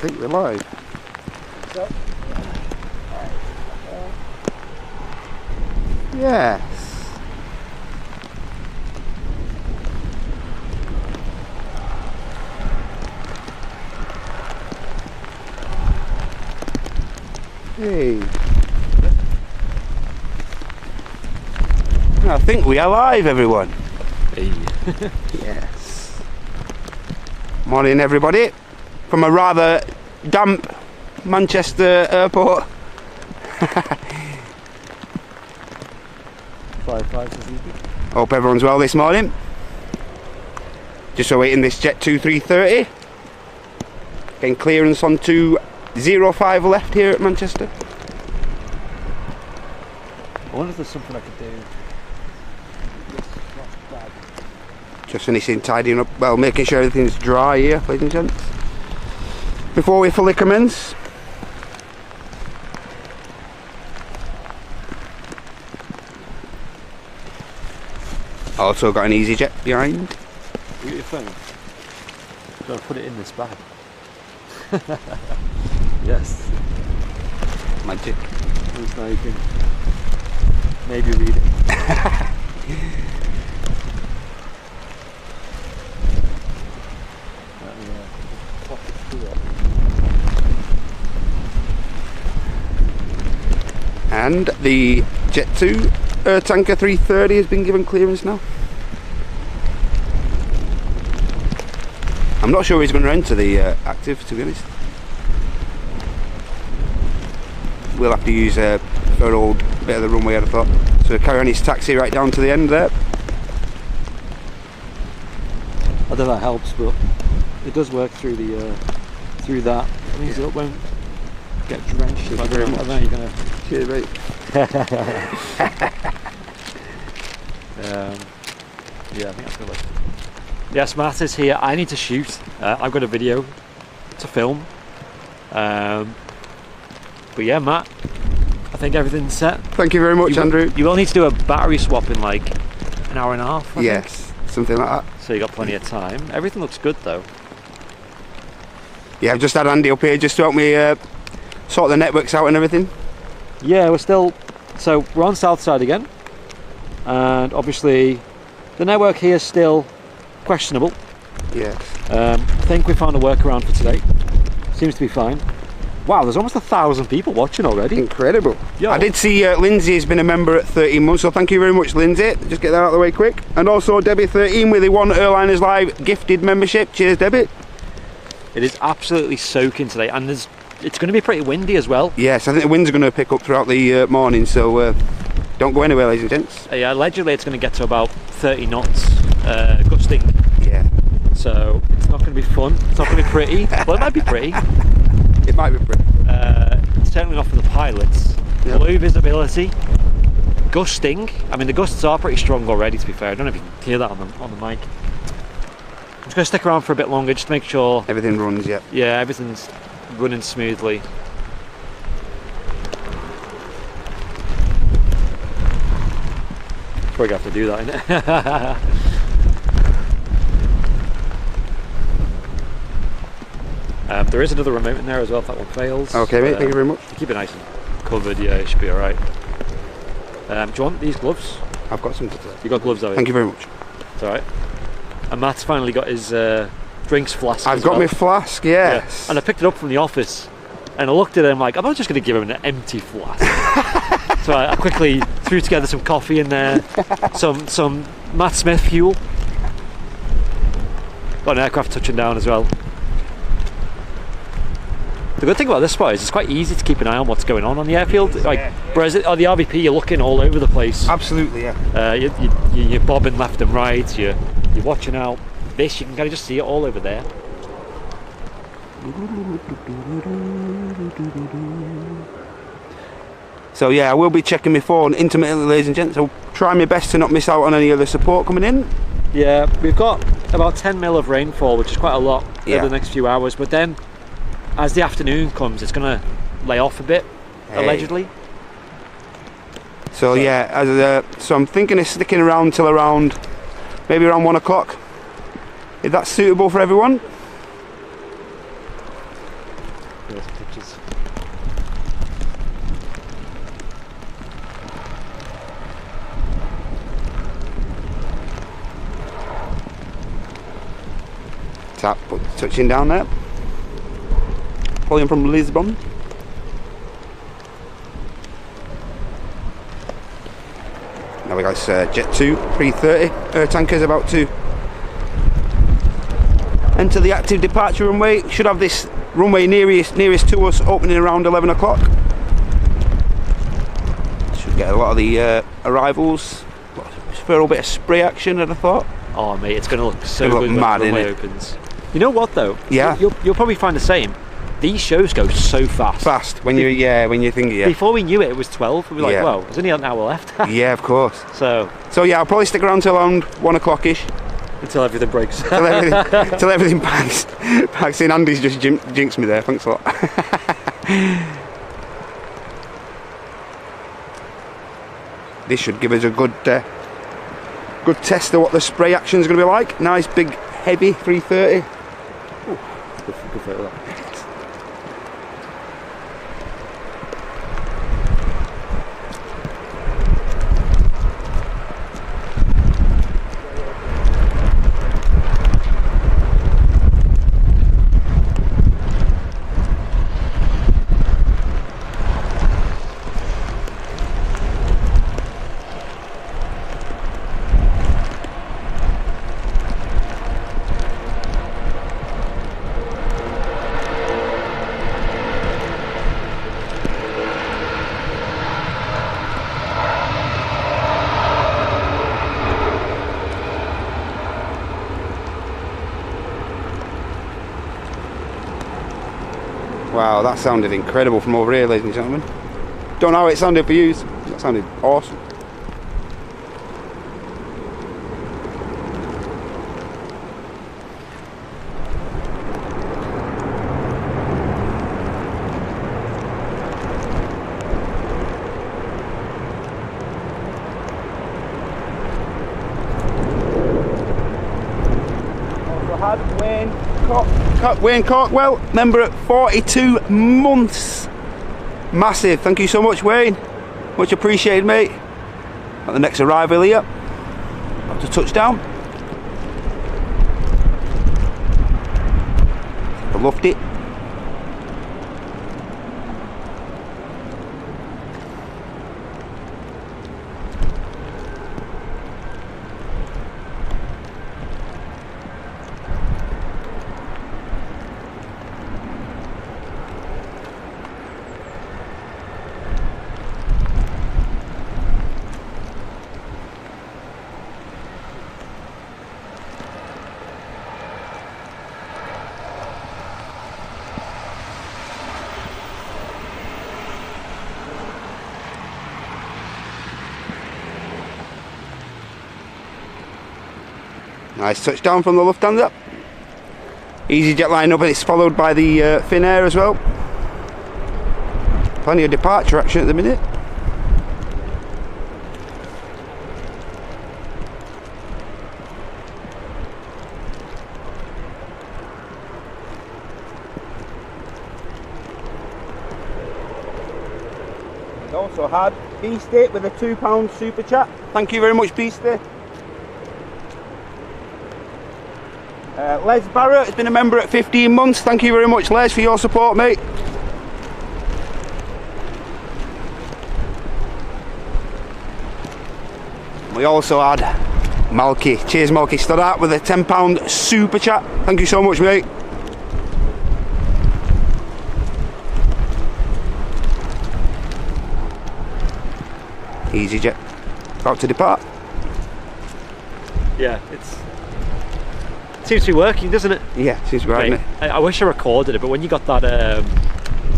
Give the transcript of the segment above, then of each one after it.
think we're live. So, Yes. Hey. I think we are live, everyone. hey. Yes. Morning, everybody. From a rather damp Manchester airport. Hope everyone's well this morning. Just awaiting this Jet 2 330. Getting clearance on 205 left here at Manchester. I wonder if there's something I could do. Just finishing tidying up, well, making sure everything's dry here, ladies and gents, before we fully commence. Also got an EasyJet behind. You got your phone? Gotta put it in this bag. Yes. Magic. Now you can maybe read it. And the Jet 2 Air Tanker 330 has been given clearance now. I'm not sure he's going to enter the active, to be honest. We'll have to use a fair old bit of the runway, I'd have thought. So carry on his taxi right down to the end there. I don't know if that helps, but it does work through the through that. It means it won't get drenched. Thank you very much. I know you're gonna. Cheers, mate. Yeah, I think that's good. Yes, Matt is here. I need to shoot. I've got a video to film. But yeah, Matt, I think everything's set. Thank you very much, Andrew. You will need to do a battery swap in like an hour and a half. I Yes, something like that. think. So you got plenty of time. Everything looks good though. Yeah, I've just had Andy up here just to help me sort the networks out and everything. Yeah, we're on south side again, and obviously the network here is still questionable. Yes. I think we found a workaround for today. Seems to be fine. Wow, there's almost 1,000 people watching already. Incredible. Yo. I did see Lindsay has been a member at 13 months, so thank you very much, Lindsay. Just get that out of the way quick. And also Debbie 13 with the One Airliners Live gifted membership. Cheers, Debbie. It is absolutely soaking today, and it's going to be pretty windy as well. Yes, I think the winds are going to pick up throughout the morning, so don't go anywhere, ladies and gents. Yeah, allegedly it's going to get to about 30 knots, gusting. Yeah. So it's not going to be fun. It's not going to be pretty. Well, it might be pretty. It might be pretty. Certainly not for the pilots. Yep. Low visibility, gusting. I mean, the gusts are pretty strong already, to be fair. I don't know if you can hear that on the mic. I'm just going to stick around for a bit longer just to make sure Everything runs, yeah. Yeah, everything's running smoothly. Probably gonna have to do that, innit? There is another remote in there as well if that one fails. Okay, mate, thank you very much. Keep it nice and covered, yeah, it should be alright. Do you want these gloves? I've got some to do. You got gloves, have you? Thank you very much. It's alright. And Matt's finally got his drinks flask. I've got my flask, yes. Yeah. And I picked it up from the office and I looked at it and I'm like, I'm not just going to give him an empty flask. So I quickly threw together some coffee in there, some Matt Smith fuel. Got an aircraft touching down as well. The good thing about this spot is it's quite easy to keep an eye on what's going on the airfield. Like, whereas on the RVP you're looking all over the place. Absolutely, yeah. You're bobbing left and right. You're watching out. This you can kind of just see it all over there. So yeah, I will be checking my phone intermittently, ladies and gents. I'll try my best to not miss out on any other support coming in. Yeah, we've got about 10 mil of rainfall, which is quite a lot over the next few hours. But then, as the afternoon comes, it's going to lay off a bit, allegedly. So yeah, so I'm thinking of sticking around till around, maybe around 1 o'clock. If that's suitable for everyone. tap, but touching down there. Pulling from Lisbon. Now we got this Jet 2 330 air tankers about to enter the active departure runway. Should have this runway nearest to us opening around 11 o'clock. Should get a lot of the arrivals. For a little bit of spray action, I'd have thought. Oh mate, it's going to look so It'll good look when mad, the runway innit? opens. You know what though? Yeah. You'll probably find the same. These shows go so fast. Fast when you think Before we knew it, it was 12. We were like, Yeah. whoa, there's only an hour left. Yeah, of course. So yeah, I'll probably stick around till around 1 o'clock ish. until everything breaks. Till everything packs in. Andy's just jinxed me there. Thanks a lot. This should give us a good test of what the spray action is going to be like. Nice big heavy 330. Ooh, good for that. Wow, that sounded incredible from over here, ladies and gentlemen. Don't know how it sounded for you. That sounded awesome. Also had Wayne Corkwell, member at 42 months. Massive, thank you so much, Wayne. Much appreciated, mate. At the next arrival here, after touchdown. I loved it. Nice touchdown from the Lufthansa. EasyJet line up, and it's followed by the Finnair as well. Plenty of departure action at the minute. We also had Beastie with a £2 super chat. Thank you very much, Beastie. Les Barrett has been a member at 15 months. Thank you very much, Les, for your support, mate. We also had Malky. Cheers, Malky. Stood out with a £10 super chat. Thank you so much, mate. EasyJet about to depart. Yeah, it seems to be working, doesn't it? Yeah, it seems to be right, Mate, isn't it? I wish I recorded it, but when you got that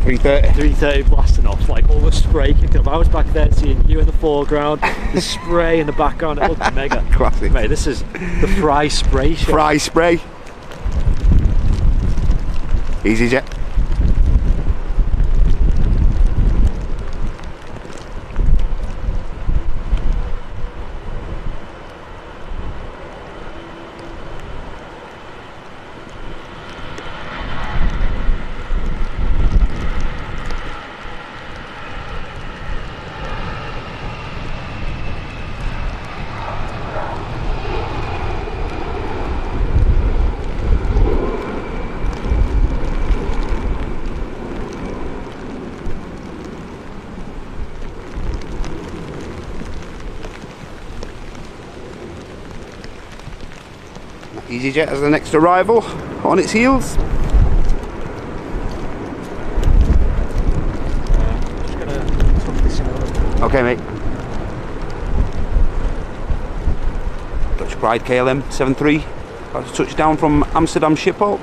330. 330 blasting off, like all the spray kicking up, I was back there seeing you in the foreground, the spray in the background, it looked mega. Classic. Mate, this is the FriYAY spray show. FriYAY spray. EasyJet. EasyJet has the next arrival on its heels. Just gonna tuck this in a little bit. Okay, mate. Dutch Pride KLM 73, about to touch down from Amsterdam Schiphol.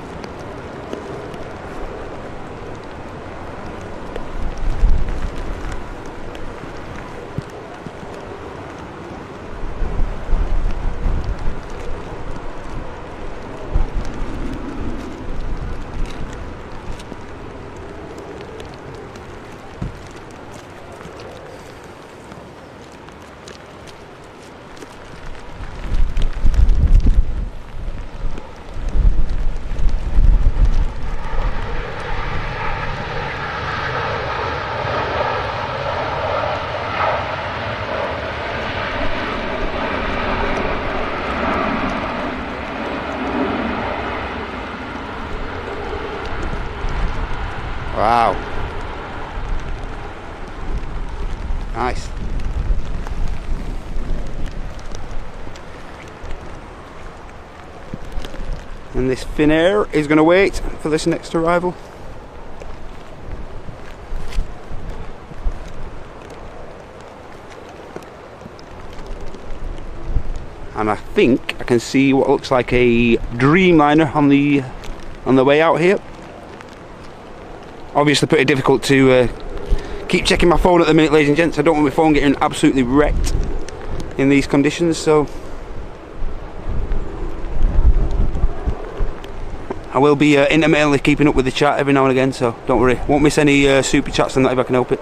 Wow. Nice. And this Finnair is going to wait for this next arrival. And I think I can see what looks like a Dreamliner on the way out here. Obviously pretty difficult to keep checking my phone at the minute, ladies and gents. I don't want my phone getting absolutely wrecked in these conditions, so I will be intermittently keeping up with the chat every now and again, so don't worry, won't miss any super chats on that if I can help it.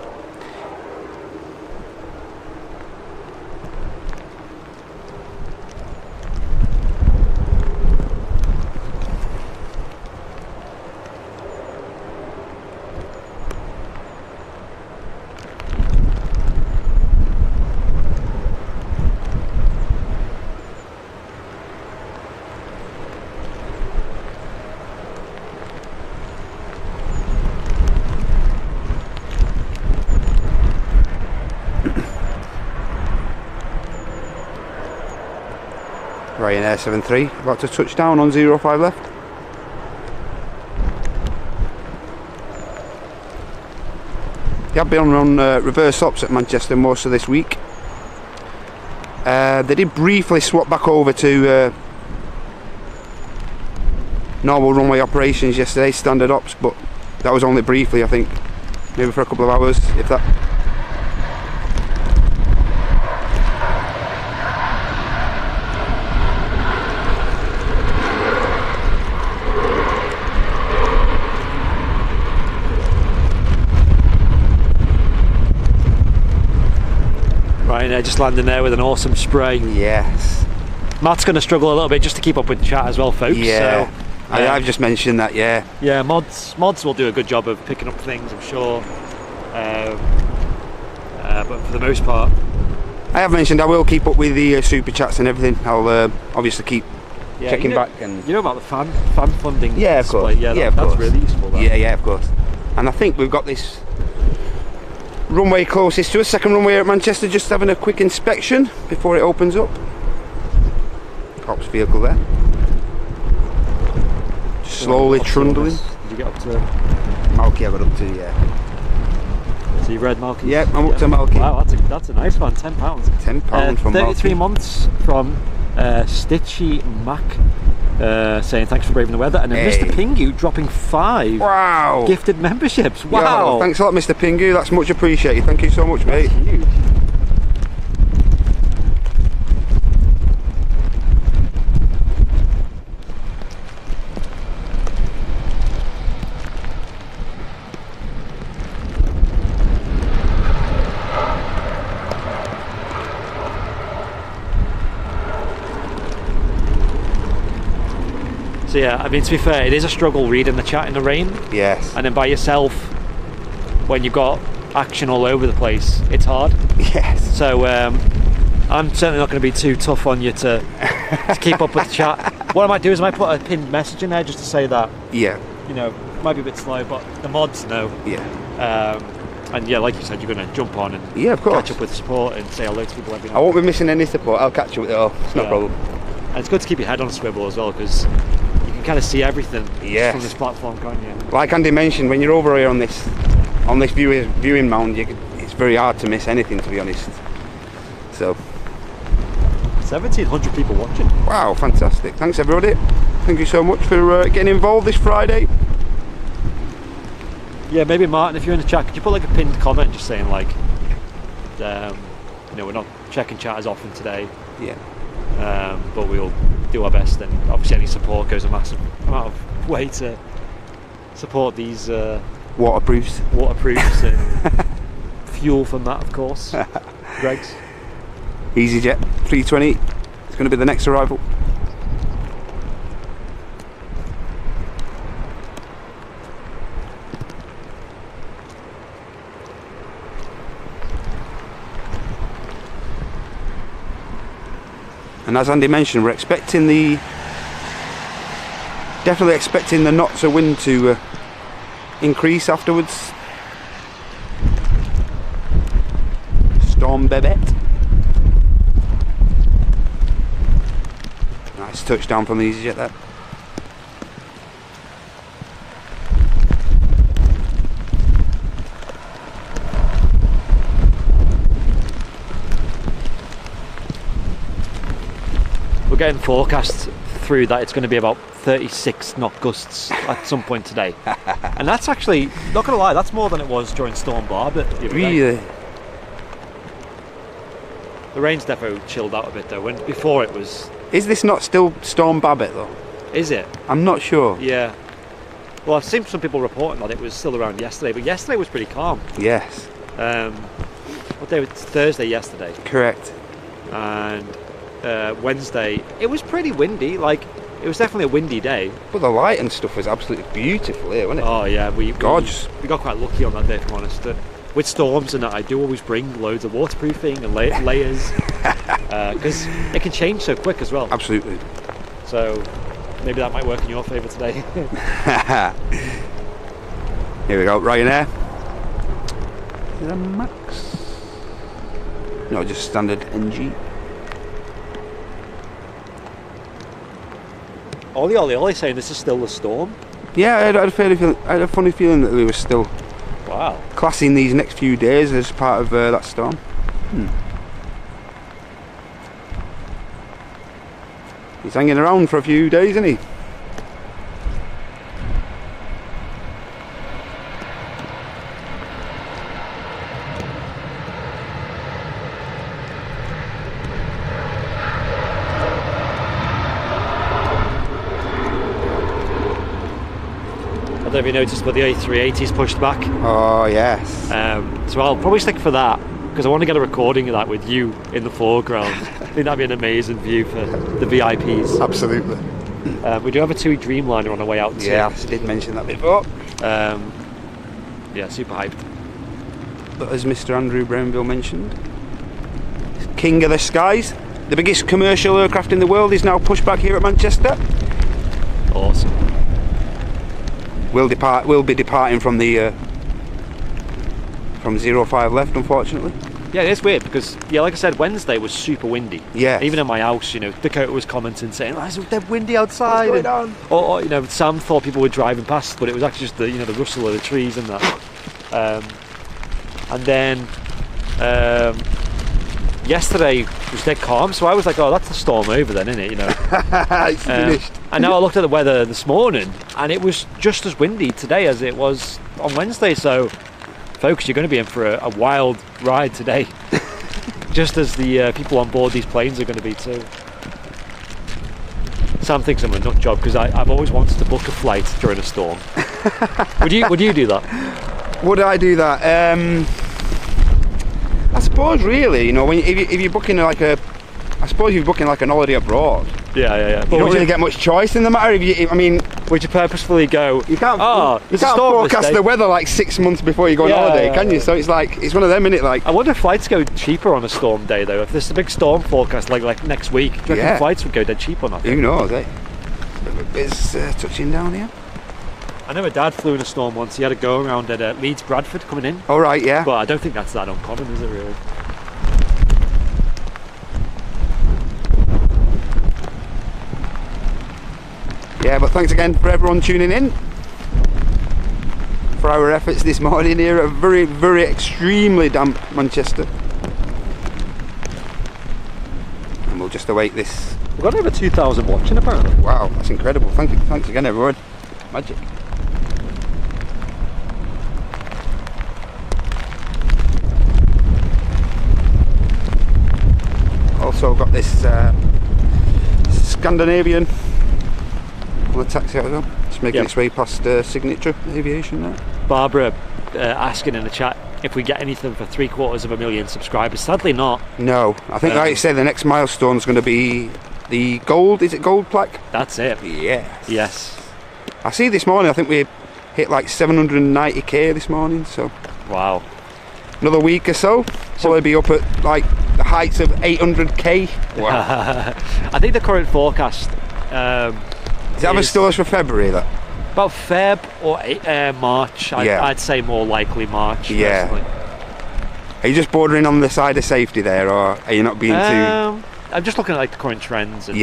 Ryanair 73 about to touch down on 05 left. They have been on reverse ops at Manchester most of this week. They did briefly swap back over to normal runway operations yesterday, standard ops, but that was only briefly, I think, maybe for a couple of hours, if that. Ryanair just landing there with an awesome spray. Yes. Matt's going to struggle a little bit just to keep up with the chat as well, folks. Yeah. So, I've just mentioned that, yeah. Yeah, mods will do a good job of picking up things, I'm sure. But for the most part, I have mentioned I will keep up with the super chats and everything. I'll obviously keep checking back. And you know about the fan funding? Yeah, of course. Yeah, yeah, that's really useful. That. Yeah, of course. And I think we've got this runway closest to us, second runway at Manchester, just having a quick inspection before it opens up. Cops vehicle there. Just slowly trundling. Did you get up to Malky? I got up to, yeah. So you read Malky? Yeah, I'm up to Malky. Wow, that's a nice one. £10. £10 from 33 Malky. months from Stitchy Mac. Saying thanks for braving the weather, and then Hey. Mr. Pingu dropping 5 Wow! gifted memberships. Wow! Yeah, thanks a lot, Mr. Pingu. That's much appreciated. Thank you so much, mate. That's huge. So yeah, I mean, to be fair, it is a struggle reading the chat in the rain, Yes. and then by yourself when you've got action all over the place, it's hard. Yes. So I'm certainly not going to be too tough on you to keep up with the chat. What I might do is I might put a pinned message in there just to say that, Yeah. you know, might be a bit slow, but the mods know. Yeah. And yeah, like you said, you're going to jump on and Yeah, of course. catch up with support and say hello to people every I now won't be missing any support. I'll catch you with it all. It's no Yeah. problem. And it's good to keep your head on a swivel as well, because you can kind of see everything Yes. from this platform, can't you? Like Andy mentioned, when you're over here on this viewing mound, it's very hard to miss anything, to be honest. So 1,700 people watching. wow, fantastic. Thanks everybody. Thank you so much for getting involved this Friday. Yeah, maybe Martin, if you're in the chat, could you put like a pinned comment just saying like, you know, we're not checking chat as often today. Yeah. But we'll do our best, and obviously any support goes a massive amount of way to support these Waterproofs. and fuel for Matt, of course. Greg's. EasyJet 320. It's going to be the next arrival. And as Andy mentioned, we're definitely expecting the knots of wind to increase afterwards. Storm Bebet. Nice touchdown from the EasyJet there. We're getting forecast through that it's going to be about 36 knot gusts at some point today. And that's actually, not going to lie, that's more than it was during Storm Barber. Really? The rain's defo chilled out a bit though, when before it was... Is this not still Storm Babbitt though? Is it? I'm not sure. Yeah. Well, I've seen some people reporting that it was still around yesterday, but yesterday was pretty calm. Yes. What day was it? Thursday yesterday. Correct. And Wednesday, it was pretty windy, like, it was definitely a windy day. But the light and stuff was absolutely beautiful here, wasn't it? Oh yeah, gorgeous. We got quite lucky on that day, if I'm honest. With storms and that, I do always bring loads of waterproofing and layers, because it can change so quick as well. Absolutely. So maybe that might work in your favour today. Here we go, Ryanair. Is that a Max? No, just standard NG. Ollie saying this is still the storm. Yeah, I had a funny feeling that we were still classing these next few days as part of that storm. He's hanging around for a few days, isn't he? I don't know if you noticed, but the A380's pushed back. Oh yes. So I'll probably stick for that, because I want to get a recording of that with you in the foreground. I think that'd be an amazing view for the VIPs. Absolutely. We do have a TUI Dreamliner on the way out too. Yeah, I did mention that before. Yeah, super hyped. But as Mr. Andrew Brownville mentioned, King of the Skies, the biggest commercial aircraft in the world, is now pushed back here at Manchester. Awesome. We'll be departing from the from 05 left, unfortunately. Yeah, it's weird because, yeah, like I said, Wednesday was super windy. Yeah. Even at my house, you know, Dakota was commenting saying, "Oh, it's dead windy outside." What's going on? Or, you know, Sam thought people were driving past, but it was actually just the, you know, the rustle of the trees and that. And then yesterday was dead calm, so I was like, "Oh, that's the storm over then, isn't it?" You know. It's finished. And now I looked at the weather this morning, and it was just as windy today as it was on Wednesday. So, folks, you're going to be in for a wild ride today, just as the people on board these planes are going to be too. Sam thinks I'm a nut job because I've always wanted to book a flight during a storm. Would you do that? Would I do that? I suppose really, you know, when if you're booking like a, I suppose if you're booking like an holiday abroad. Yeah. You don't really get much choice in the matter. I mean, would you purposefully go? You can't forecast the weather like 6 months before you go on holiday, can you? So it's like, it's one of them, innit? Like, I wonder if flights go cheaper on a storm day though. If there's a big storm forecast like next week, do you reckon flights would go dead cheap or not? Who knows, eh? It's touching down here. I know my dad flew in a storm once. He had a go around at Leeds Bradford coming in. Oh right, yeah. But I don't think that's that uncommon, is it really? Yeah, but thanks again for everyone tuning in for our efforts this morning here at very, very extremely damp Manchester. And we'll just await this. We've got over 2,000 watching apparently. Wow, that's incredible. Thanks again everyone. Magic. Also got this Scandinavian on the taxi out as well. It's making its way past Signature Aviation now. Barbara asking in the chat if we get anything for 750,000 subscribers. Sadly not. No, I think like you said, the next milestone is going to be the gold. Is it gold plaque? That's it. Yes. I see this morning, I think we hit like 790k this morning, so wow. Another week or so, probably be up at like the heights of 800k. Wow. I think the current forecast is that still for February? That about Feb or March. I'd say more likely March. Yeah. Personally. Are you just bordering on the side of safety there, or are you not being too? I'm just looking at like the current trends and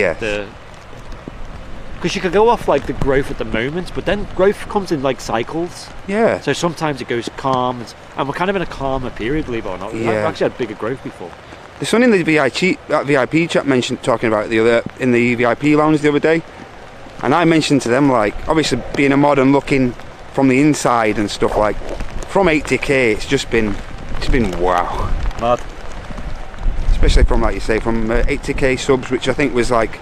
because you could go off like the growth at the moment, but then growth comes in like cycles. Yeah. So sometimes it goes calm, and we're kind of in a calmer period, believe it or not. We've actually had bigger growth before. There's someone in the VIP chat mentioned talking about it in the VIP lounge the other day, and I mentioned to them like obviously being a mod and looking from the inside and stuff like from 80k, it's been wow. Mad. Especially from like you say from 80k subs, which I think was like.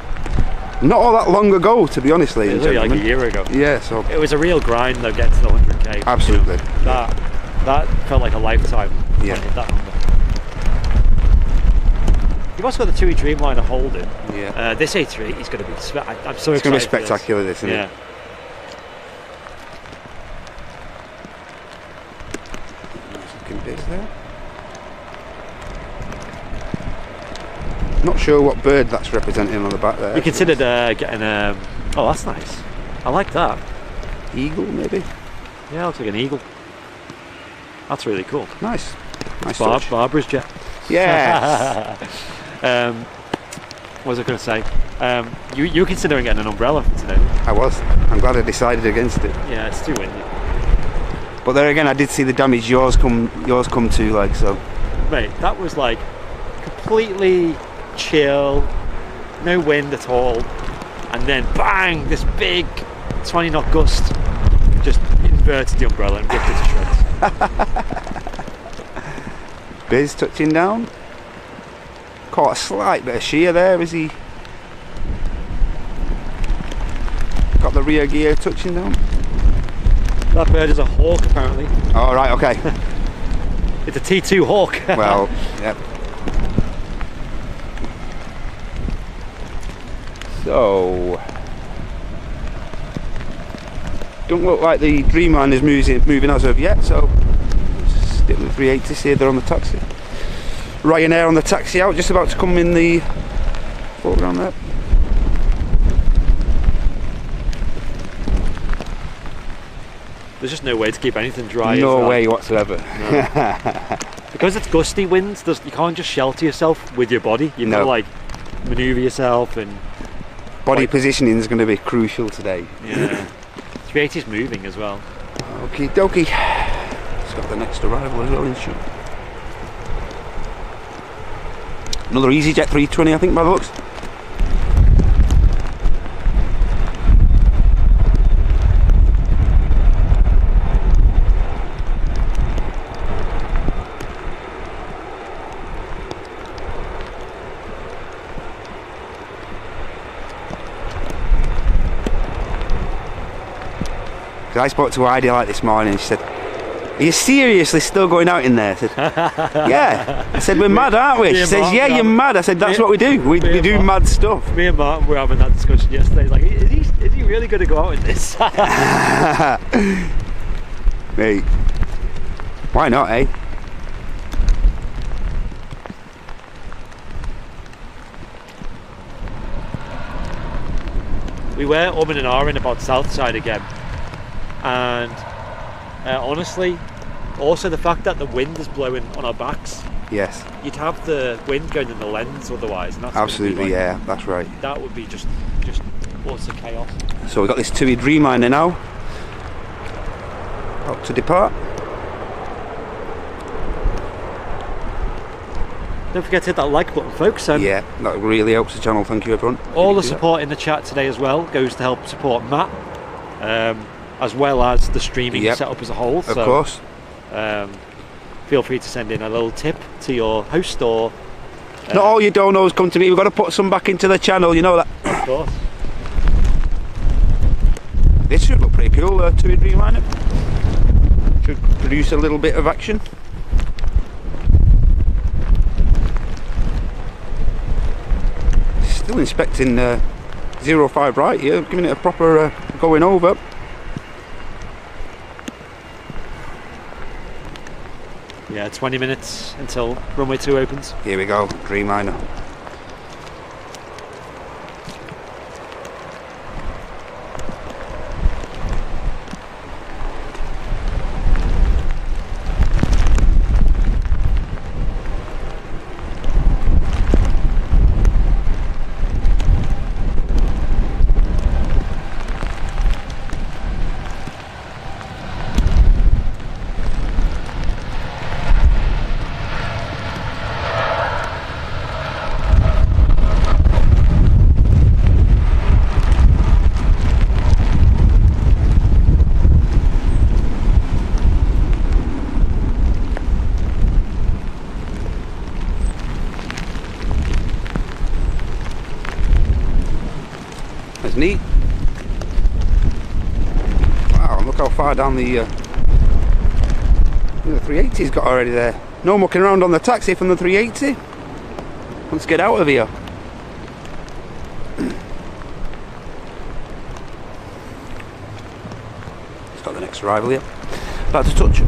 Not all that long ago, to be honest, ladies and gentlemen. It was like a year ago. Yeah, so it was a real grind though, getting to the 100k. Absolutely. That felt like a lifetime. Yeah. That number. You've also got the TUI Dreamliner holding. Yeah. This A3 is going to be. I'm so excited. It's going to be spectacular, this, isn't it? Looking bits there. Not sure what bird that's representing on the back there. We considered getting oh, that's nice. I like that. Eagle, maybe? Yeah, looks like an eagle. That's really cool. Nice touch. Barbara's jet. Yeah. What was I going to say? You were considering getting an umbrella for today? I was. I'm glad I decided against it. Yeah, it's too windy. But there again, I did see the damage yours come to, like, so. Mate, that was like completely chill, no wind at all, and then bang, this big 20 knot gust just inverted the umbrella and ripped it to shreds. Biz touching down. Caught a slight bit of shear there as he got the rear gear touching down. That bird is a hawk apparently. Oh right, okay. It's a T2 hawk. Well, yep. So, don't look like the Dreamliner is moving as of yet, so stick with 380, see they're on the taxi. Ryanair on the taxi out, just about to come in the foreground there. There's just no way to keep anything dry. No way whatsoever. No. Because it's gusty winds, you can't just shelter yourself with your body. You've got to like manoeuvre yourself and body positioning is going to be crucial today. Yeah. 380 is moving as well. Okie dokie. It's got the next arrival as well in shoot. Another EasyJet 320 I think by the looks. I spoke to Heidi like this morning and she said, "Are you seriously still going out in there?" I said, "Yeah." I said, "We're mad, aren't we?" She says, "Yeah, you're mad." I said, "That's what we do. We do mad stuff." Me and Martin were having that discussion yesterday. Like, is he really going to go out in this? Mate, why not, eh? We were umming and ahhing about Southside again. And honestly, also the fact that the wind is blowing on our backs. Yes. You'd have the wind going in the lens otherwise. And that's absolutely, yeah, that's right. That would be just utter chaos. So we've got this TUI Dreamliner now, about to depart. Don't forget to hit that like button, folks. Yeah, that really helps the channel. Thank you, everyone. All the support in the chat today as well goes to help support Matt, as well as the streaming setup as a whole. Of course. Feel free to send in a little tip to your host or... Not all your donos come to me. We've got to put some back into the channel, you know that. Of course. This should look pretty cool, TUI Dreamliner. Should produce a little bit of action. Still inspecting 05 right here, giving it a proper going over. Yeah, 20 minutes until runway 2 opens. Here we go, Dreamliner. That's neat. Wow, look how far down the 380's got already there. No mucking around on the taxi from the 380. Let's get out of here. It's got the next arrival here. About to touch.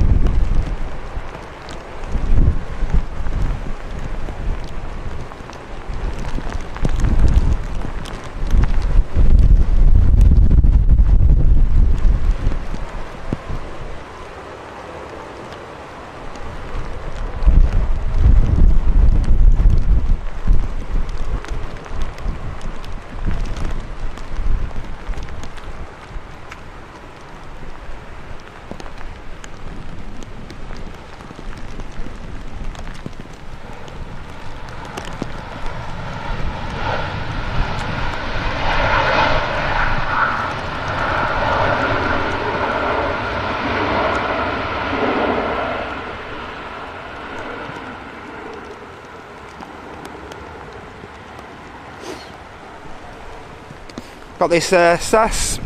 Got this SAS,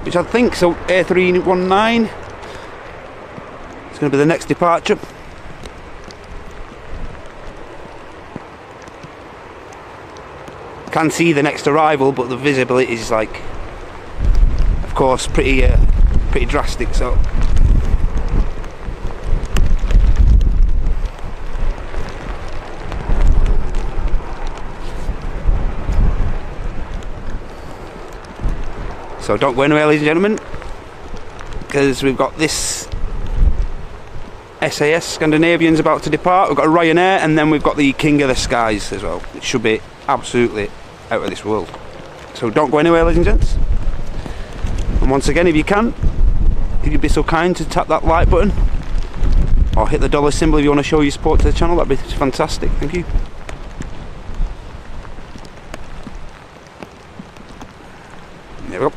which I think so A319. It's going to be the next departure. Can see the next arrival, but the visibility is like, of course, pretty drastic. So. So don't go anywhere, ladies and gentlemen, because we've got this SAS Scandinavian's about to depart. We've got a Ryanair, and then we've got the King of the Skies as well. It should be absolutely out of this world. So don't go anywhere, ladies and gents. And once again, if you can, if you'd be so kind to tap that like button or hit the dollar symbol if you want to show your support to the channel, that'd be fantastic. Thank you. There we go.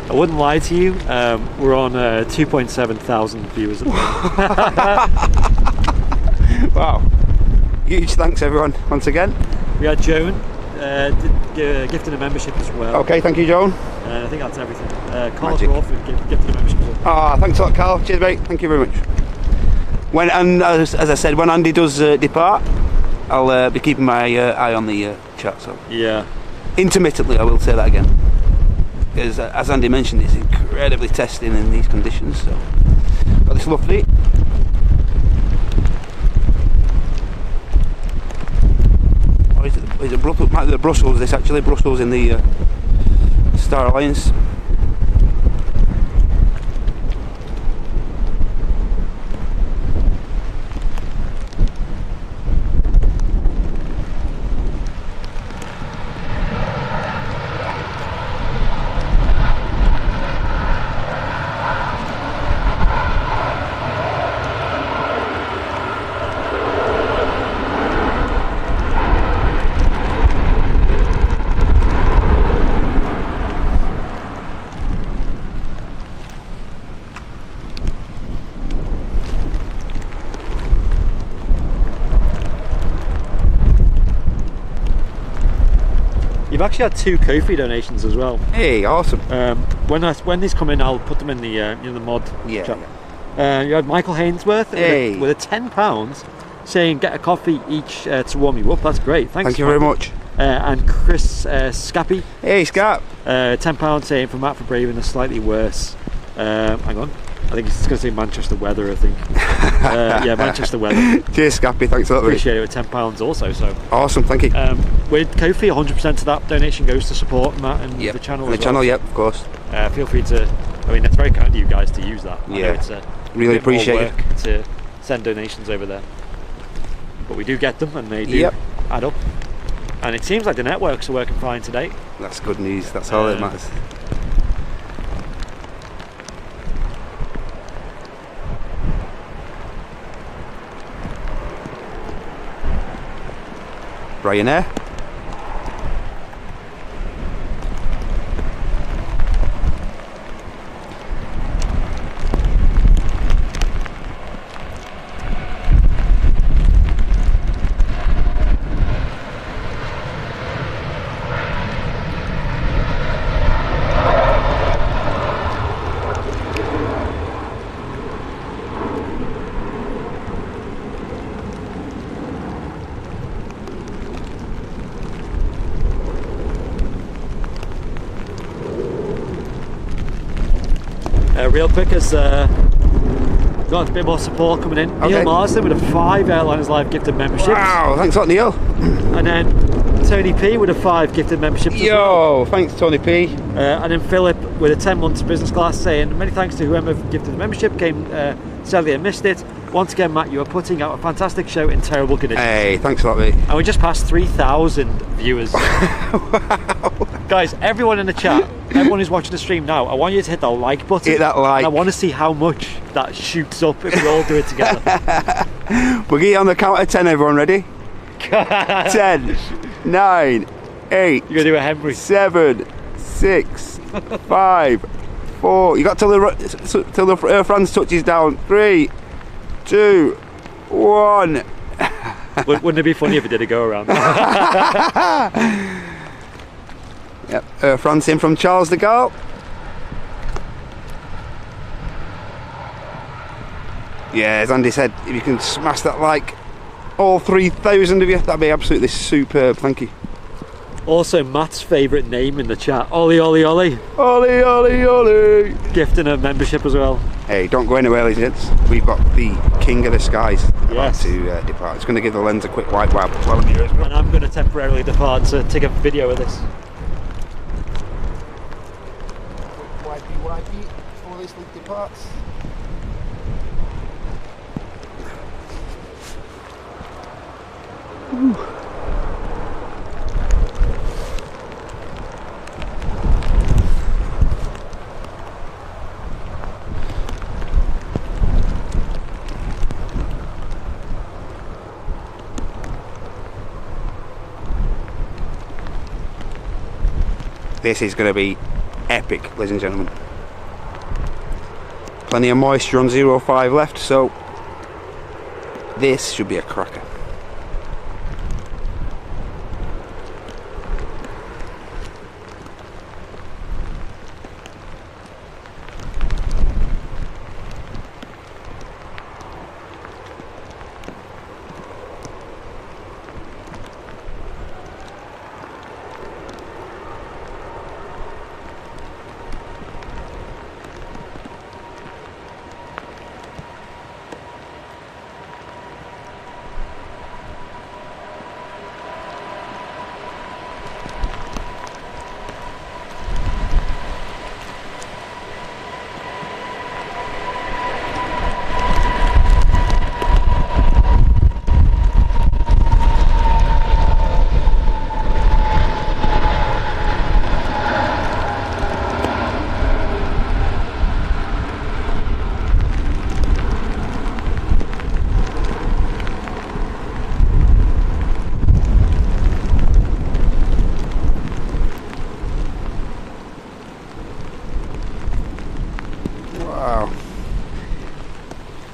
I wouldn't lie to you, we're on 2.7 thousand viewers at the moment. Wow. Huge thanks everyone, once again. We had Joan gifted a membership as well. Okay, thank you, Joan. I think that's everything. Carl Crawford gifted a membership as well. Ah, thanks a lot, Carl. Cheers, mate. Thank you very much. And as I said, when Andy does depart, I'll be keeping my eye on the chat. So yeah, intermittently, I will say that again, because as Andy mentioned, it's incredibly testing in these conditions. So got this lovely. Oh, is it Brussels? Might be the Brussels. This actually Brussels in the Star Alliance. You've actually had 2 Ko-fi donations as well. Hey, awesome. When these come in, I'll put them in the mod chat. You had Michael Hainsworth with a £10 saying get a coffee each to warm you up. That's great. Thanks. Thank you very much. And Chris Scappy. Hey, Scap. £10 saying for Matt for braving a slightly worse. Hang on. I think it's going to say Manchester weather, I think. Yeah, Manchester weather. Cheers, Scappy. Thanks a lot. Appreciate it with £10 also. So awesome, thank you. With Ko-fi, 100% of that donation goes to support Matt and the channel. And the channel, yep, of course. Feel free to. I mean, it's very kind of you guys to use that. I know it's really appreciate it to send donations over there, but we do get them and they do add up. And it seems like the networks are working fine today. That's good news. That's all that matters. Ryanair. Real quick, as got a bit more support coming in. Okay. Neil Marsden with a 5 Airliners Live gifted membership. Wow, thanks a lot, Neil. And then Tony P with a 5 gifted membership. Yo, thanks, Tony P. And then Philip with a 10 months business class saying many thanks to whoever gifted the membership. Came sadly and missed it. Once again, Matt, you are putting out a fantastic show in terrible conditions. Hey, thanks a lot, mate. And we just passed 3,000 viewers. Wow. Guys, everyone in the chat, everyone who's watching the stream now, I want you to hit the like button. Hit that like. And I want to see how much that shoots up if we all do it together. We'll get on the count of 10, everyone ready? 10, 9, 8. You're gonna do a Henry. 7, 6, 5, 4. You got till the France touches down. 3, 2, 1. Wouldn't it be funny if it did a go around? Yep, France in from Charles de Gaulle. Yeah, as Andy said, if you can smash that like, all 3,000 of you, that'd be absolutely superb. Thank you. Also, Matt's favourite name in the chat, Ollie Ollie Ollie. Ollie Ollie Ollie. Gifting a membership as well. Hey, don't go anywhere, ladies and gents. We've got the king of the skies about to depart. It's going to give the lens a quick wipe while I'm here as well. And I'm going to temporarily depart to take a video of this. Wipey before this thing departs. This is going to be epic, ladies and gentlemen. Plenty of moisture on 0.5 left, so this should be a cracker.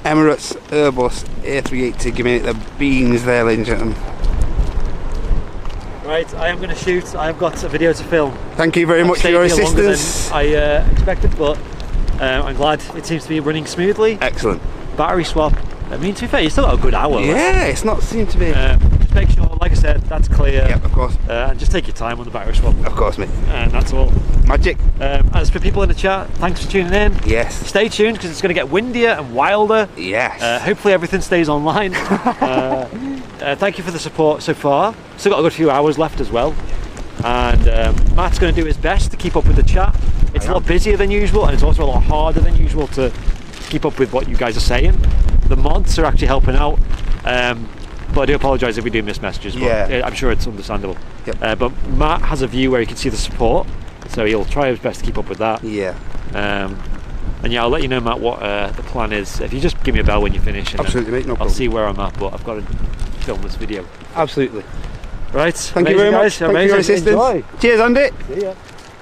Emirates Airbus A380 giving it the beans there, ladies and gentlemen. Right, I am going to shoot. I've got a video to film. Thank you very much for your assistance. I expected, but I'm glad it seems to be running smoothly. Excellent. Battery swap. I mean, to be fair, you still got a good hour. Yeah, it's not seemed to be. Just make sure, like I said, that's clear. Yep, of course. And just take your time on the battery swap. Of course, mate. And that's all. Magic. As for people in the chat, thanks for tuning in. Yes. Stay tuned because it's going to get windier and wilder. Yes. Hopefully everything stays online. Thank you for the support so far. Still got a good few hours left as well. And Matt's going to do his best to keep up with the chat. It's a lot busier than usual, and it's also a lot harder than usual to keep up with what you guys are saying. The mods are actually helping out, but I do apologise if we do miss messages, but yeah. I'm sure it's understandable. Yep. But Matt has a view where he can see the support, so he'll try his best to keep up with that. Yeah. And yeah, I'll let you know, Matt, what the plan is. If you just give me a bell when you finish, and absolutely, mate, no problem. I'll see where I'm at, but I've got to film this video. Absolutely. Right, thank you very much. Thank you for your assistance. Enjoy. Cheers, Andy. See ya.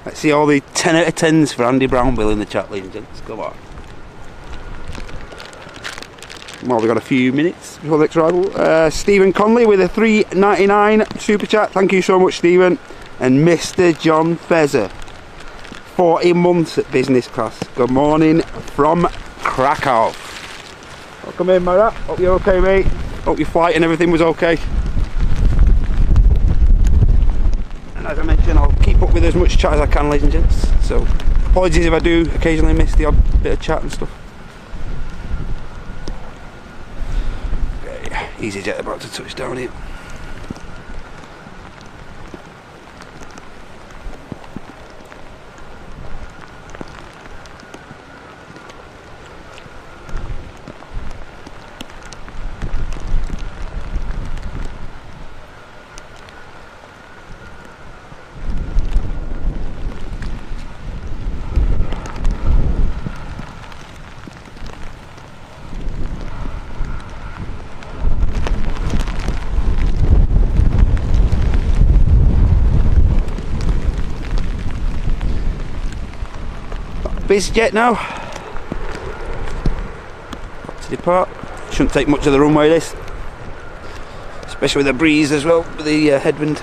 Let's see all the 10 out of 10s for Andy Brownbill in the chat, ladies and gents. Come on. Well, we've got a few minutes before the next arrival. Stephen Conley with a $3.99 super chat. Thank you so much, Stephen. And Mr. John Fezzer, 40 months at business class. Good morning from Krakow. Welcome in, Marat. Hope you're okay, mate. Hope your flight and everything was okay. And as I mentioned, I'll keep up with as much chat as I can, ladies and gents. So, apologies if I do occasionally miss the odd bit of chat and stuff. EasyJet about to touch down here. BizJet now. To depart. Shouldn't take much of the runway, this. Especially with the breeze as well, with the headwind.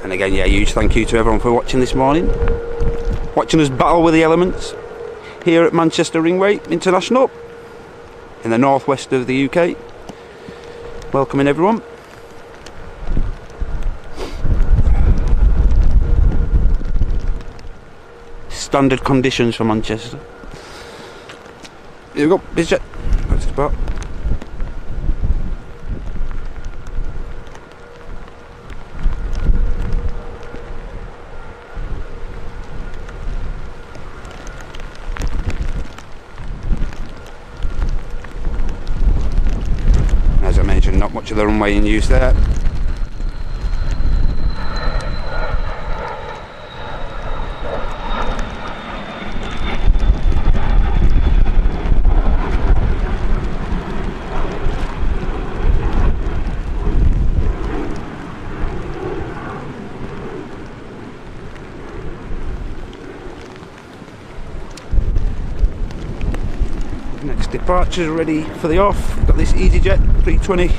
And again, yeah, huge thank you to everyone for watching this morning. Watching us battle with the elements here at Manchester Ringway International in the northwest of the UK. Welcoming everyone. Standard conditions for Manchester. Here we go, BizJet. That's the spot. Not much of the runway in use there. Next departure is ready for the off. Got this EasyJet 320.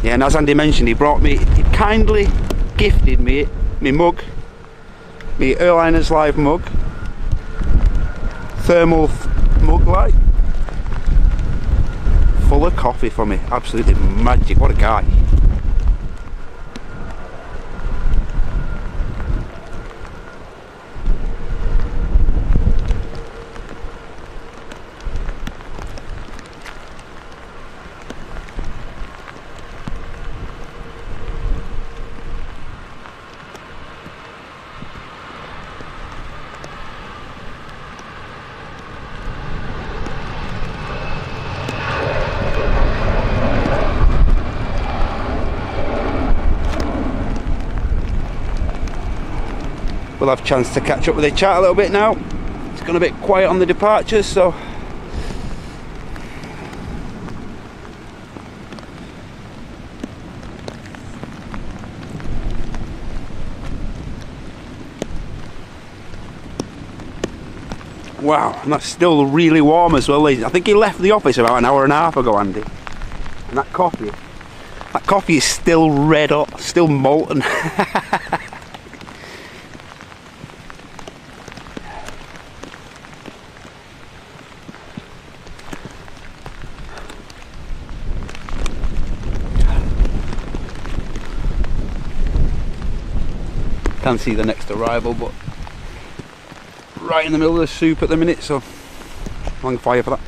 Yeah, and as Andy mentioned, he kindly gifted me my mug, my Airliners Live mug, thermal mug light, full of coffee for me. Absolutely magic, what a guy. We'll have a chance to catch up with the chat a little bit now. It's gone a bit quiet on the departures, so wow, and that's still really warm as well, ladies. I think he left the office about an hour and a half ago, Andy. And that coffee is still red hot, still molten. Can't see the next arrival, but right in the middle of the soup at the minute, so long fire for that.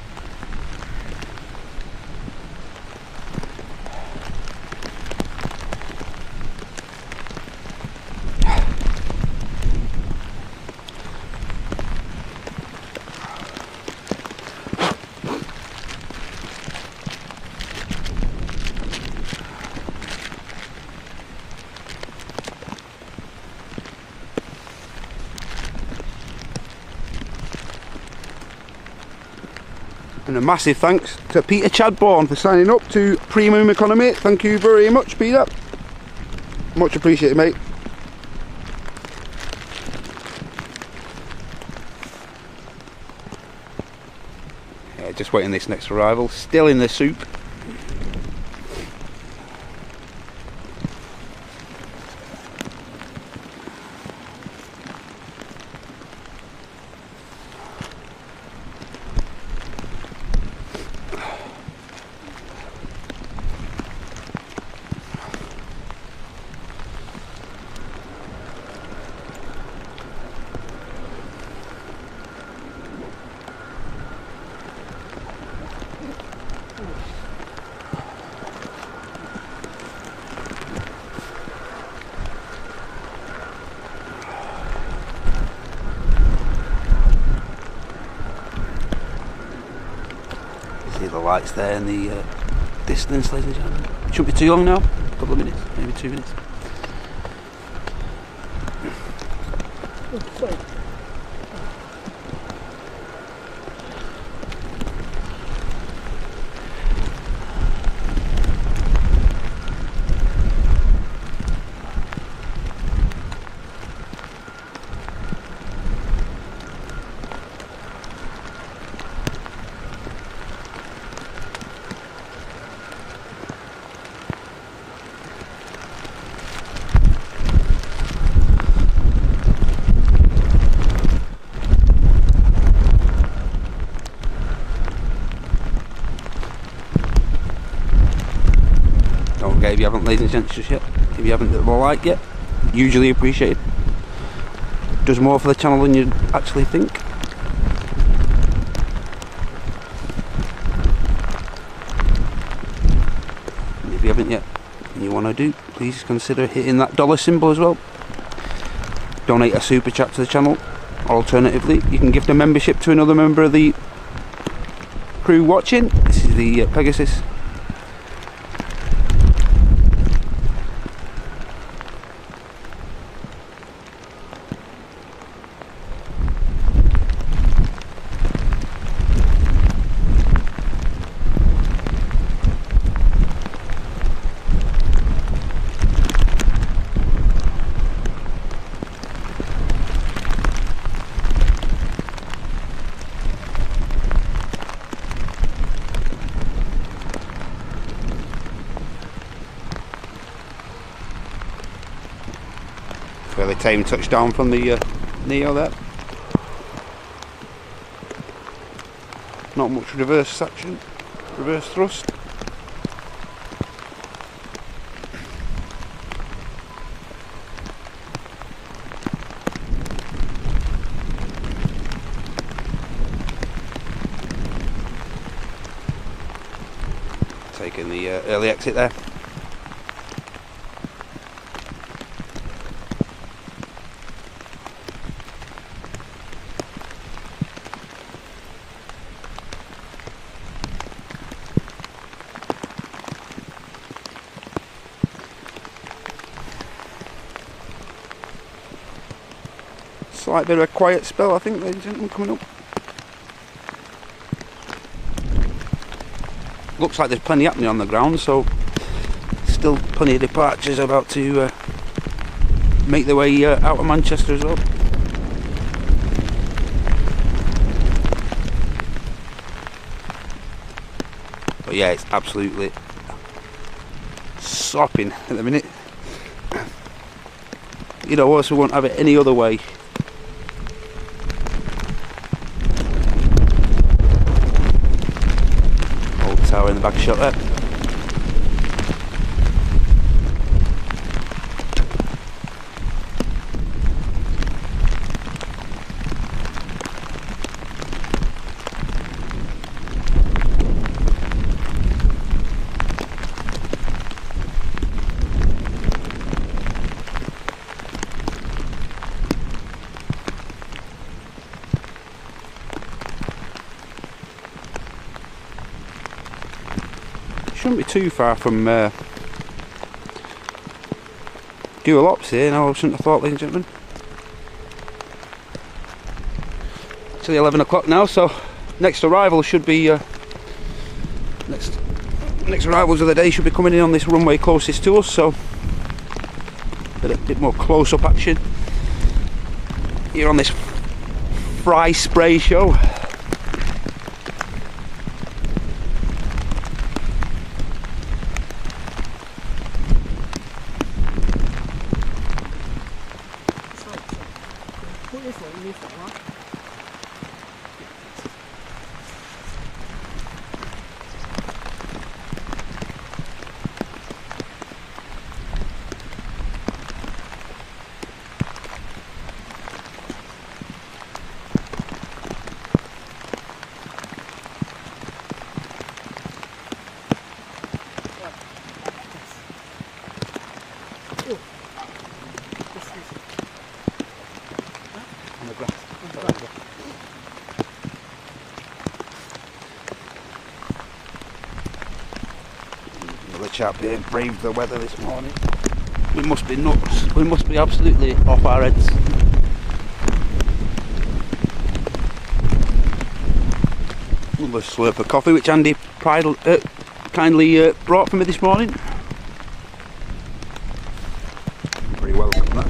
And a massive thanks to Peter Chadbourne for signing up to Premium Economy. Thank you very much, Peter. Much appreciated, mate. Yeah, just waiting this next arrival. Still in the soup. See the lights there in the distance, ladies and gentlemen. Shouldn't be too long now, a couple of minutes, maybe 2 minutes. Oh, sorry. If you haven't, ladies and gents, just yet, if you haven't hit the like yet, hugely appreciated. Does more for the channel than you actually think. And if you haven't yet and you want to do, please consider hitting that dollar symbol as well. Donate a super chat to the channel. Alternatively, you can gift a membership to another member of the crew watching. This is the Pegasus. Fairly tame touchdown from the Neo there. Not much reverse action, reverse thrust. Taking the early exit there. Slight bit of a quiet spell, I think, ladies and gentlemen, coming up. Looks like there's plenty happening on the ground, so still plenty of departures about to make their way out of Manchester as well. But yeah, it's absolutely sopping at the minute. You know, also won't have it any other way. Tower in the back shot there. Shouldn't be too far from dual ops here. No, I shouldn't have thought, ladies and gentlemen. It's 11 o'clock now, so next arrival should be next arrivals of the day should be coming in on this runway closest to us. So a bit more close-up action here on this FriYAY Show. Another chap here braved the weather this morning. We must be nuts. We must be absolutely off our heads. Another slurp of coffee which Andy kindly brought for me this morning. Very welcome that.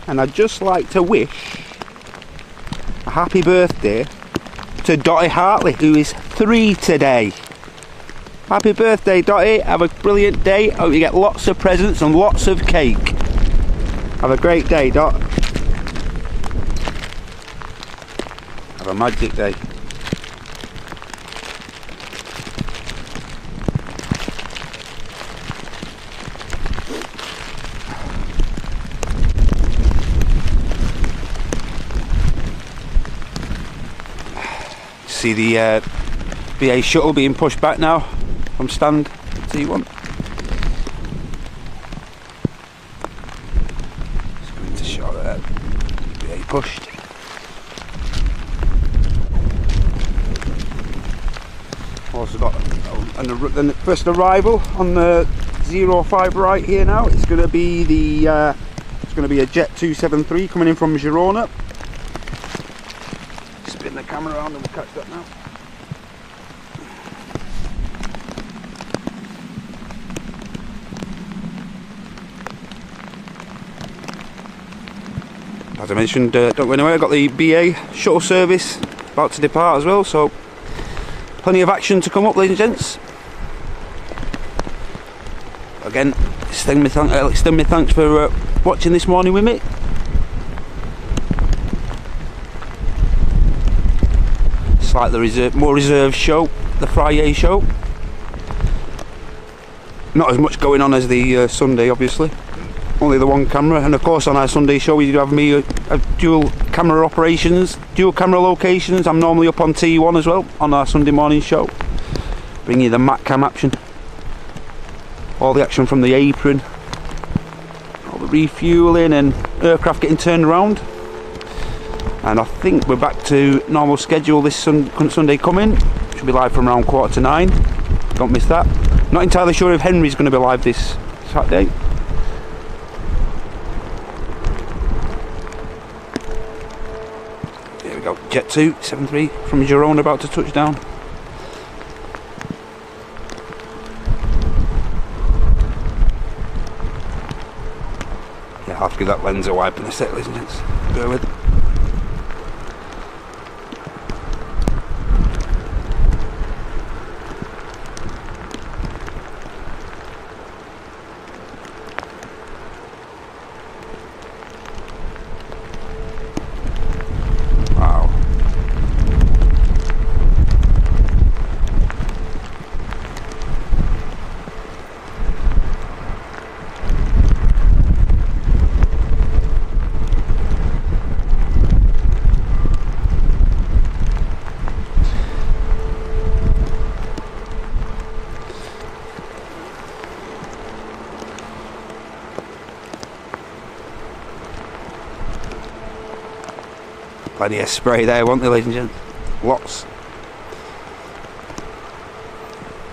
And I'd just like to wish a happy birthday to Dottie Hartley, who is 3 today. Happy birthday, Dottie. Have a brilliant day. Hope you get lots of presents and lots of cake. Have a great day, Dot. Have a magic day. See the FriYAY shuttle being pushed back now from stand T1. Just going to shot there. FriYAY pushed. Also got the first arrival on the 05 right here now. It's going to be the a Jet 273 coming in from Girona. Spin the camera around and we'll catch that now. As I mentioned, don't go anywhere. I've got the BA shuttle service about to depart as well, so plenty of action to come up, ladies and gents. Again, extend my thanks for watching this morning with me. Slightly more reserved show, the FriYAY Show. Not as much going on as the Sunday, obviously. Only the one camera, and of course on our Sunday show we do have me dual camera operations, dual camera locations. I'm normally up on T1 as well on our Sunday morning show. Bring you the mat cam action, all the action from the apron, all the refueling and aircraft getting turned around. And I think we're back to normal schedule this Sunday coming. Should be live from around 8:45. Don't miss that. Not entirely sure if Henry's going to be live this Saturday. There we go, Jet 273 from Girona about to touch down. Yeah, I'll have to give that lens a wipe in a sec, ladies and gents. Bear with it. Plenty of spray there, won't there, ladies and gents? Lots.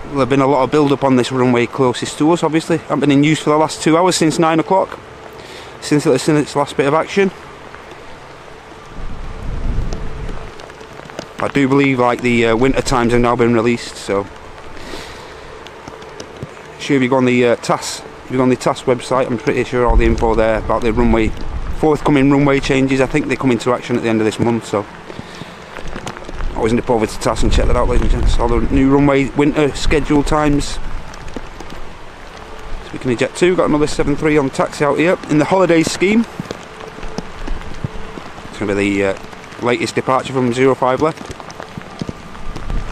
Well, there's been a lot of build up on this runway closest to us, obviously. Haven't been in use for the last 2 hours since 9 o'clock. Since its last bit of action. I do believe like the winter times have now been released, so sure if you go on the TAS website, I'm pretty sure all the info there about the runway, forthcoming runway changes. I think they come into action at the end of this month, so always nip over to TAS and check that out, ladies and gents. All the new runway winter schedule times. Speaking of Jet 2, got another 7.3 on taxi out here in the holidays scheme. It's going to be the latest departure from 05 left,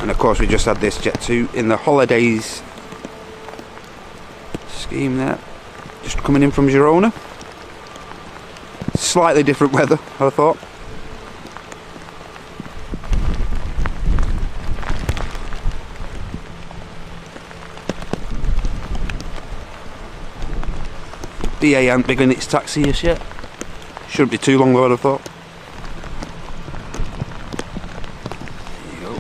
and of course we just had this Jet 2 in the holidays scheme there, just coming in from Girona. Slightly different weather, I thought. BA ain't begun its taxi just yet. Shouldn't be too long though, I'd have thought. There you go.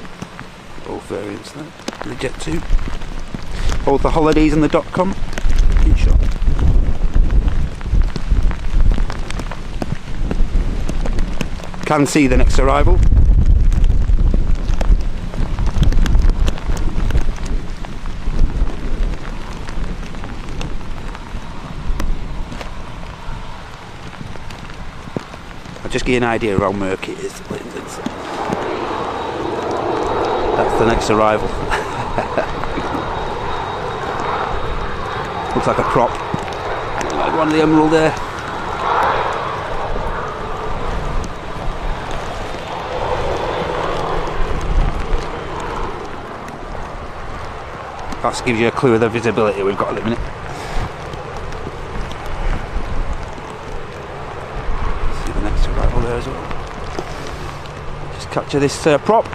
Both variants there. The Jet 2. Both the holidays and the .com. Good shot. Can see the next arrival. I'll just give you an idea of how murky it is. That's the next arrival. Looks like a prop. Like one of the Emerald there. That gives you a clue of the visibility we've got at the minute. See the next arrival there as well. Just capture this prop.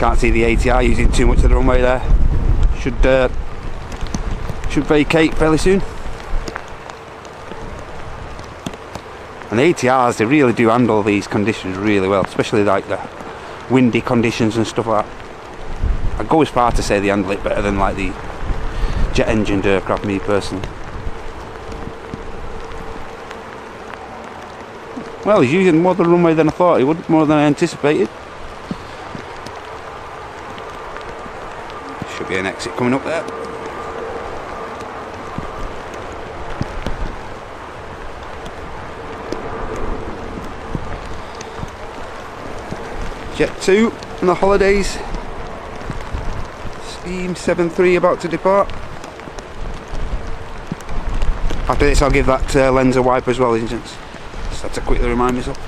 Can't see the ATR using too much of the runway there. Should vacate fairly soon. And the ATRs, they really do handle these conditions really well, especially like the windy conditions and stuff like that. I'd go as far to say they handle it better than like the jet engined aircraft, me personally. Well, he's using more of the runway than I thought he would, more than I anticipated. Should be an exit coming up there. Jet 2 on the holidays. Steam 7.3 about to depart. After this I'll give that lens a wipe as well, engines. Just have to quickly remind myself.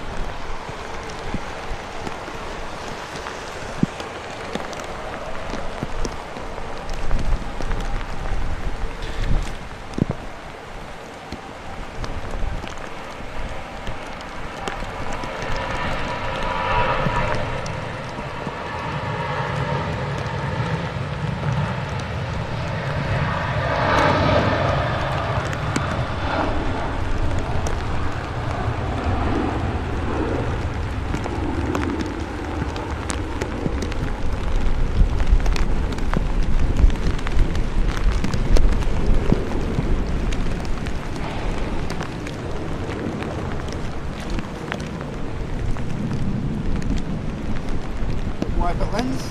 Lens.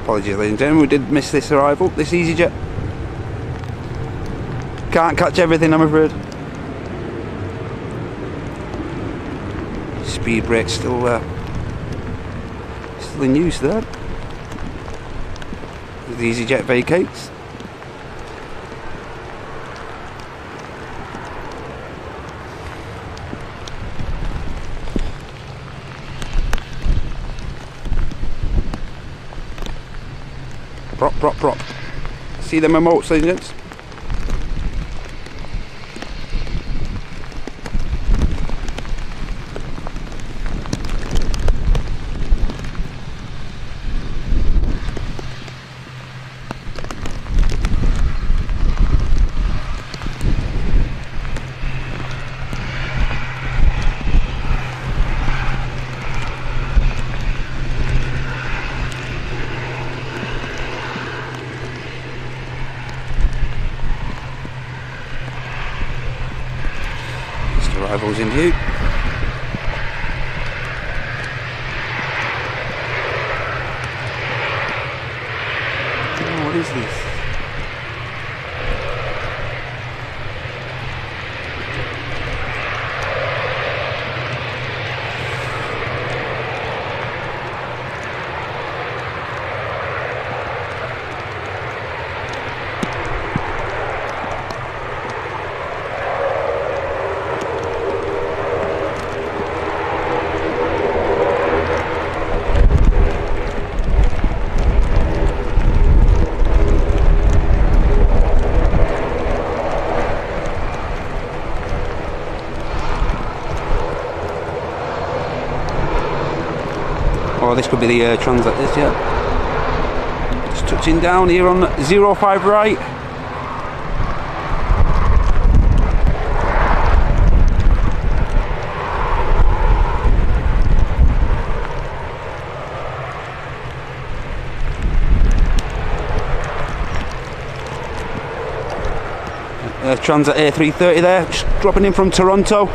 Apologies ladies and gentlemen, we did miss this arrival, this EasyJet. Can't catch everything I'm afraid. Speed brake still in use there. The EasyJet vacates. Prop. See them remotes, ladies and gents? Arrivals in view. Oh, what is this? Oh, this could be the Transat, this, yeah. Just touching down here on 05 right. Transat A330 there, just dropping in from Toronto.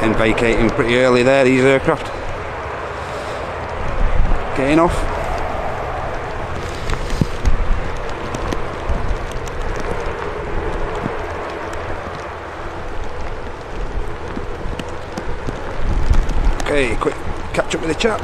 And vacating pretty early there, these aircraft. Getting off. Okay, quick catch up with the chat.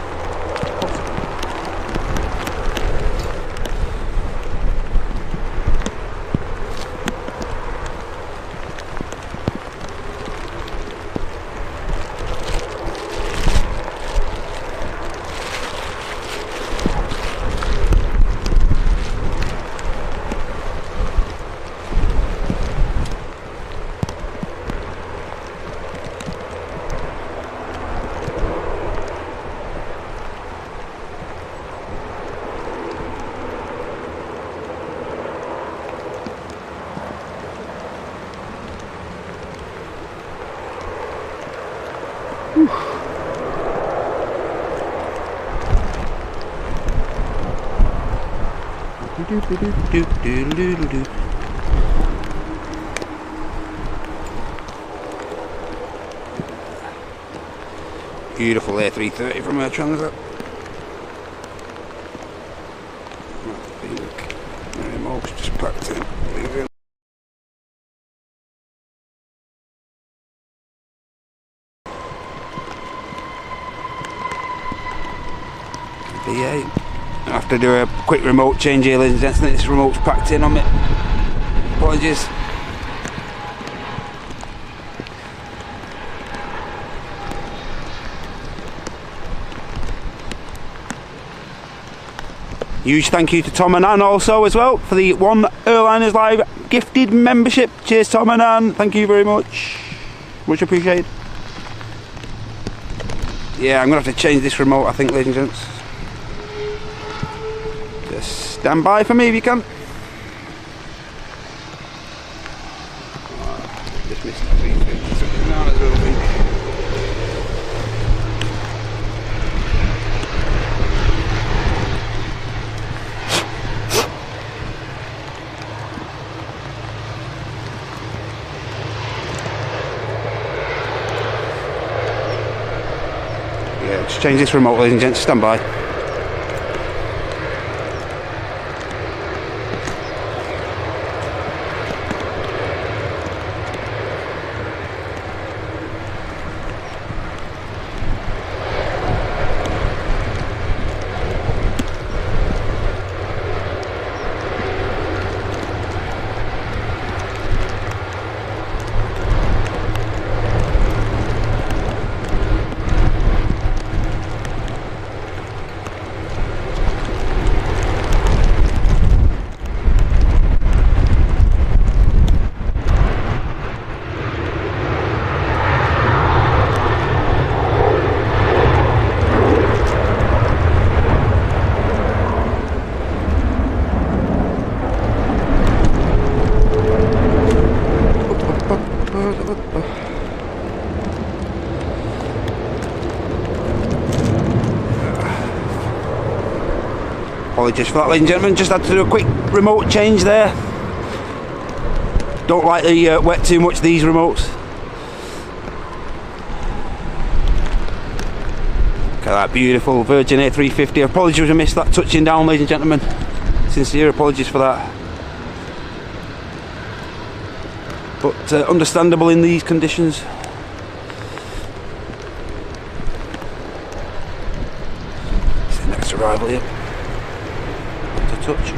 Beautiful A330 from Air Transat. I think the remote's just packed in. BA. I have to do a quick remote change here, ladies and gentlemen. This remote's packed in on me. Apologies. Huge thank you to Tom and Ann also as well for the one Airliners Live gifted membership. Cheers Tom and Ann, thank you very much. Much appreciated. Yeah, I'm going to have to change this remote, I think, ladies and gents. Just stand by for me if you can. Just missed the 350 something now as well, I think. Let's change this remote, ladies and gents. Stand by. Apologies for that, ladies and gentlemen, just had to do a quick remote change there. Don't like the wet too much, these remotes. Look at that beautiful Virgin A350. Apologies I missed that touching down, ladies and gentlemen. Sincere apologies for that. But understandable in these conditions. It's the next arrival here. Touch.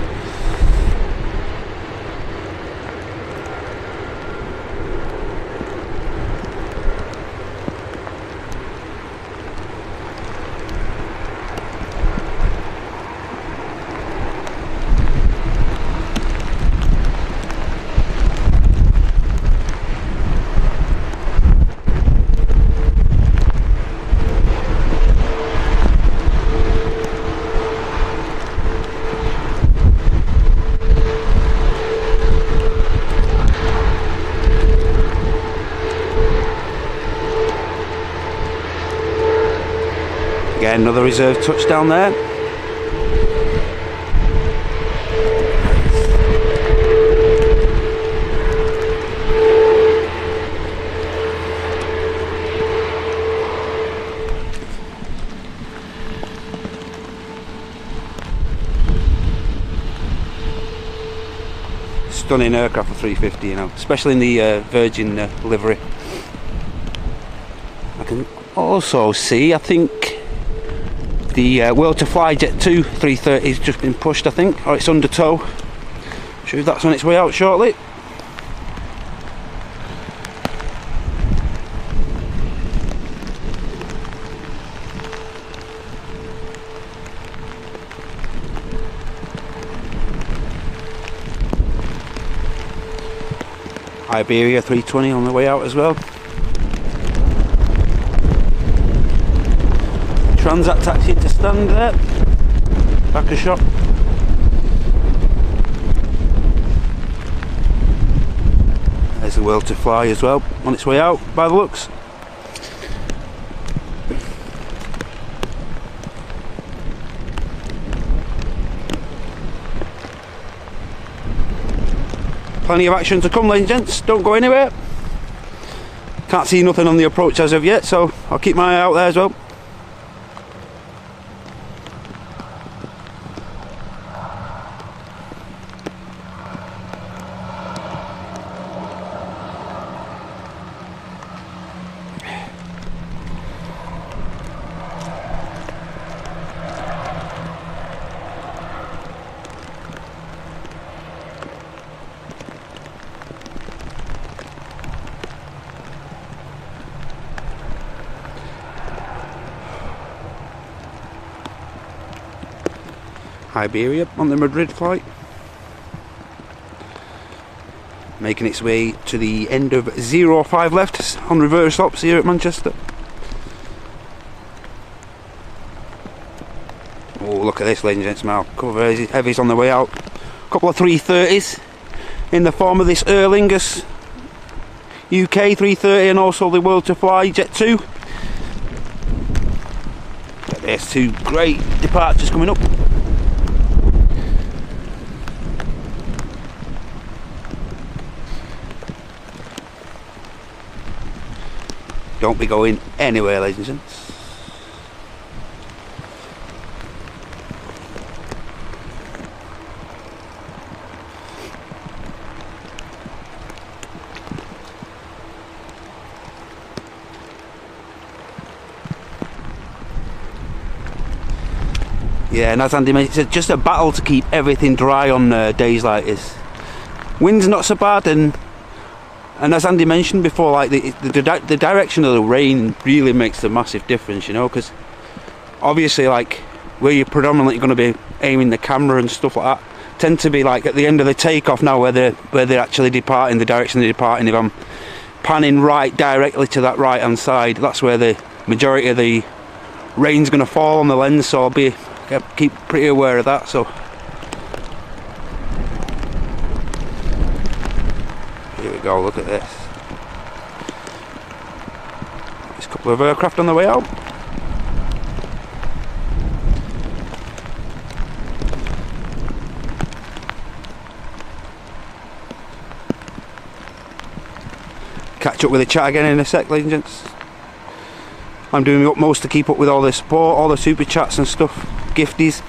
Again, another reserve touchdown there. Stunning aircraft for 350, you know, especially in the Virgin livery. I can also see, I think, the Will to Fly Jet 2 330 has just been pushed, I think, or it's under tow. Sure if that's on its way out shortly. Iberia 320 on the way out as well. Transat taxi to stand there. Back a shot. There's the Will to Fly as well, on its way out by the looks. Plenty of action to come, ladies and gents. Don't go anywhere. Can't see nothing on the approach as of yet, so I'll keep my eye out there as well. Iberia on the Madrid flight, making its way to the end of 05 left on reverse ops here at Manchester. Oh, look at this, ladies and gents, now cover heavies on the way out. A couple of 330s in the form of this Airliners UK 330 and also the World to Fly Jet 2. There's two great departures coming up. Don't be going anywhere, ladies and gents. Yeah, and as Andy mentioned, it's just a battle to keep everything dry on days like this. Wind's not so bad, and as Andy mentioned before, like the direction of the rain really makes a massive difference, you know, because obviously, like, where you're predominantly going to be aiming the camera and stuff like that tend to be like at the end of the takeoff now, where they're actually departing, the direction they're departing. If I'm panning right directly to that right hand side, that's where the majority of the rain's going to fall on the lens, so I'll keep pretty aware of that. So here we go, look at this. There's a couple of aircraft on the way out. Catch up with the chat again in a sec, ladies and gents. I'm doing my utmost to keep up with all the support, all the super chats and stuff, gifties,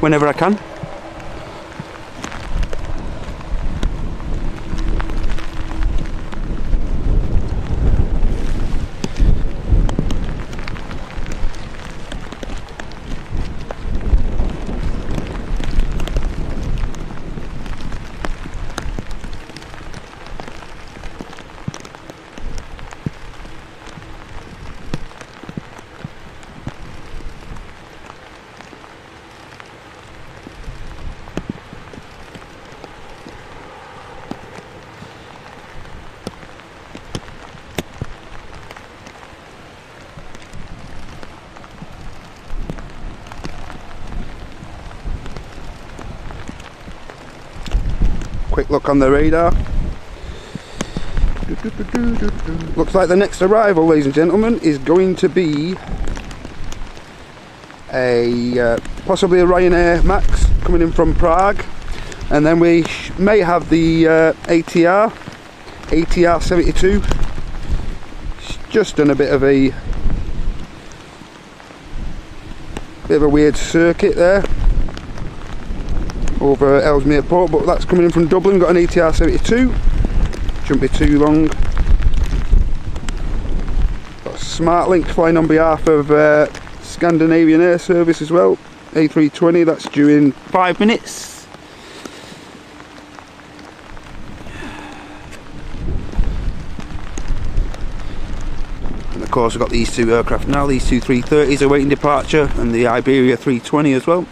whenever I can. Quick look on the radar. Looks like the next arrival, ladies and gentlemen, is going to be a possibly a Ryanair Max coming in from Prague, and then we may have the ATR 72. It's just done a bit of a weird circuit there over Ellesmere Port, but that's coming in from Dublin. Got an ATR 72, shouldn't be too long. Got a Smart Link flying on behalf of Scandinavian Air Service as well, A320, that's due in 5 minutes. And of course we've got these two aircraft now, these two 330s awaiting departure, and the Iberia 320 as well.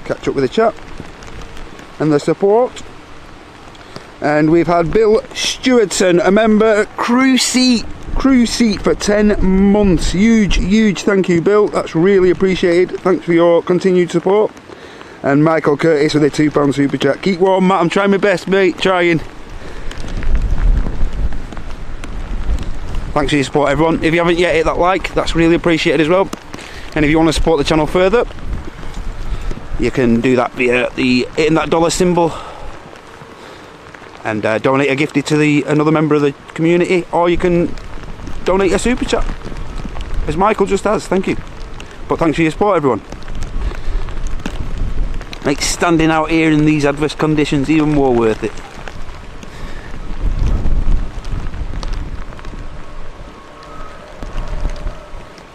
Catch up with the chat and the support. And we've had Bill Stewardson, a member, crew seat for 10 months. Huge thank you, Bill, that's really appreciated. Thanks for your continued support. And Michael Curtis with a £2 super chat. Keep warm, Matt, I'm trying my best, mate, trying. Thanks for your support, everyone. If you haven't yet hit that like, that's really appreciated as well. And if you want to support the channel further, You can do that via hitting that dollar symbol and donate a gifty to another member of the community, or you can donate a super chat, as Michael just has. Thank you. But thanks for your support, everyone. Makes standing out here in these adverse conditions even more worth it.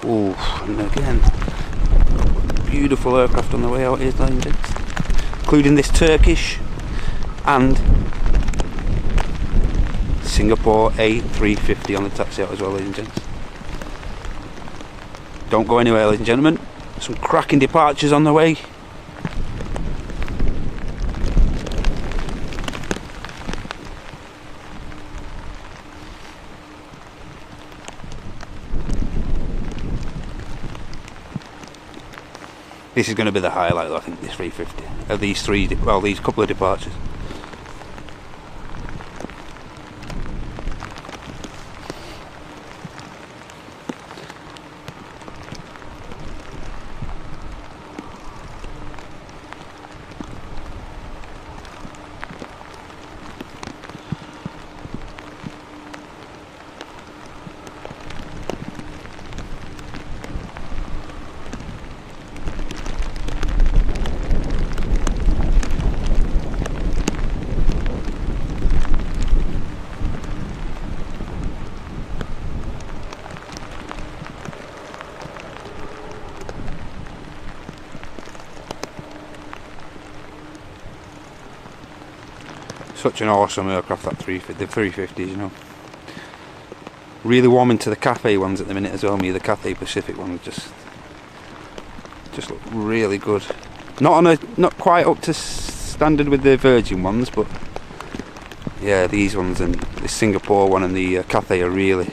Oh, and again, beautiful aircraft on the way out here, including this Turkish and Singapore A350 on the taxi out as well, ladies and gents. Don't go anywhere, ladies and gentlemen. Some cracking departures on the way. This is going to be the highlight, I think, this 350 of these these couple of departures. Such an awesome aircraft, that the 350s, you know. Really warming to the Cathay ones at the minute as well. The Cathay Pacific ones just look really good. Not quite up to standard with the Virgin ones, but yeah, these ones and the Singapore one and the Cathay are really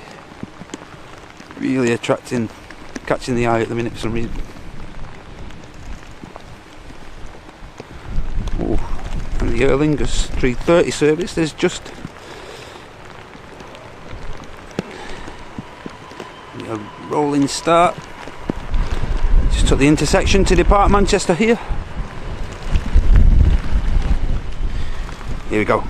catching the eye at the minute for some reason. And the Airliners 330 service, there's just a rolling start. Just took the intersection to depart Manchester here. Here we go.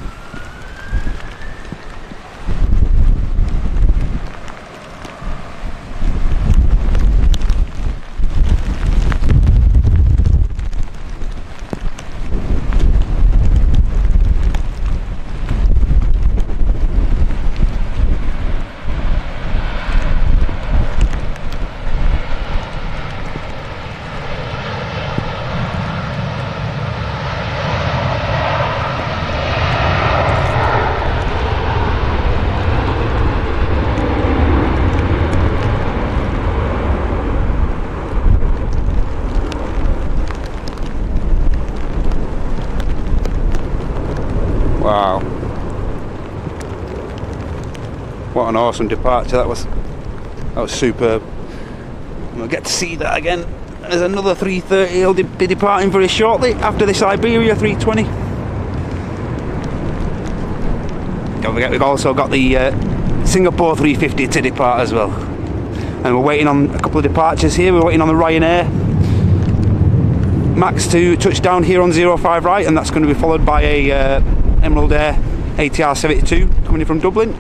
Wow, what an awesome departure that was superb. We'll get to see that again. There's another 330 he'll be departing very shortly after this Iberia 320. Don't forget, we've also got the Singapore 350 to depart as well, and we're waiting on a couple of departures here. We're waiting on the Ryanair Max to touch down here on 05 right, and that's going to be followed by a Emerald Air ATR 72 coming in from Dublin.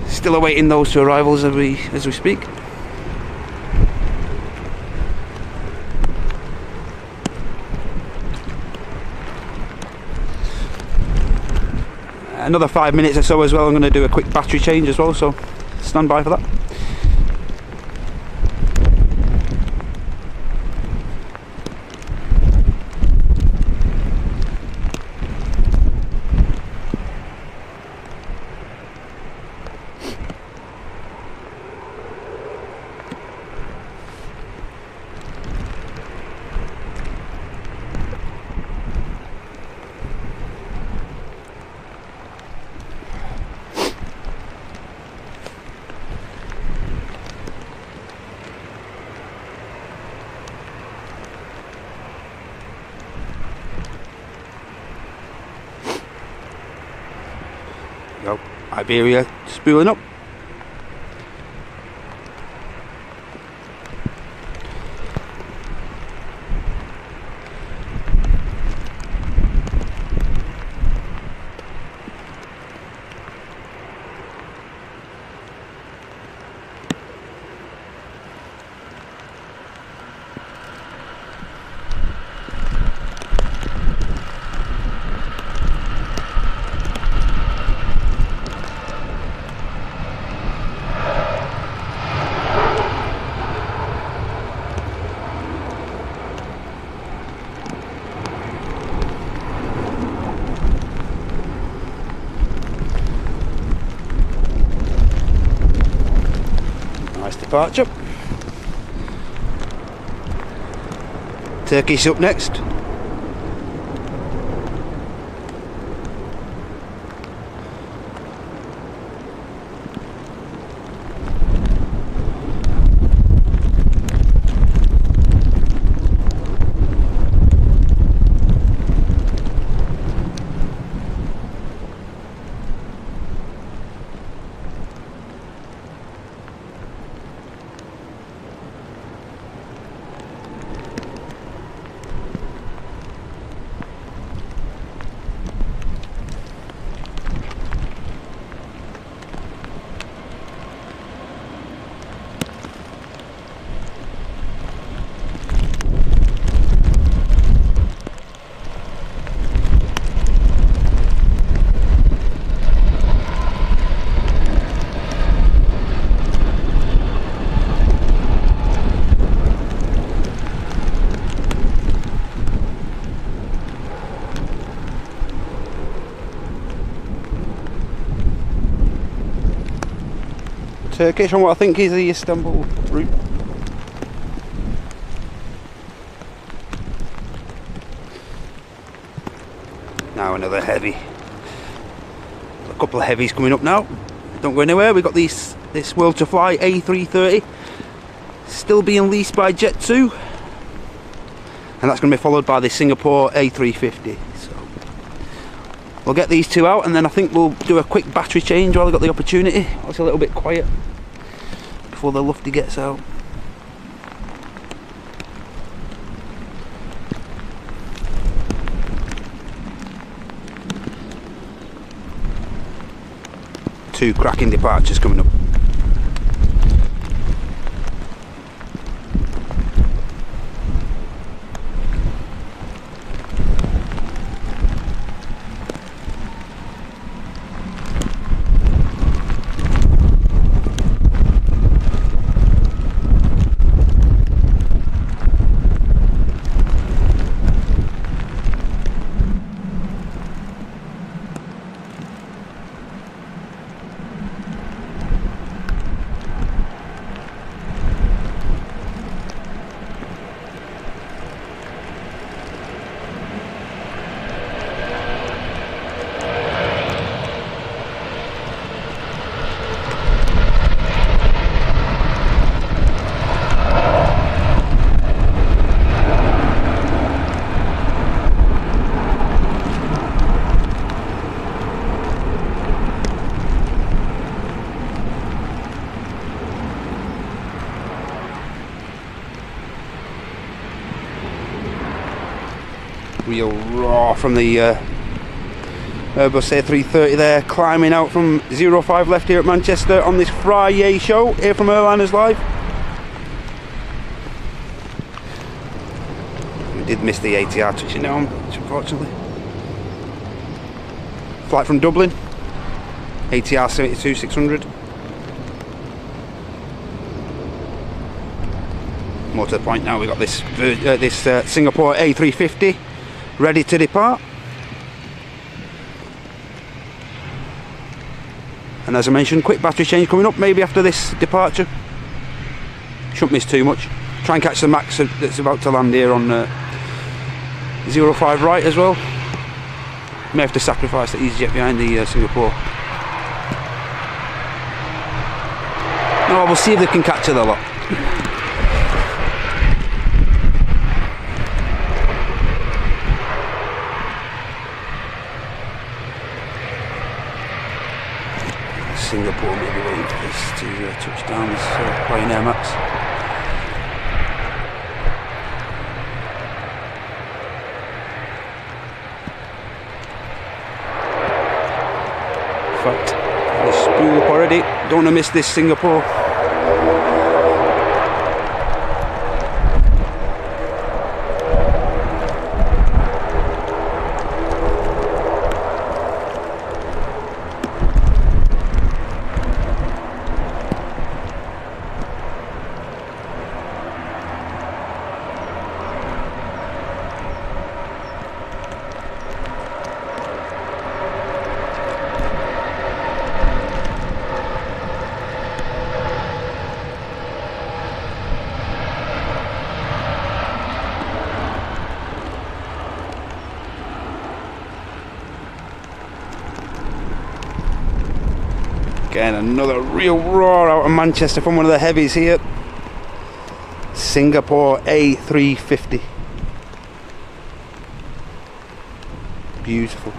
Still awaiting those two arrivals as we speak. Another 5 minutes or so as well. I'm going to do a quick battery change as well, so stand by for that. Go, Iberia spooling up. departure. Turkish up next. Turkish on what I think is the Istanbul route. Now another heavy. A couple of heavies coming up now. Don't go anywhere. We've got this World to Fly A330 still being leased by Jet2, and that's going to be followed by the Singapore A350. So we'll get these two out, and then I think we'll do a quick battery change while I've got the opportunity. It's a little bit quiet before the lufty gets out. Two cracking departures coming up. Real raw from the Airbus A330 there, climbing out from 05 left here at Manchester on this FriYAY Show here from Airliners Live. We did miss the ATR touching down, unfortunately. Flight from Dublin, ATR 72-600. More to the point now, we've got this Singapore A350 ready to depart. And as I mentioned, quick battery change coming up maybe after this departure. Shouldn't miss too much. Try and catch the max that's about to land here on 05 right as well. May have to sacrifice the EasyJet behind the Singapore. No, we'll see if they can capture the lot. Singapore maybe waiting for this to touch down, this plane Air Max. In fact, the spool up already, don't want to miss this Singapore. Again, another real roar out of Manchester from one of the heavies here. Singapore A350. Beautiful.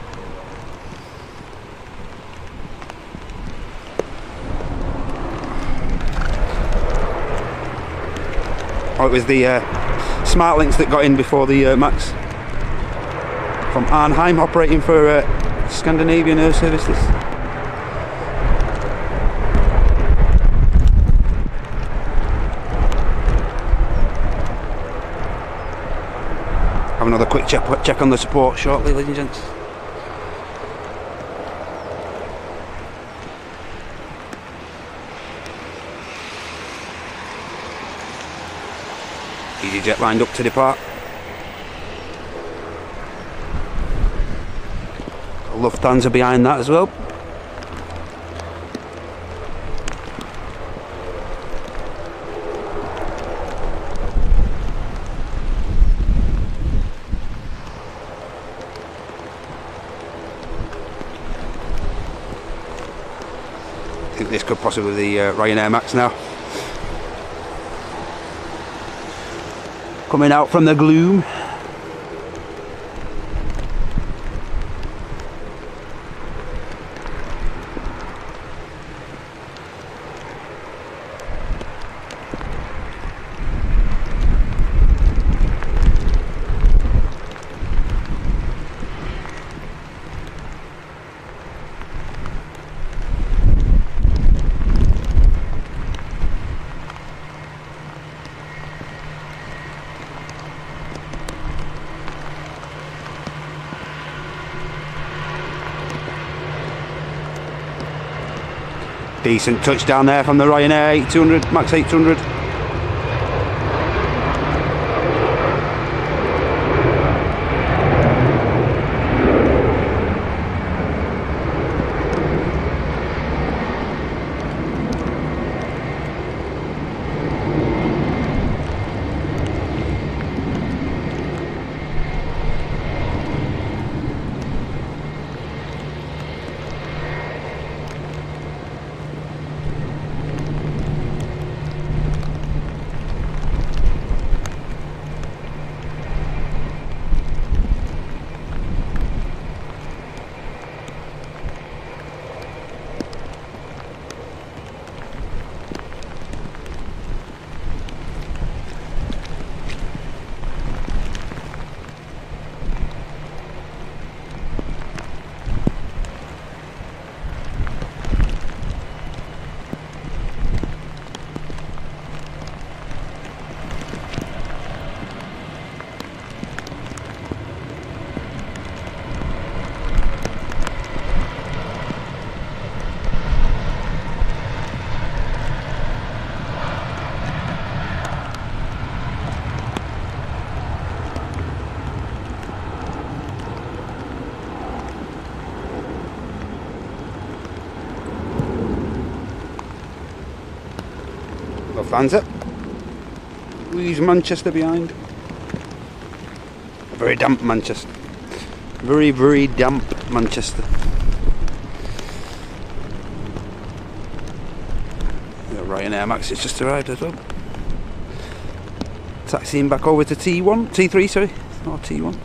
Oh, it was the Smart Links that got in before the Max. From Arnhem, operating for Scandinavian Air Services. Have another quick check on the support shortly, ladies and gents. EasyJet lined up to depart. Lufthansa behind that as well. I think this could possibly be the Ryanair Max now. Coming out from the gloom. Decent touchdown there from the Ryanair 800, Max 800. Lufthansa. Leaves Manchester behind. Very damp Manchester. Very, very damp Manchester. The Ryanair Max has just arrived as well. Taxiing back over to T3, sorry, or T1.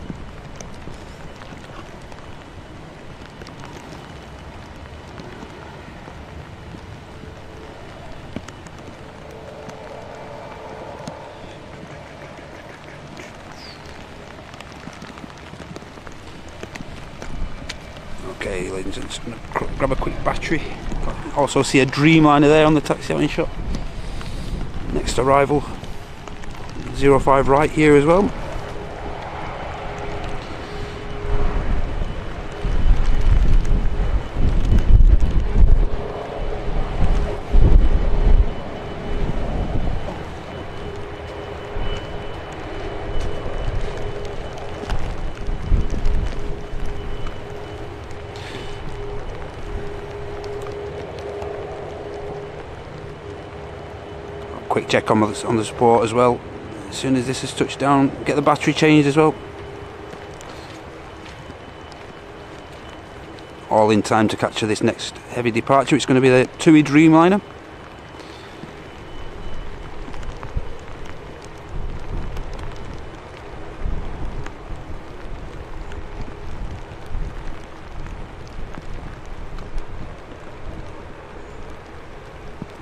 Okay, ladies and gentlemen, just going to grab a quick battery. Also see a Dreamliner there on the taxi line shot. Next arrival, 05 right here as well. Quick check on the support as well. As soon as this is touched down, get the battery changed as well. all in time to capture this next heavy departure. It's going to be the TUI Dreamliner.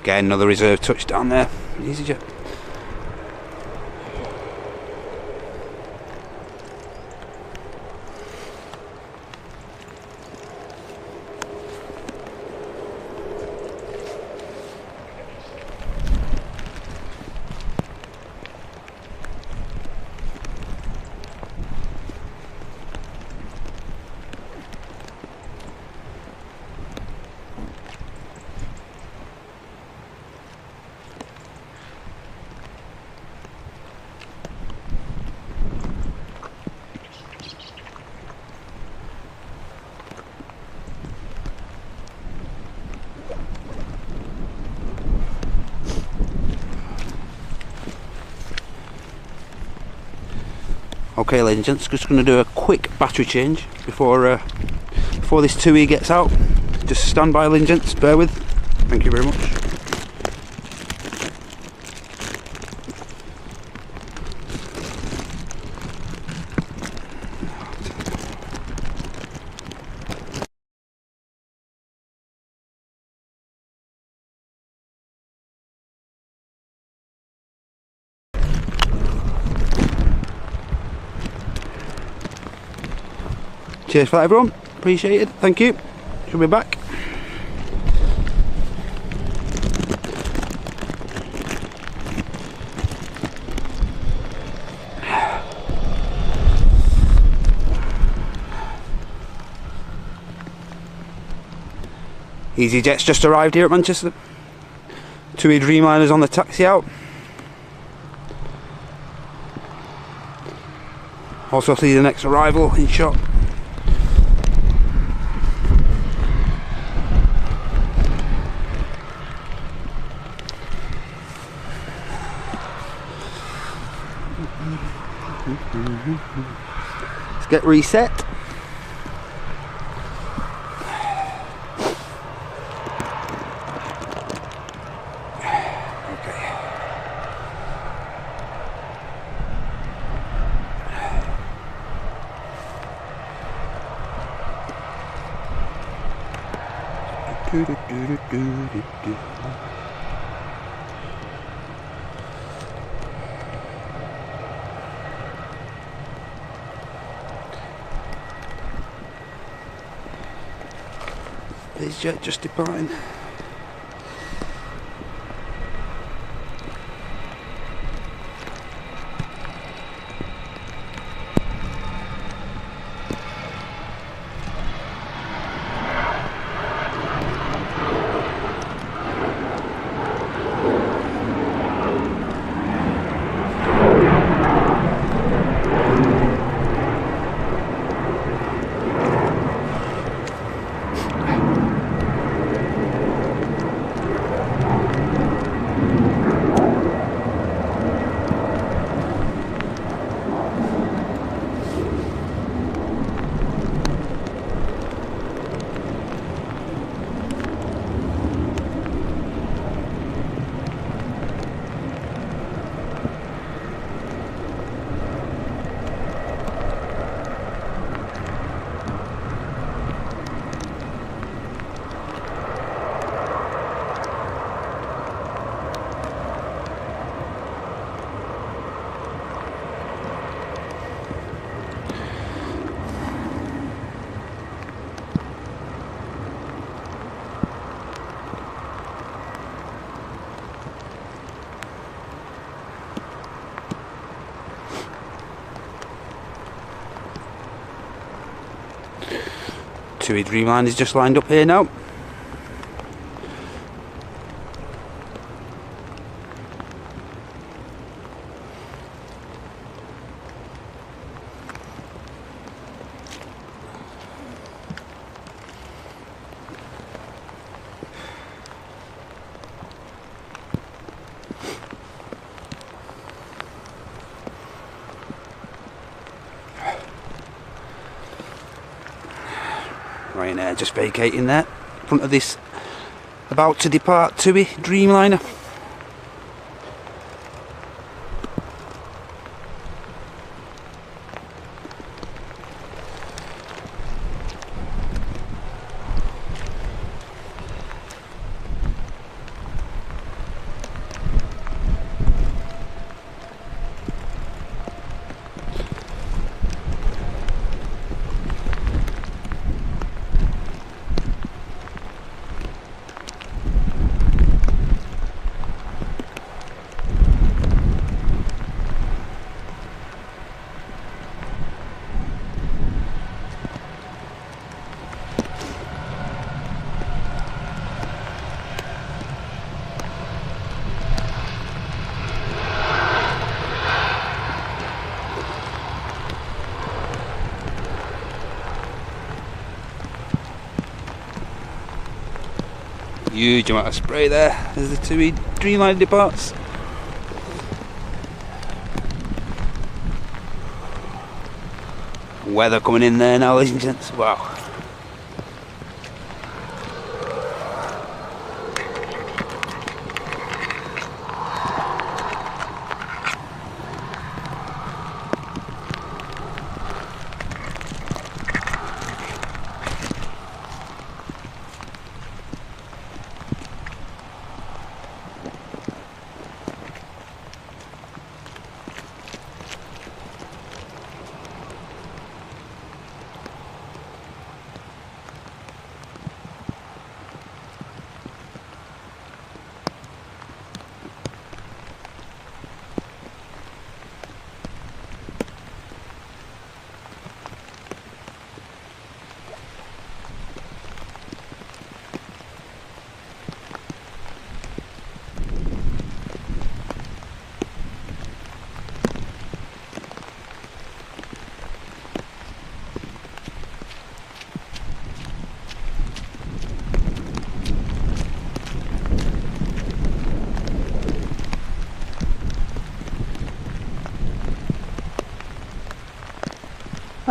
Again, another reserve touchdown there. EasyJet. Okay, ladies and gents, just going to do a quick battery change before this TUI gets out. Just stand by, ladies and gents, bear with. Thank you very much. Cheers for that, everyone. Appreciate it. Thank you. Should be back. EasyJet's just arrived here at Manchester. TUI Dreamliners on the taxi out. Also see the next arrival in shot. Let's get reset. This jet just departing. TUI Dreamline is just lined up here now. Right, Ryanair just vacating there in front of this about to depart TUI Dreamliner. Huge amount of spray there as the TUI Dreamliner departs. Weather coming in there now, ladies and gents. Wow.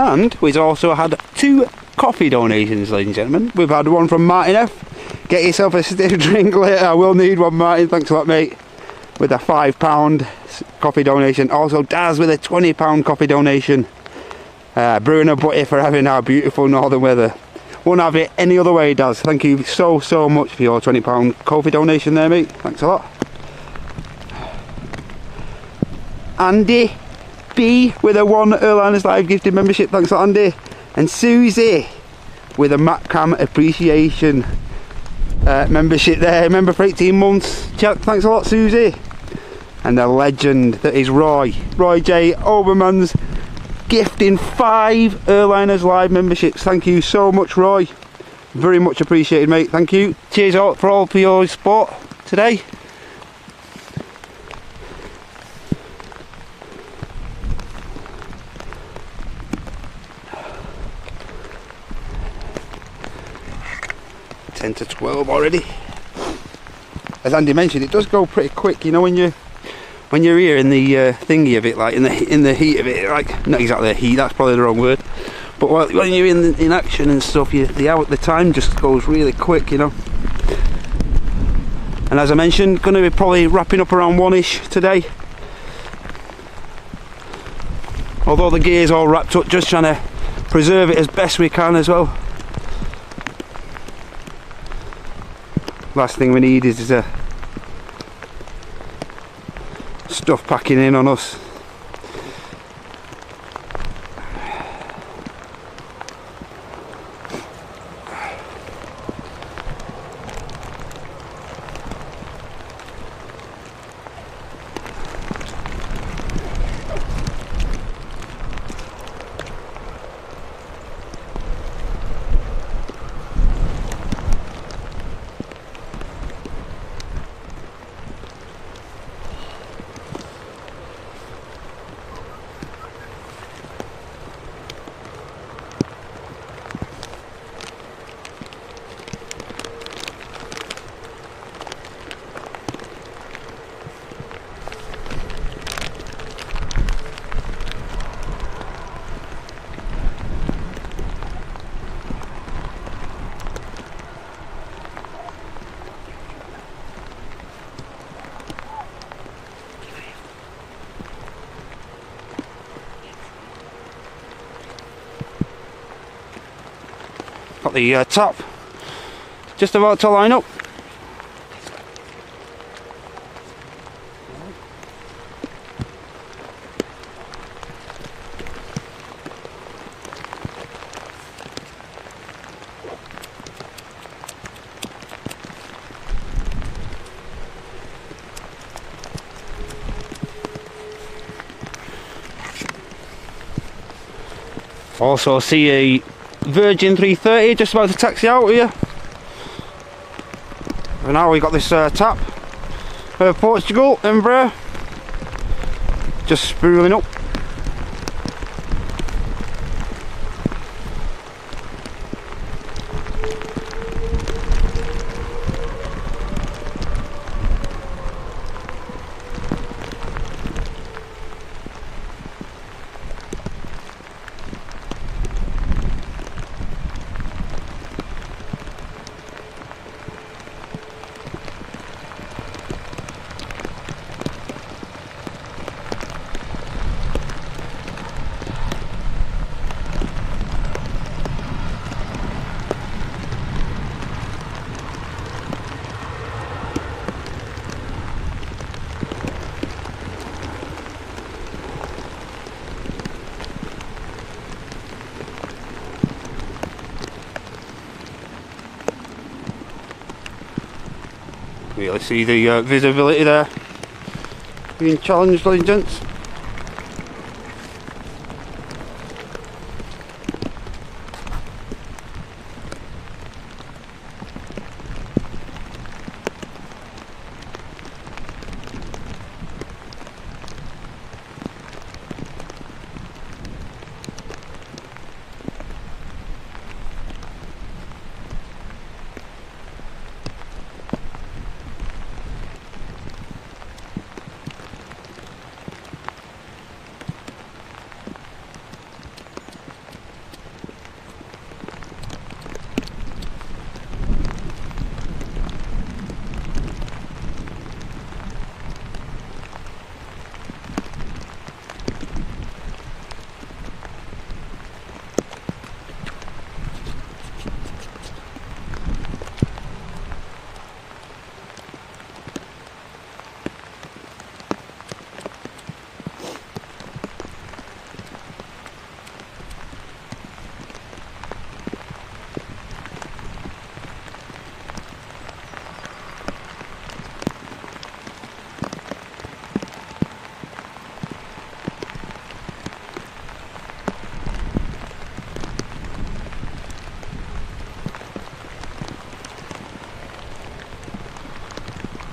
And we've also had 2 coffee donations, ladies and gentlemen. We've had one from Martin F. Get yourself a stiff drink later. I will need one, Martin. Thanks a lot, mate. With a £5 coffee donation. Also, Daz with a £20 coffee donation. Brewing a butty for having our beautiful northern weather. Won't have it any other way, Daz. Thank you so much for your £20 coffee donation there, mate. Thanks a lot. Andy B with a 1 Airliners Live gifted membership. Thanks a lot, Andy. And Susie with a MatCam appreciation membership there. Member for 18 months. Thanks a lot, Susie. And the legend that is Roy J. Obermans gifting 5 Airliners Live memberships. Thank you so much, Roy. Very much appreciated, mate. Thank you. Cheers all for your support today. To 12 already. As Andy mentioned, it does go pretty quick, you know, when you're here in the thingy of it, like in the heat of it, like not exactly the heat, that's probably the wrong word, but when you're in action and stuff, the time just goes really quick, you know. And as I mentioned, going to be probably wrapping up around 1ish today. Although the gear's all wrapped up, just trying to preserve it as best we can as well. Last thing we need is stuff packing in on us. Got the top just about to line up. Also see a Virgin 330 just about to taxi out here. And now we got this tap Portugal Embraer just spooling up. Really see the visibility there being challenged, ladies and gents.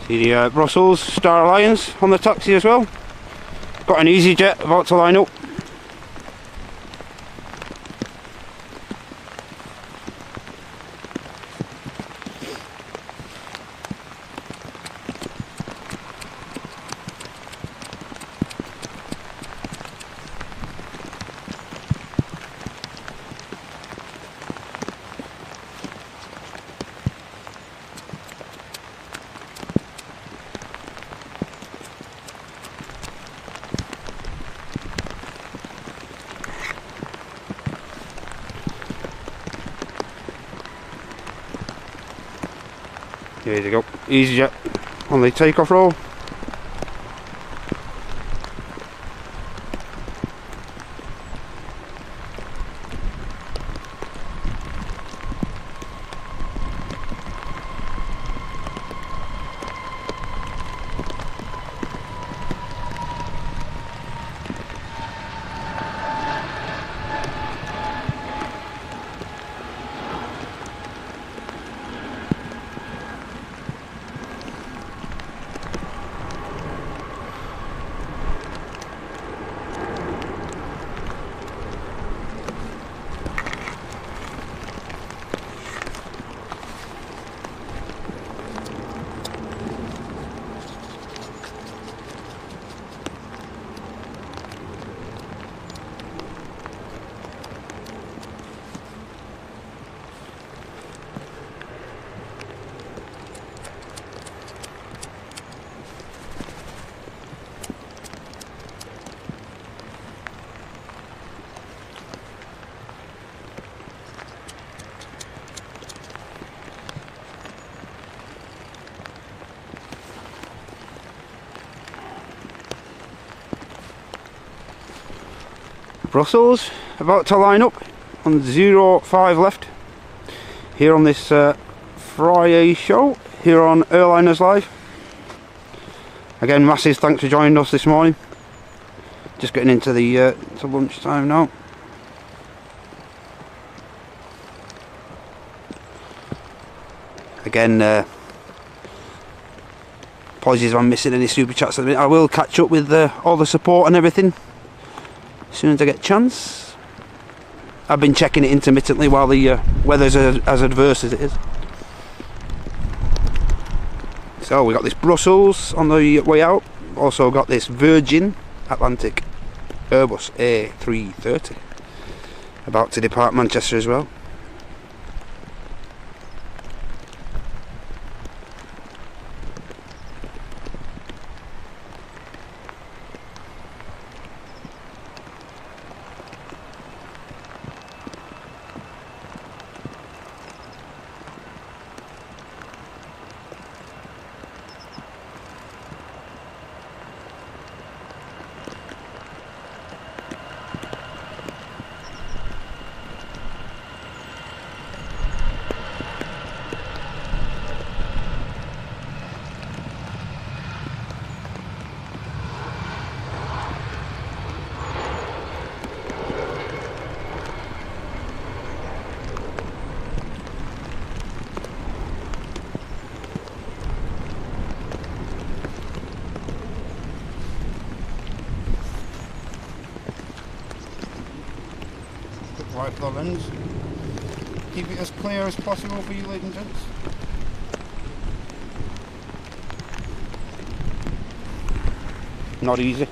See the Brussels Star Alliance on the taxi as well. Got an EasyJet about to line up. There you go, EasyJet on the takeoff roll. Brussels about to line up on 05 left here on this FriYAY Show here on Airliners Live. Again, massive thanks for joining us this morning. Just getting into the to lunchtime now. Again, apologies if I'm missing any super chats at the minute. I will catch up with all the support and everything as soon as I get a chance. I've been checking it intermittently while the weather's as adverse as it is. So we got this Brussels on the way out. Also got this Virgin Atlantic Airbus A330 about to depart Manchester as well. Wipe the lens. Keep it as clear as possible for you, ladies and gents. Not easy.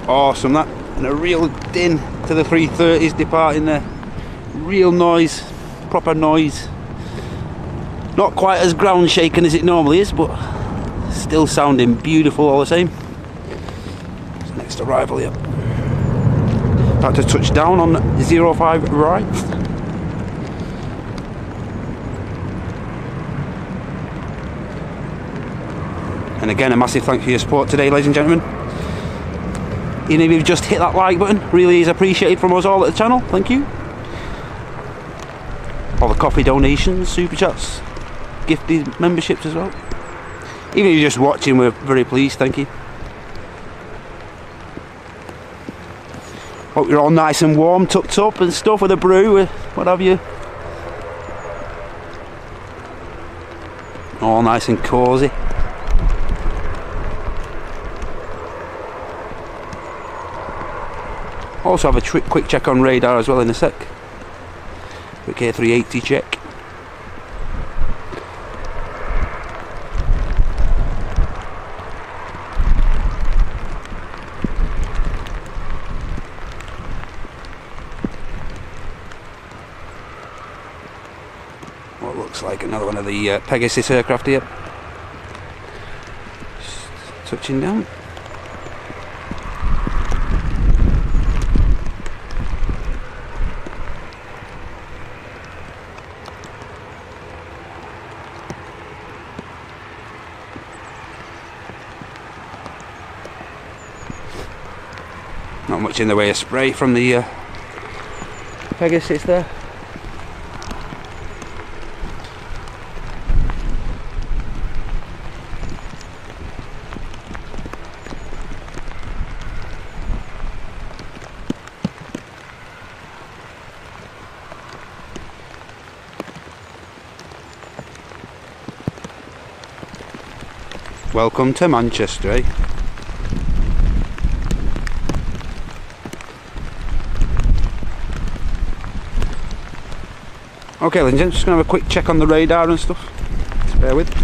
Awesome that, and a real din to the 330s departing there. Real noise, proper noise. Not quite as ground shaking as it normally is, but still sounding beautiful all the same. It's next arrival here. About to touch down on 05 right. And again, a massive thank you for your support today, ladies and gentlemen. Even if you've just hit that like button, really is appreciated from us all at the channel. Thank you. All the coffee donations, super chats, gifted memberships as well. Even if you're just watching, we're very pleased. Thank you. Hope you're all nice and warm, tucked up and stuff with a brew, what have you. All nice and cosy. Also have a quick check on radar as well in a sec. Quick A380 check. What looks like another one of the Pegasus aircraft here. Just touching down. Not much in the way of spray from the Pegasus there. Welcome to Manchester, eh? Okay, ladies and gents, just going to have a quick check on the radar and stuff. Just bear with.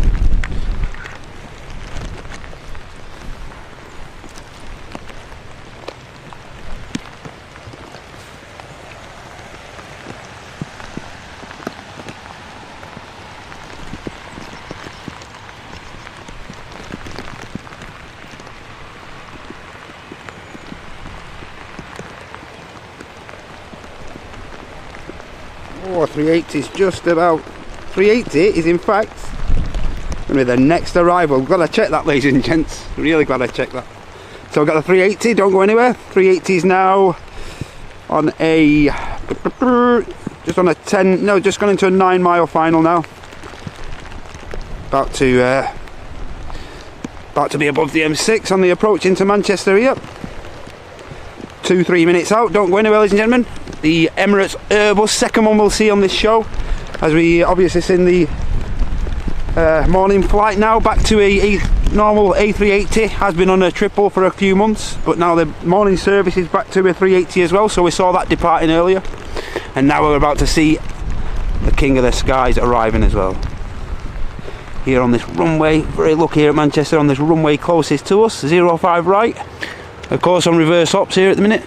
Oh, 380 is just about. 380 is in fact going to be the next arrival. Glad I checked that, ladies and gents. Really glad I checked that. So I've got the 380, don't go anywhere. 380 is now on a. Just on a 10. No, just gone into a 9-mile final now. About to be above the M6 on the approach into Manchester here. 2-3 minutes out, don't go anywhere, ladies and gentlemen. The Emirates Airbus, second one we'll see on this show, as we obviously seen the morning flight now back to a normal A380. Has been on a triple for a few months, but now the morning service is back to a 380 as well, so we saw that departing earlier, and now we're about to see the King of the Skies arriving as well. Here on this runway, very lucky here at Manchester on this runway closest to us, 05 right. Of course on reverse ops here at the minute.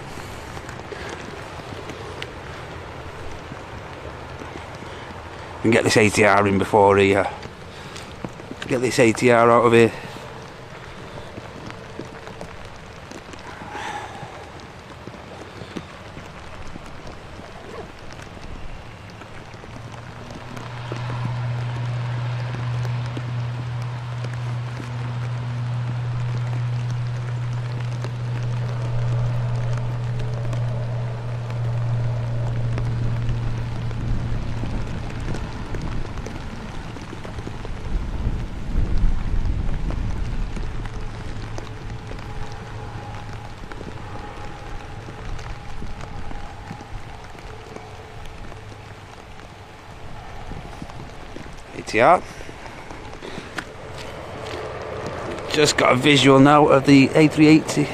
And get this ATR in before he get this ATR out of here. ATR. Just got a visual now of the A380.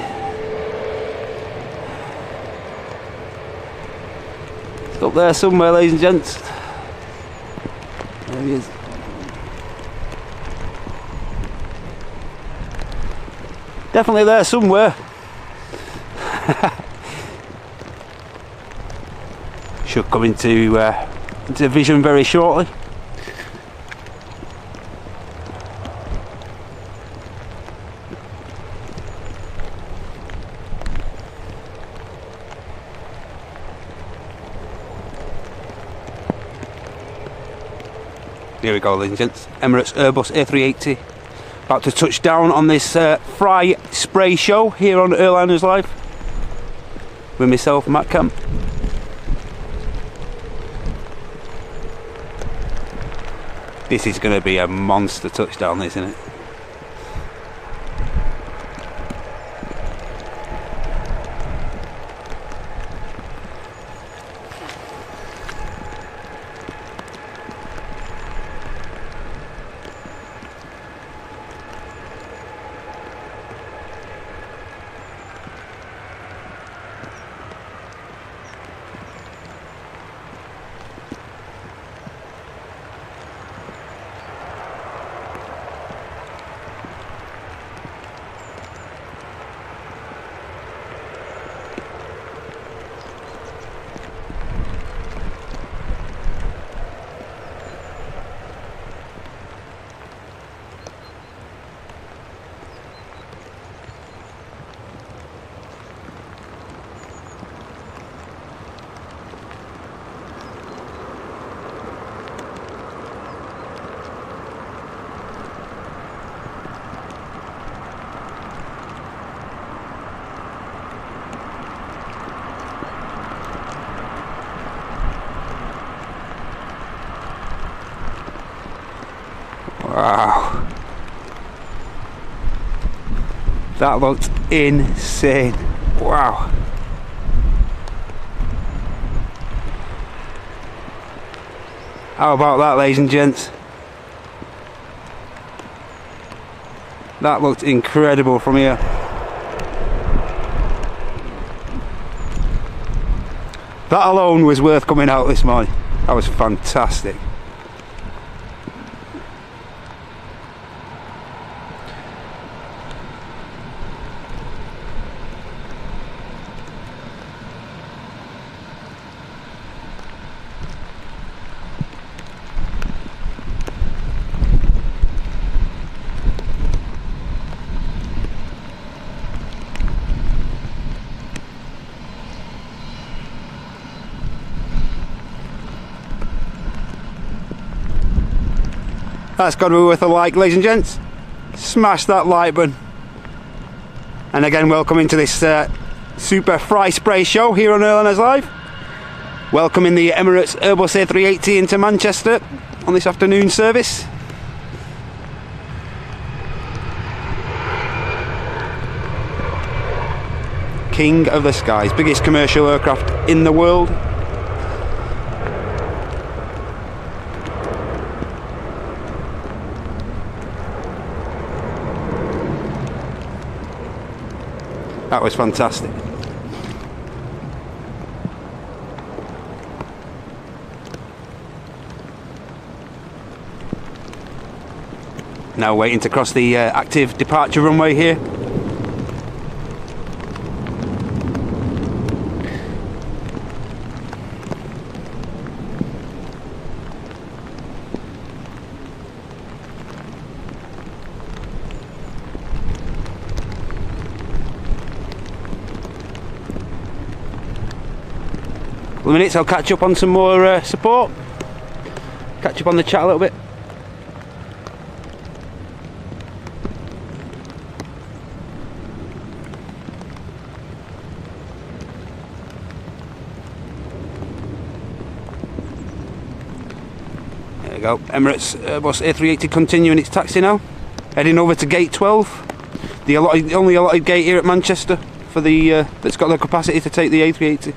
It's up there somewhere, ladies and gents. There he is. Definitely there somewhere. Should come into vision very shortly. Here we go, ladies and gents. Emirates Airbus A380 about to touch down on this FriYAY Show here on Airliners Live with myself, Matt Camp. This is going to be a monster touchdown, isn't it? Wow. That looked insane. Wow. How about that, ladies and gents? That looked incredible from here. That alone was worth coming out this morning. That was fantastic. That's got to be worth a like, ladies and gents. Smash that like button. And again, welcome into this super FriYAY show here on Airliners Live. Welcoming the Emirates Airbus A380 into Manchester on this afternoon service. King of the skies, biggest commercial aircraft in the world. That was fantastic. Now waiting to cross the active departure runway here. A minutes, I'll catch up on some more support, catch up on the chat a little bit. There we go, Emirates Airbus A380 continuing its taxi now, heading over to gate 12, the only allotted gate here at Manchester for the that's got the capacity to take the A380.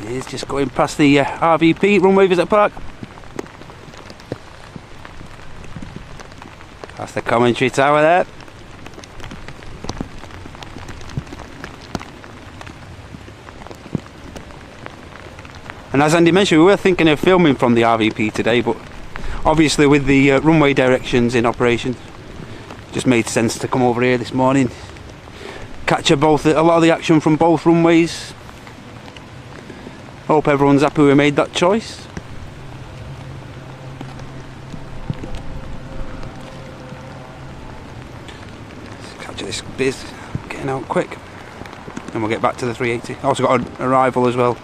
He's just going past the RVP, runway visit park. That's the commentary tower there. And as Andy mentioned, we were thinking of filming from the RVP today, but obviously with the runway directions in operation, it just made sense to come over here this morning, capture a lot of the action from both runways. Hope everyone's happy we made that choice. Let's capture this biz, getting out quick, and we'll get back to the 380. Also got an arrival as well.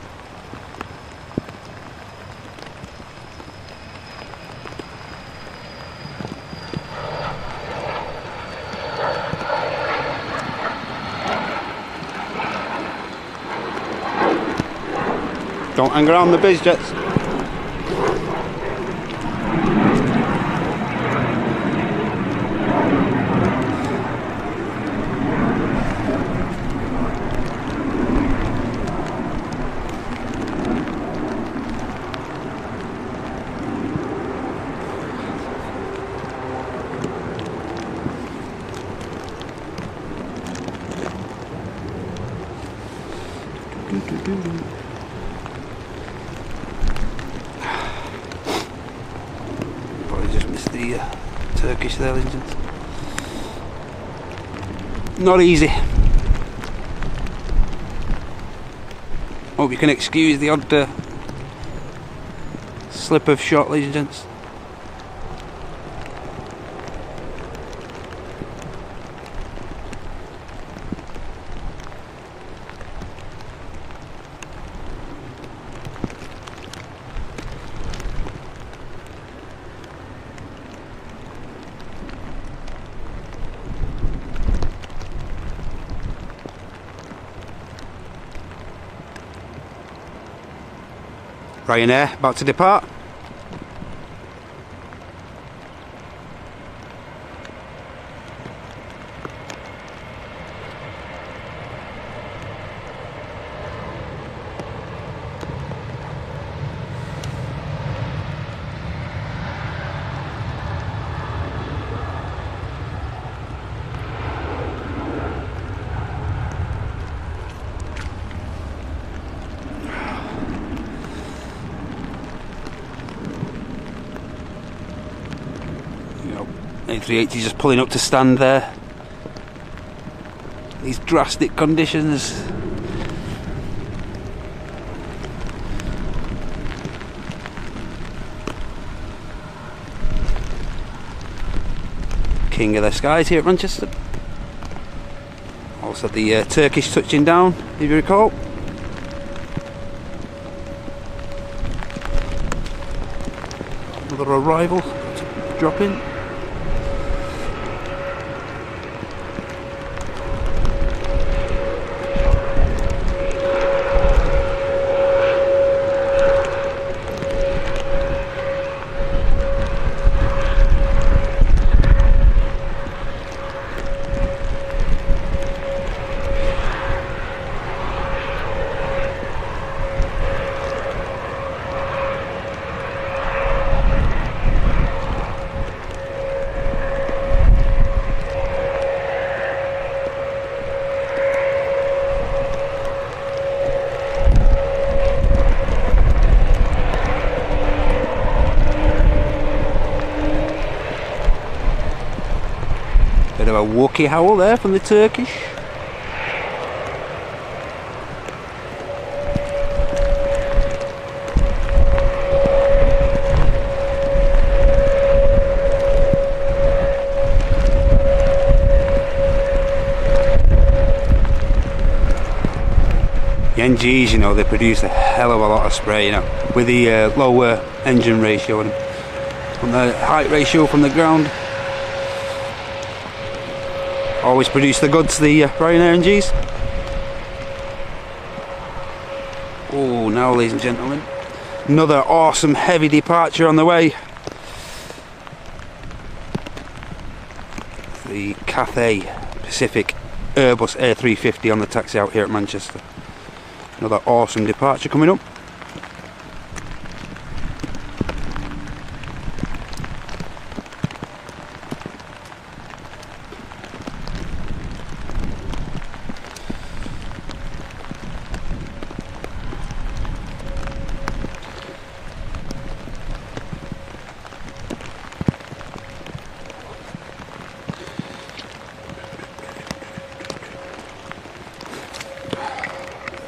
Don't hang around the biz jets. Probably just missed the Turkish there, ladies and gents. Not easy. Hope you can excuse the odd slip of shot, ladies and gents. Ryanair about to depart. A380 just pulling up to stand there. These drastic conditions. King of the skies here at Manchester. Also the Turkish touching down, if you recall. Another arrival to drop in. Bit of a wookie howl there from the Turkish. The NGs, you know, they produce a hell of a lot of spray, you know, with the lower engine ratio and from the height ratio from the ground. Always produce the goods, the Ryanair NGs. Oh, now, ladies and gentlemen, another awesome heavy departure on the way. The Cathay Pacific Airbus A350 on the taxi out here at Manchester. Another awesome departure coming up.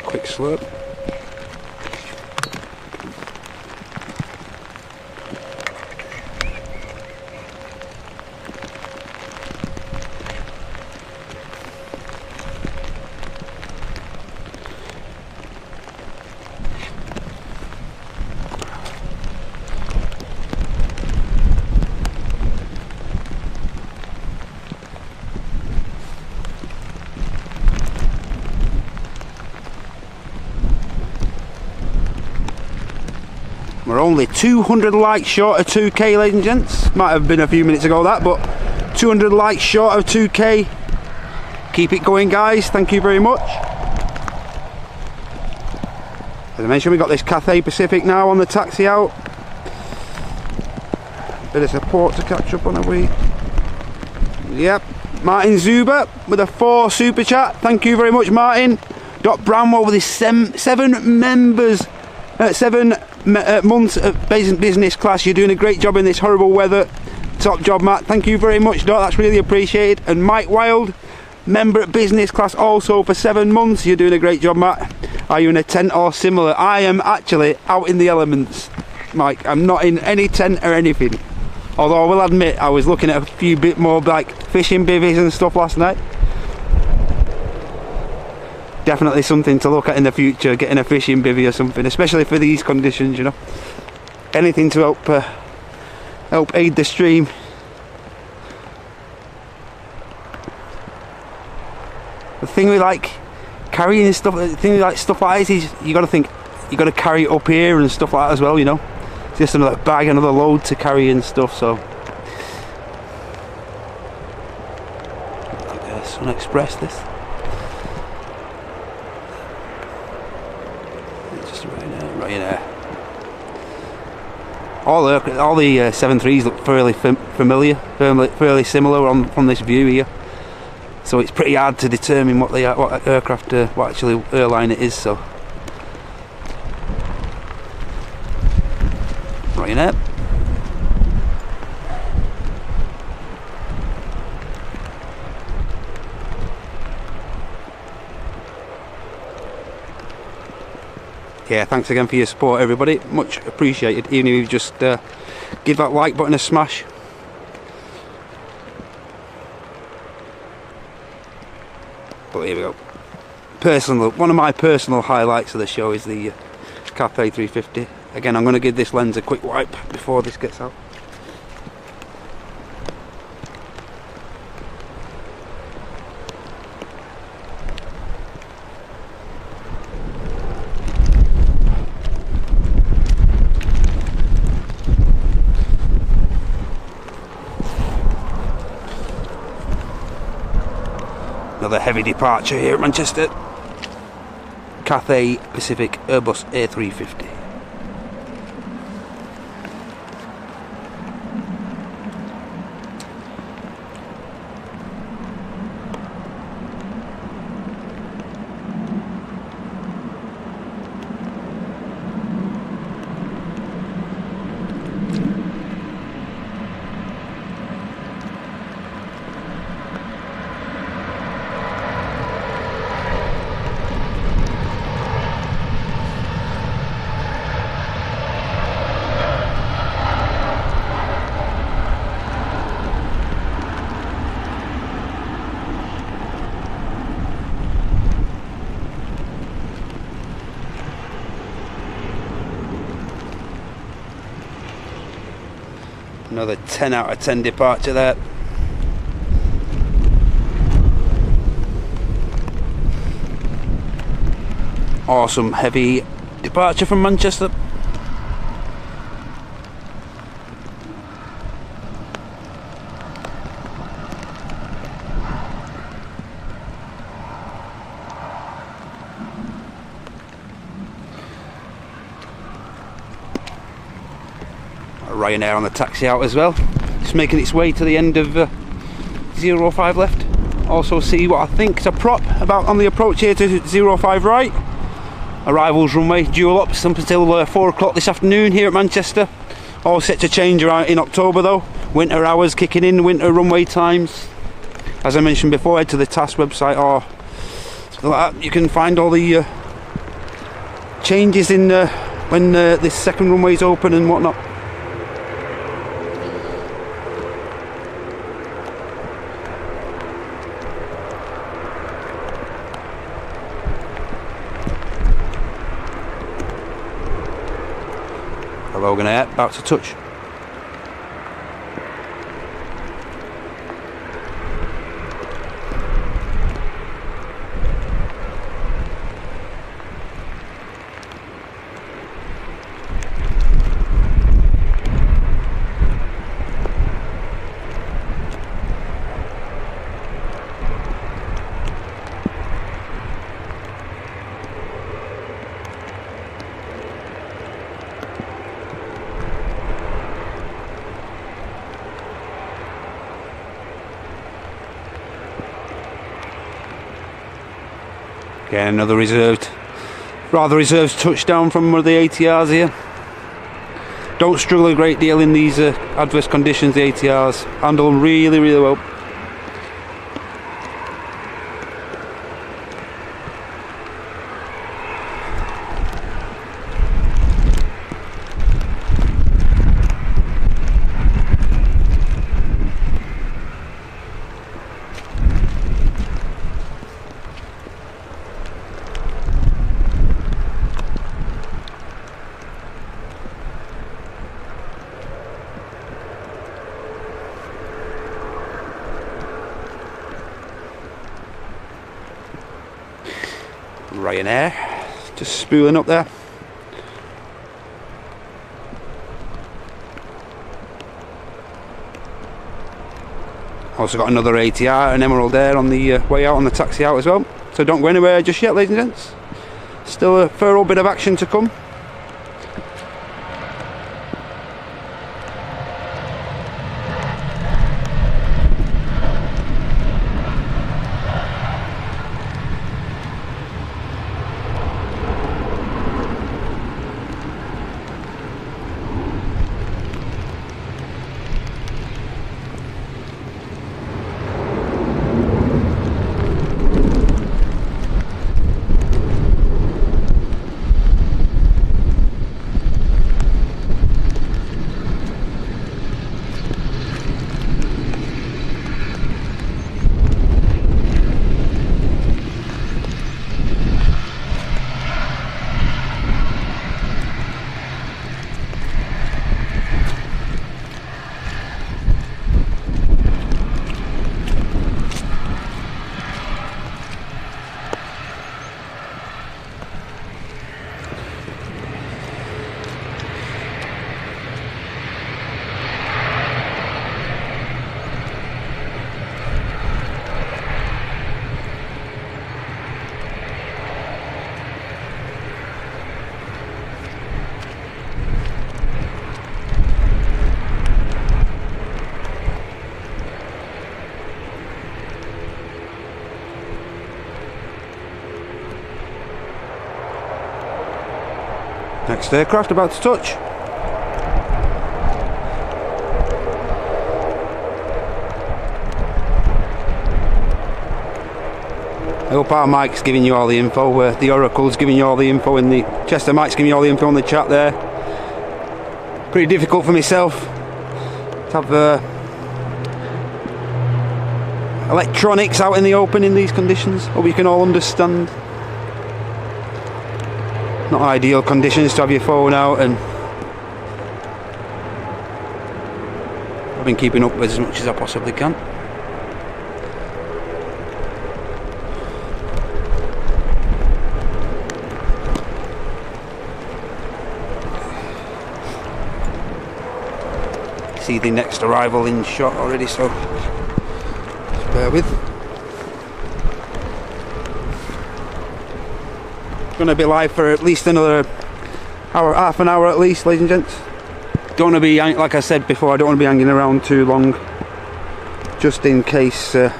Quick slurp. We're only 200 likes short of 2k, ladies and gents. Might have been a few minutes ago that, but 200 likes short of 2k. Keep it going, guys. Thank you very much. As I mentioned, we got this Cathay Pacific now on the taxi out. Bit of support to catch up on, have we? Yep. Martin Zuber with a 4 super chat. Thank you very much, Martin. Dot Bramwell with his 7 months of business class. You're doing a great job in this horrible weather. Top job, Matt. Thank you very much, Dot. That's really appreciated. And Mike Wild, member at business class also for 7 months. You're doing a great job, Matt. Are you in a tent or similar? I am actually out in the elements, Mike. I'm not in any tent or anything. Although I will admit, I was looking at a few bit more like fishing bivvies and stuff last night. Definitely something to look at in the future, getting a fishing bivvy or something, especially for these conditions, you know. Anything to help aid the stream. The thing with like carrying stuff, the thing with like stuff like this is you got to think, you got to carry it up here and stuff like that as well, you know. It's just another bag, another load to carry and stuff. So Sun Express, this just right in there. All the 7.3s look fairly familiar, fairly similar from this view here. So it's pretty hard to determine what aircraft, what actually airline it is. So right in there. Yeah, thanks again for your support, everybody. Much appreciated. Even if you just give that like button a smash. But here we go. One of my personal highlights of the show is the Cathay 350. Again, I'm going to give this lens a quick wipe before this gets out. Another heavy departure here at Manchester. Cathay Pacific Airbus A350. Another 10 out of 10 departure there. Awesome heavy departure from Manchester. Ryanair on the taxi out as well, just making its way to the end of 05 left. Also see what I think is a prop about on the approach here to 05 right. Arrivals runway dual ups up until 4 o'clock this afternoon here at Manchester. All set to change around in October though. Winter hours kicking in, winter runway times. As I mentioned before, head to the TAS website or something like that. You can find all the changes in when this second runway is open and whatnot. Logan Air, about to touch. Again, another rather reserved touchdown from one of the ATRs here. Don't struggle a great deal in these adverse conditions, the ATRs. Handle them really, really well. Ryanair, just spooling up there. Also got another ATR and Emerald there on the way out, on the taxi out as well. So don't go anywhere just yet, ladies and gents. Still a fair old bit of action to come. Next aircraft about to touch. I hope our Mike's giving you all the info, the Oracle's giving you all the info in the... Chester Mike's giving you all the info in the chat there. Pretty difficult for myself to have electronics out in the open in these conditions. Hope you can all understand. Not ideal conditions to have your phone out, and I've been keeping up with as much as I possibly can. See the next arrival in shot already, so just bear with. Going to be live for at least another hour, half an hour at least, ladies and gents. Don't want to be, like I said before, I don't want to be hanging around too long, just in case. Don't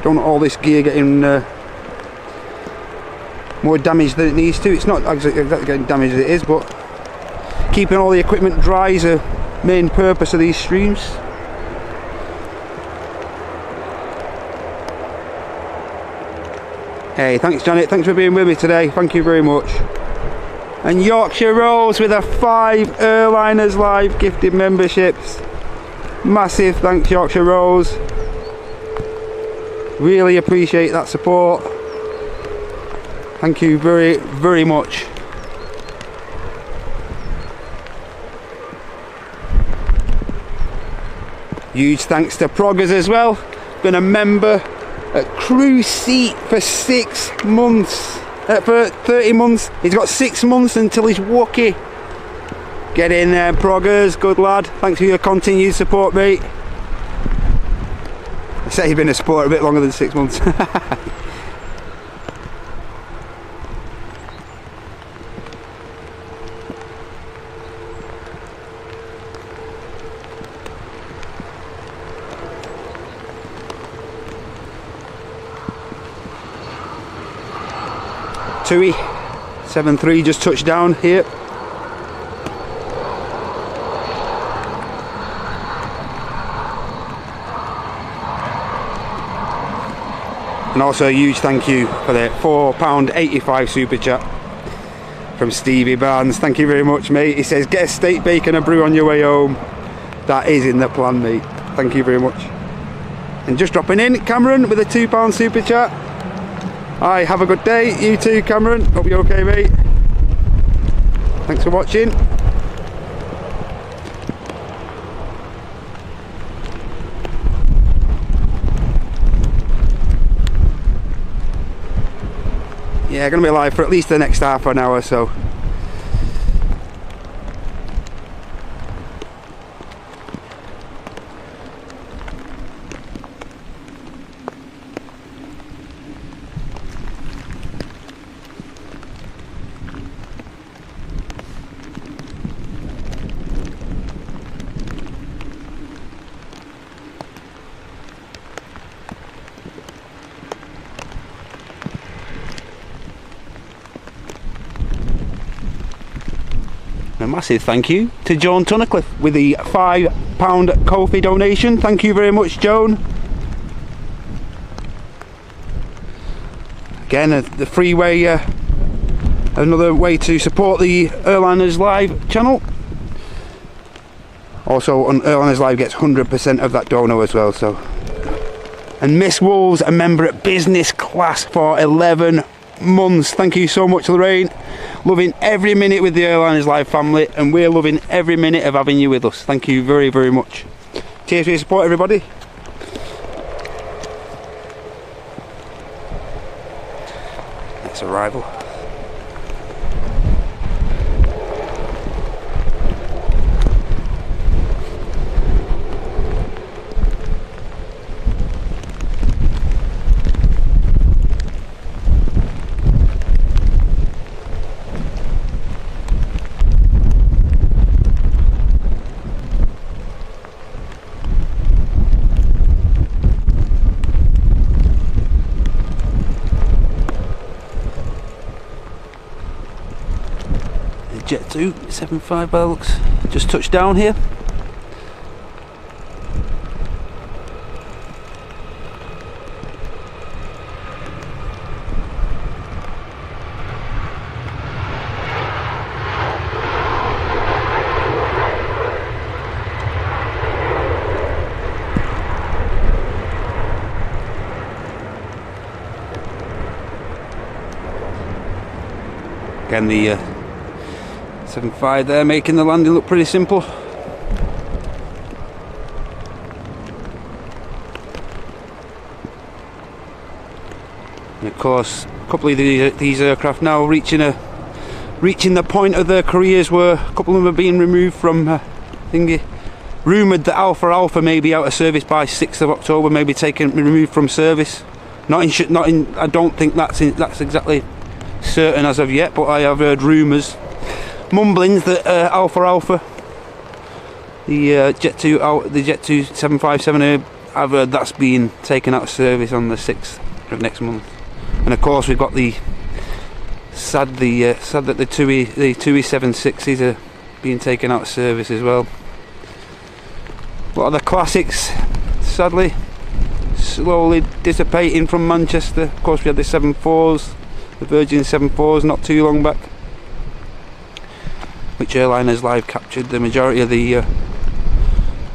want all this gear getting more damage than it needs to. It's not exactly getting damaged as it is, but keeping all the equipment dry is a main purpose of these streams. Hey, thanks Janet, thanks for being with me today, thank you very much. And Yorkshire Rose with a 5 Airliners Live gifted memberships. Massive thanks Yorkshire Rose. Really appreciate that support. Thank you very, very much. Huge thanks to Proggers as well. Been a member at Cruise Seat for 6 months. For 30 months. He's got 6 months until he's wookie. Get in there, Proggers. Good lad. Thanks for your continued support, mate. I say you've been a sport a bit longer than 6 months. TUI 73 just touched down here. And also a huge thank you for the £4.85 super chat from Stevie Barnes. Thank you very much, mate. He says get a steak, bacon, a brew on your way home. That is in the plan, mate. Thank you very much. And just dropping in, Cameron with a £2 super chat. Hi, have a good day. You too, Cameron. Hope you're okay, mate. Thanks for watching. Yeah, gonna be live for at least the next half an hour or so. A massive thank you to Joan Tunnicliffe with the £5 Ko-fi donation. Thank you very much, Joan. Again, the FriYAY, another way to support the Airliners Live channel. Also, on Airliners Live gets 100% of that dono as well. So, and Miss Wolves, a member at business class for 11 months. Thank you so much, Lorraine. Loving every minute with the Airliners Live family, and we're loving every minute of having you with us. Thank you very, very much. Cheers for your support, everybody. Next arrival. Jet 275 by the looks, just touched down here. Again, the 75 there, making the landing look pretty simple. And of course, a couple of these aircraft now reaching the point of their careers where a couple of them are being removed from thingy. Rumoured that Alpha may be out of service by 6th of October, maybe removed from service. Not in. I don't think that's exactly certain as of yet, but I have heard rumours. Mumblings that Alpha, the Jet 2 757, I've heard that's being taken out of service on the 6th of next month. And of course we've got the sad that the TUI 76s are being taken out of service as well. A lot of the classics, sadly, slowly dissipating from Manchester. Of course we had the 74s, the Virgin 74s not too long back, which Airliners Live captured the majority of the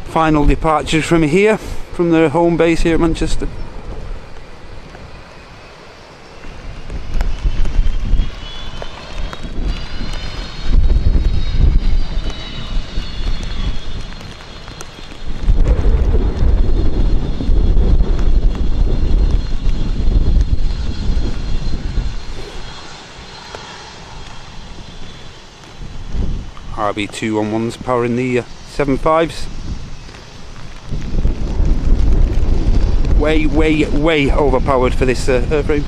final departures from here, from their home base here at Manchester. RB211s powering the 75s. Way overpowered for this airframe,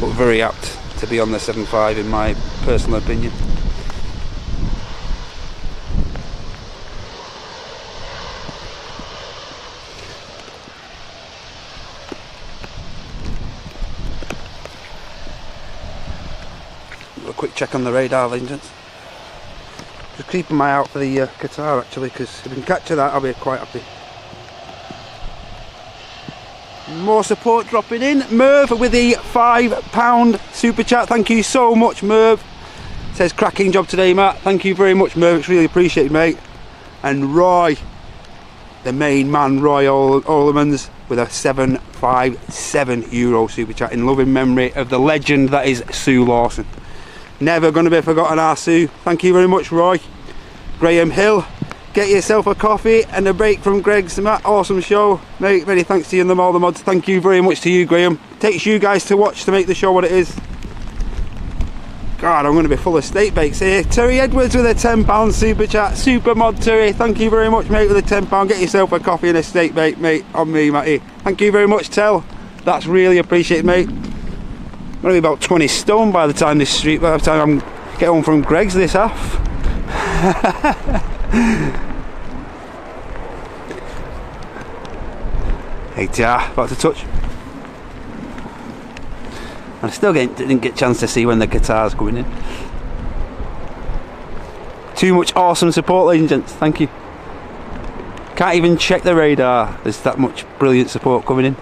but very apt to be on the 75 in my personal opinion. A quick check on the radar, engines. Just keeping my eye out for the Qatar actually, because if we can capture that I'll be quite happy. More support dropping in. Merv with the £5 super chat. Thank you so much, Merv. Says cracking job today, Matt. Thank you very much, Merv. It's really appreciated, mate. And Roy, the main man, Roy Olemans, with a €757 super chat in loving memory of the legend that is Sue Lawson. Never going to be forgotten, our Sue. Thank you very much, Roy. Graham Hill, get yourself a coffee and a break from Greg's. Matt, awesome show, mate. Many thanks to you and all the mods. Thank you very much to you, Graham. takes you guys to watch to make the show what it is. God, I'm going to be full of steak bakes here. Terry Edwards with a £10 super chat. Super mod Terry, thank you very much, mate, with a £10. Get yourself a coffee and a steak bake, mate, on me, Matty. Thank you very much, Tell. That's really appreciated, mate. I'm going to be about 20 stone by the time I get home from Greg's this half. Hey, Jar, about to touch. I still didn't get a chance to see when the Qatar's going in. Too much awesome support, ladies and gents, thank you. Can't even check the radar, there's that much brilliant support coming in.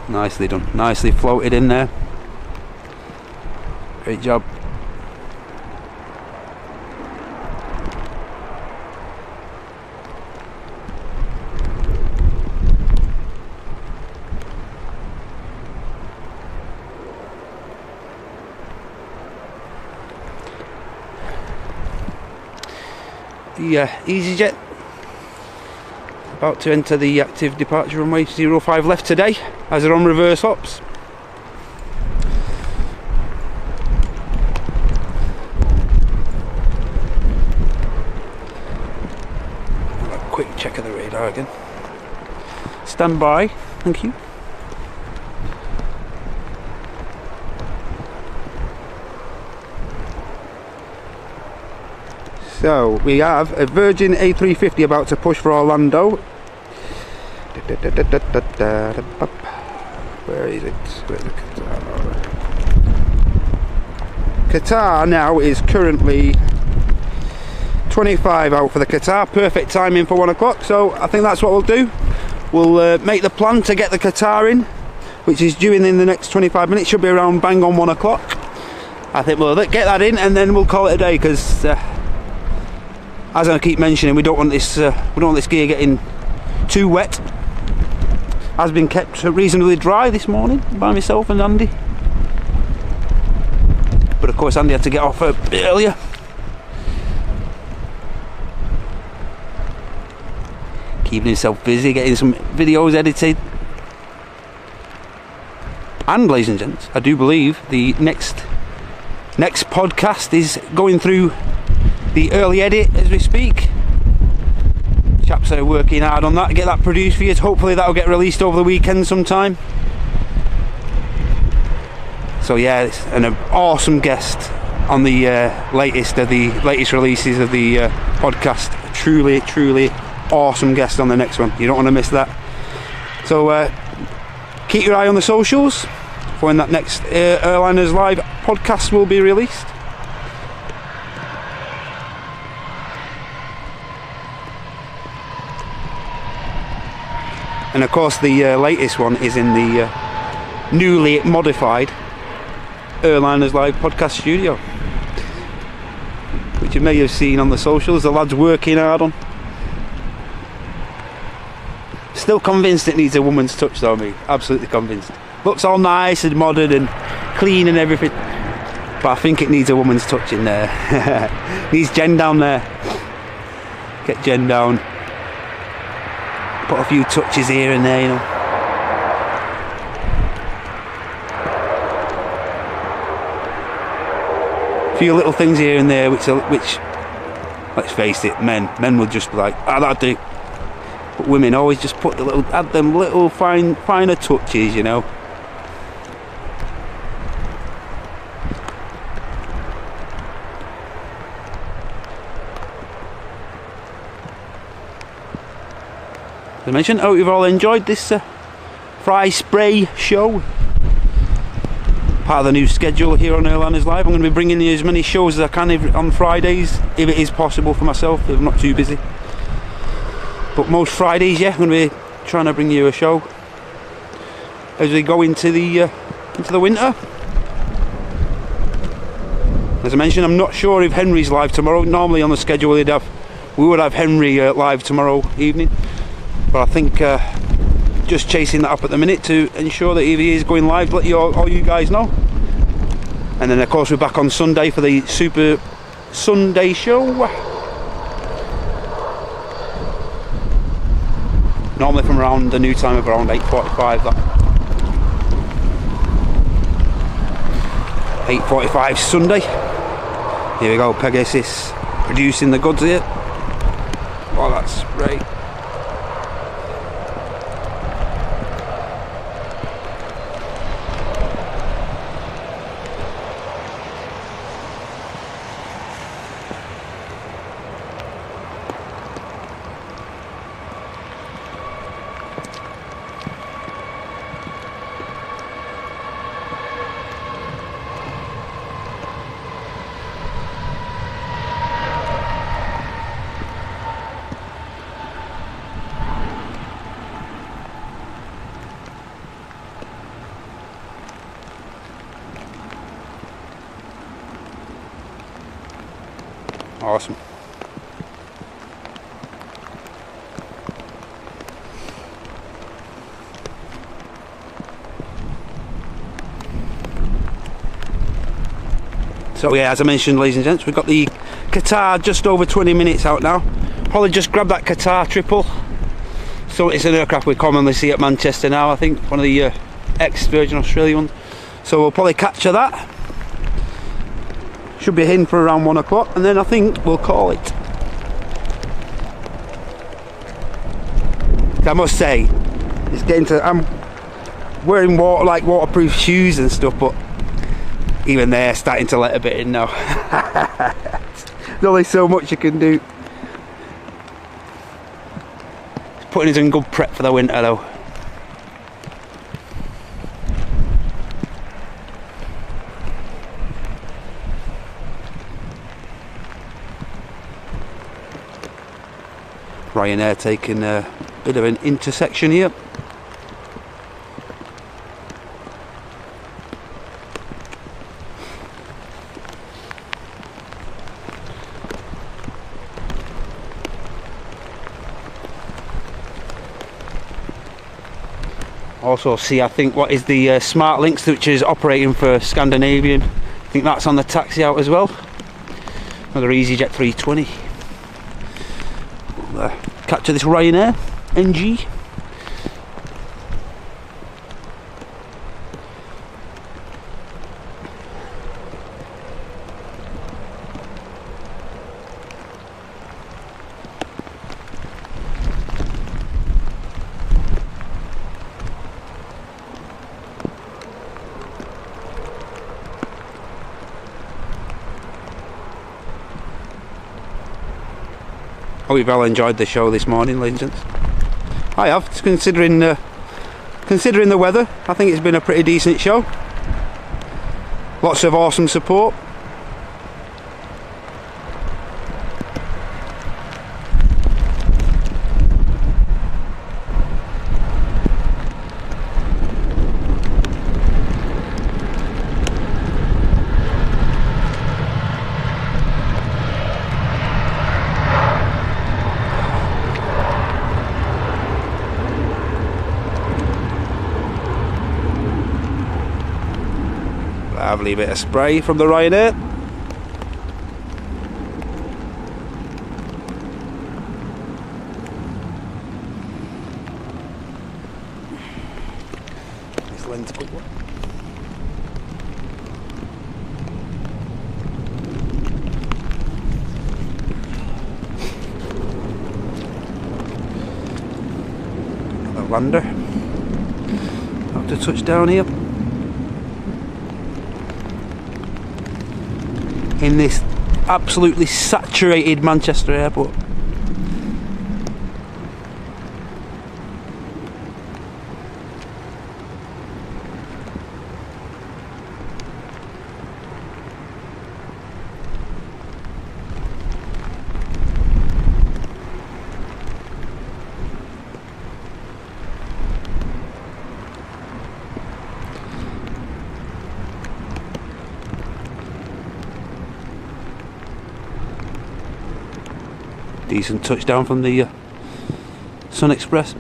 Nicely done, nicely floated in there. Great job. The EasyJet about to enter the active departure runway 05 left today as they're on reverse hops. A quick check of the radar again. Stand by, thank you. So we have a Virgin A350 about to push for Orlando. Where is it? Where's the Qatar? Qatar now is currently 25 out for the Qatar. Perfect timing for 1 o'clock. So I think that's what we'll do. We'll make the plan to get the Qatar in, which is due in the next 25 minutes. Should be around bang on 1 o'clock. I think we'll get that in and then we'll call it a day, because as I keep mentioning, we don't want this gear getting too wet. Has been kept reasonably dry this morning by myself and Andy, but of course Andy had to get off a bit earlier. Keeping himself busy, getting some videos edited. And ladies and gents, I do believe the next podcast is going through the early edit as we speak. Chaps are working hard on that, get that produced for you. Hopefully that'll get released over the weekend sometime. So yeah, it's an awesome guest on the latest releases of the podcast. Truly awesome guest on the next one. You don't want to miss that. So keep your eye on the socials for when that next Airliners Live podcast will be released. And of course the latest one is in the newly modified Airliners Live podcast studio, which you may have seen on the socials. The lad's working hard on. Still convinced it needs a woman's touch though, me. Absolutely convinced. Looks all nice and modern and clean and everything, but I think it needs a woman's touch in there. Needs Jen down there. Get Jen down. Put a few touches here and there, you know. A few little things here and there which let's face it, men will just be like, that'll do. But women always just add them little finer touches, you know. As I mentioned, I hope you've all enjoyed this FriYAY Show. Part of the new schedule here on Airliners Live. I'm going to be bringing you as many shows as I can on Fridays, if it is possible for myself, if I'm not too busy. But most Fridays, yeah, I'm going to be trying to bring you a show as we go into the winter. As I mentioned, I'm not sure if Henry's live tomorrow. Normally on the schedule we would have Henry live tomorrow evening. But I think just chasing that up at the minute to ensure that if he is going live, let all you guys know. And then of course we're back on Sunday for the Super Sunday show. Normally from around the new time of around 8:45 that. 8:45 Sunday. Here we go, Pegasus producing the goods here. Oh, that's great. Awesome. So yeah, as I mentioned, ladies and gents, we've got the Qatar just over 20 minutes out now. Probably just grabbed that Qatar triple. So it's an aircraft we commonly see at Manchester now, I think, one of the ex-Virgin Australia ones. So we'll probably capture that. Should be in for around 1 o'clock, and then I think we'll call it. I must say, it's getting to. I'm wearing waterproof shoes and stuff, but even they're starting to let a bit in now. There's only so much you can do. It's putting us in good prep for the winter, though. Ryanair taking a bit of an intersection here. Also see, I think, what is the Smart Links, which is operating for Scandinavian. I think that's on the taxi out as well. Another EasyJet 320. Capture this Ryanair NG. Hope you've all enjoyed the show this morning, ladies and gents. I have, considering the weather. I think it's been a pretty decent show. Lots of awesome support. Lovely bit of spray from the Ryanair. This lens good one. Another lander. Have to touch down here. In this absolutely saturated Manchester airport. Decent touchdown from the Sun Express.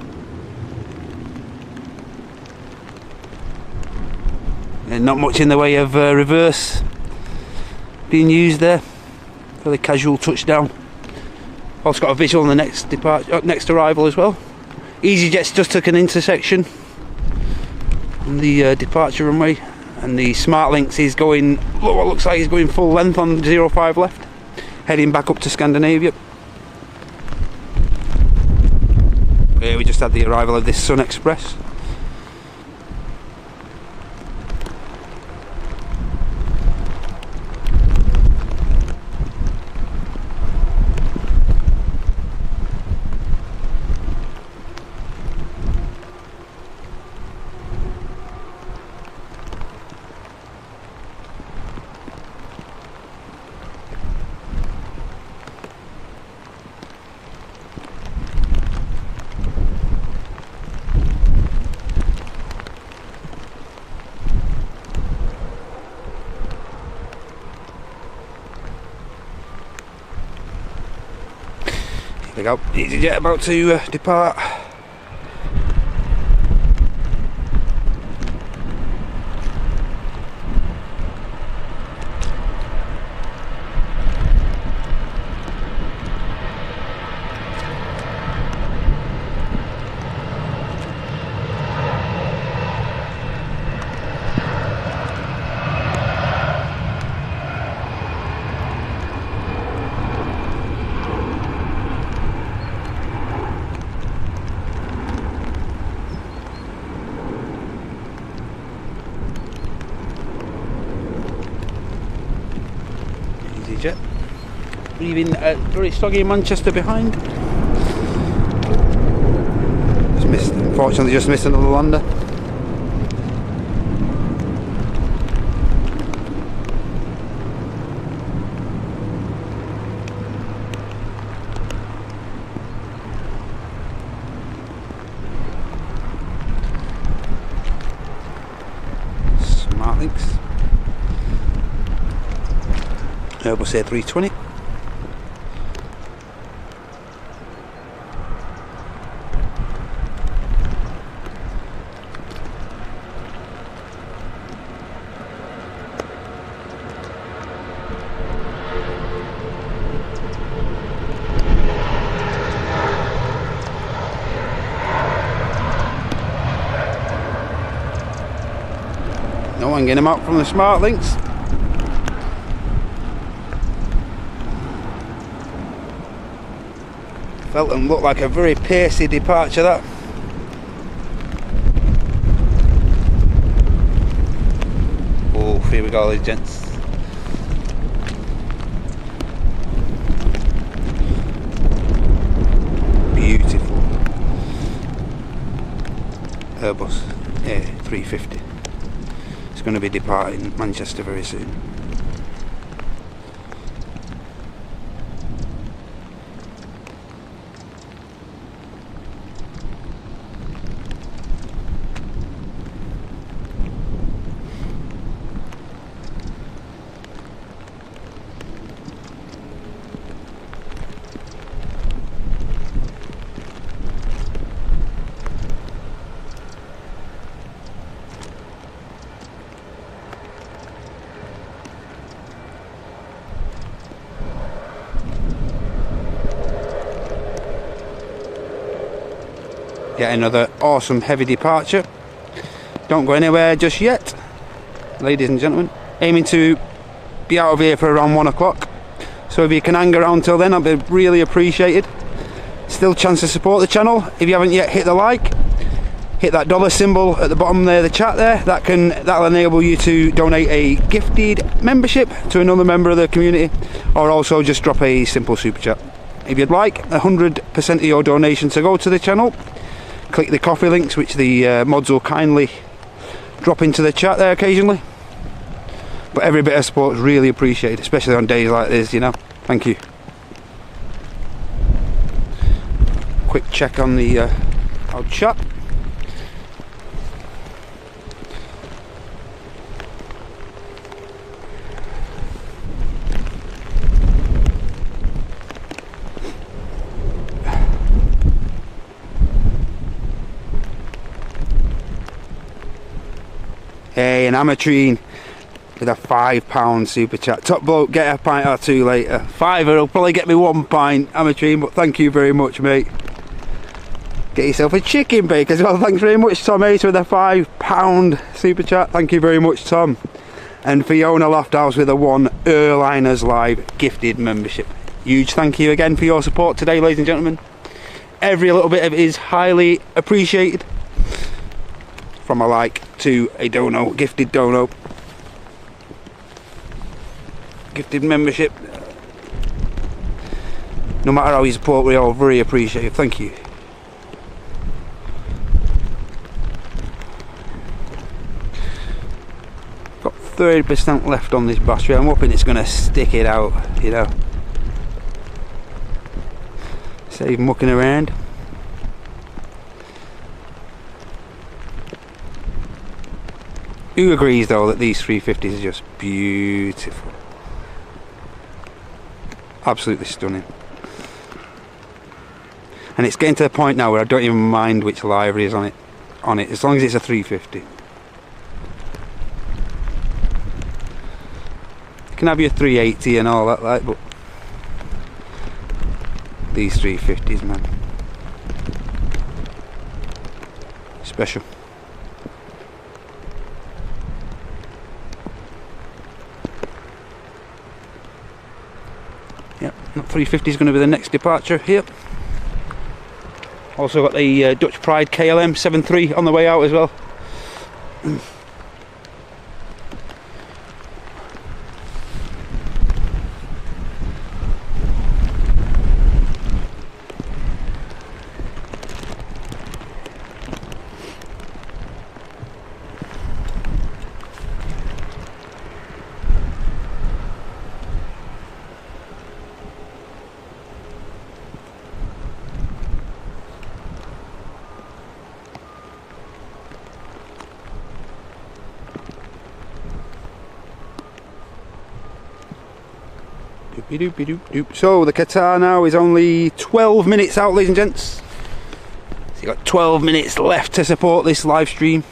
And not much in the way of reverse being used there. Fairly casual touchdown. Also got a visual on the next arrival as well. EasyJet's just took an intersection on the departure runway, and the SmartLynx is going, what looks like he's going full length on 05 left, heading back up to Scandinavia. Yeah, we just had the arrival of this Sun Express. There we go, EasyJet about to depart. EasyJet, leaving very soggy Manchester behind. Unfortunately just missed another lander. SmartLynx. Airbus A320. No one getting him out from the SmartLynx. Felt and looked like a very pacey departure, that. Oh, here we go, ladies and gents. Beautiful Airbus A350. It's going to be departing Manchester very soon. Yet another awesome heavy departure. Don't go anywhere just yet, ladies and gentlemen. Aiming to be out of here for around 1 o'clock. So if you can hang around till then, I'd be really appreciated. Still chance to support the channel. If you haven't yet hit the like, hit that dollar symbol at the bottom there, the chat there. That'll enable you to donate a gifted membership to another member of the community, or also just drop a simple super chat. If you'd like 100% of your donation to go to the channel, click the coffee links, which the mods will kindly drop into the chat there occasionally. But every bit of support is really appreciated, especially on days like this, you know. Thank you. Quick check on the old chat. Hey, an Amatrine with a £5 super chat. Top bloke, get a pint or two later. £5 will probably get me 1 pint, Amatrine, but thank you very much, mate. Get yourself a chicken bake as well. Thanks very much, Tom Ace, with a £5 super chat. Thank you very much, Tom. And Fiona Lofthouse with a £1 Airliners Live gifted membership. Huge thank you again for your support today, ladies and gentlemen. Every little bit of it is highly appreciated. From a like to a dono, gifted dono, gifted membership. No matter how you support, we all very appreciative. Thank you. Got 30% left on this battery. I'm hoping it's going to stick it out, you know. Save mucking around. Who agrees though that these 350s are just beautiful? Absolutely stunning. And it's getting to the point now where I don't even mind which livery is on it, as long as it's a 350. You can have your 380 and all that, like, but these 350s, man, special. Yep, 350 is going to be the next departure here. Also got the Dutch Pride KLM 7.3 on the way out as well. So the Qatar now is only 12 minutes out, ladies and gents. So you've got 12 minutes left to support this live stream.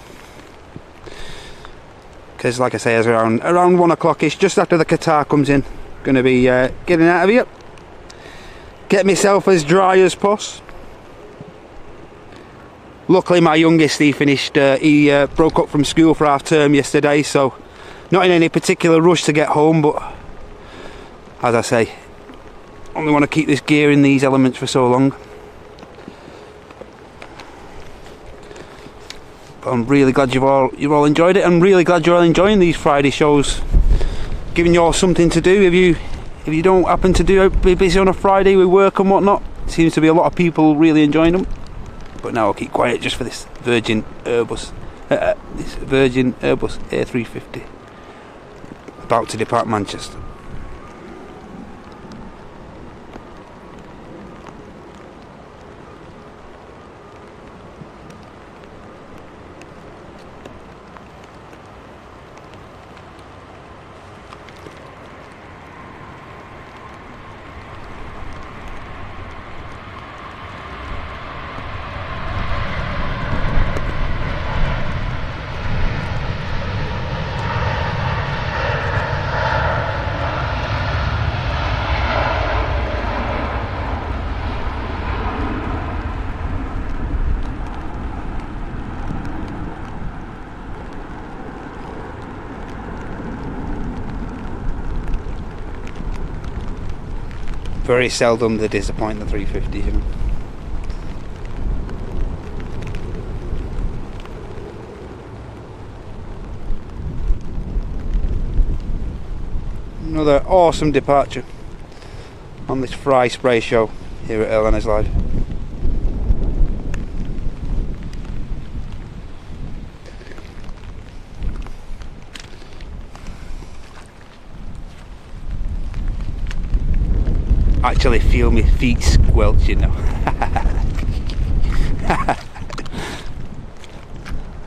Because like I say, it's around 1 o'clock-ish, just after the Qatar comes in. Going to be getting out of here. Get myself as dry as poss. Luckily my youngest, he broke up from school for half term yesterday, so not in any particular rush to get home, but as I say, only want to keep this gear in these elements for so long. But I'm really glad you've all enjoyed it. I'm really glad you're all enjoying these Friday shows, giving you all something to do. If you don't happen to be busy on a Friday with work and whatnot, seems to be a lot of people really enjoying them. But now I'll keep quiet just for this Virgin Airbus A350 about to depart Manchester. Very seldom they disappoint the 350s, you know. Another awesome departure on this FriYAY Show here at Airliners Live. Actually feel my feet squelch, you know.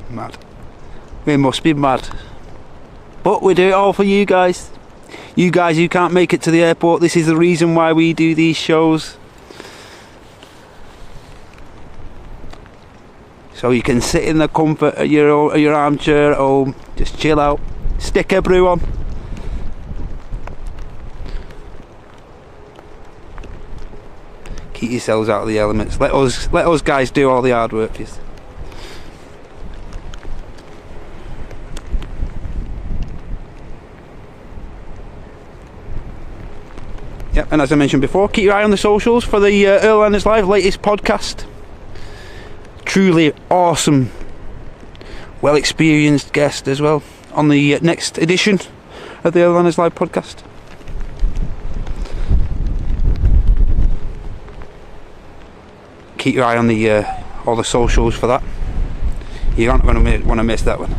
Mad. We must be mad. But we do it all for you guys. You guys who can't make it to the airport, this is the reason why we do these shows. So you can sit in the comfort of your armchair at home, just chill out, stick a brew on. Keep yourselves out of the elements. Let us guys do all the hard work for you. Yep, and as I mentioned before, keep your eye on the socials for the Airliners Live latest podcast. Truly awesome, well experienced guest as well on the next edition of the Airliners Live podcast. Keep your eye on the all the socials for that. You aren't going to want to miss that one.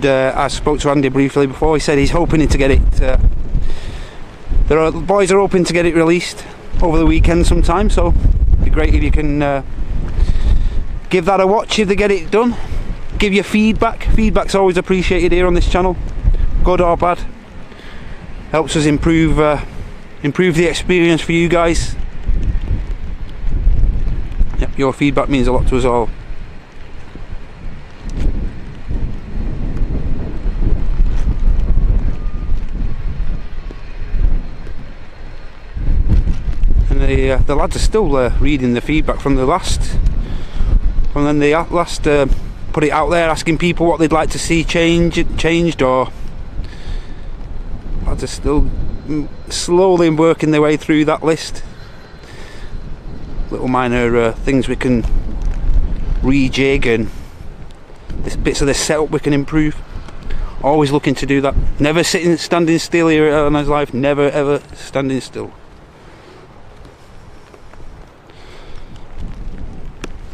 I spoke to Andy briefly before. He said he's hoping to get it. The boys are hoping to get it released over the weekend sometime. So it'd be great if you can give that a watch if they get it done. Give your feedback. Feedback's always appreciated here on this channel, good or bad. Helps us improve the experience for you guys. Yep, your feedback means a lot to us all. And the lads are still reading the feedback from the last. And then they last put it out there, asking people what they'd like to see changed, or lads are still slowly working their way through that list. Little minor things we can rejig, and bits of the setup we can improve. Always looking to do that. Never standing still here at Airliners Live. Never ever standing still.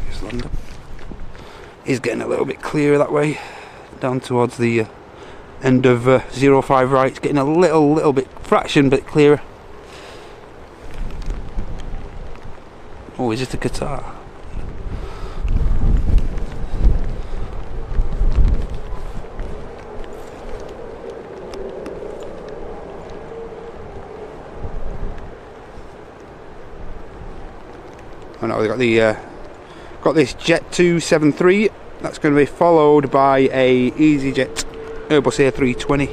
Just land up. Is getting a little bit clearer that way, down towards the end of 05 right. It's getting a little bit fraction bit clearer. Oh, is it a Qatar? Oh no, we got this Jet 273. That's going to be followed by a EasyJet Airbus A320,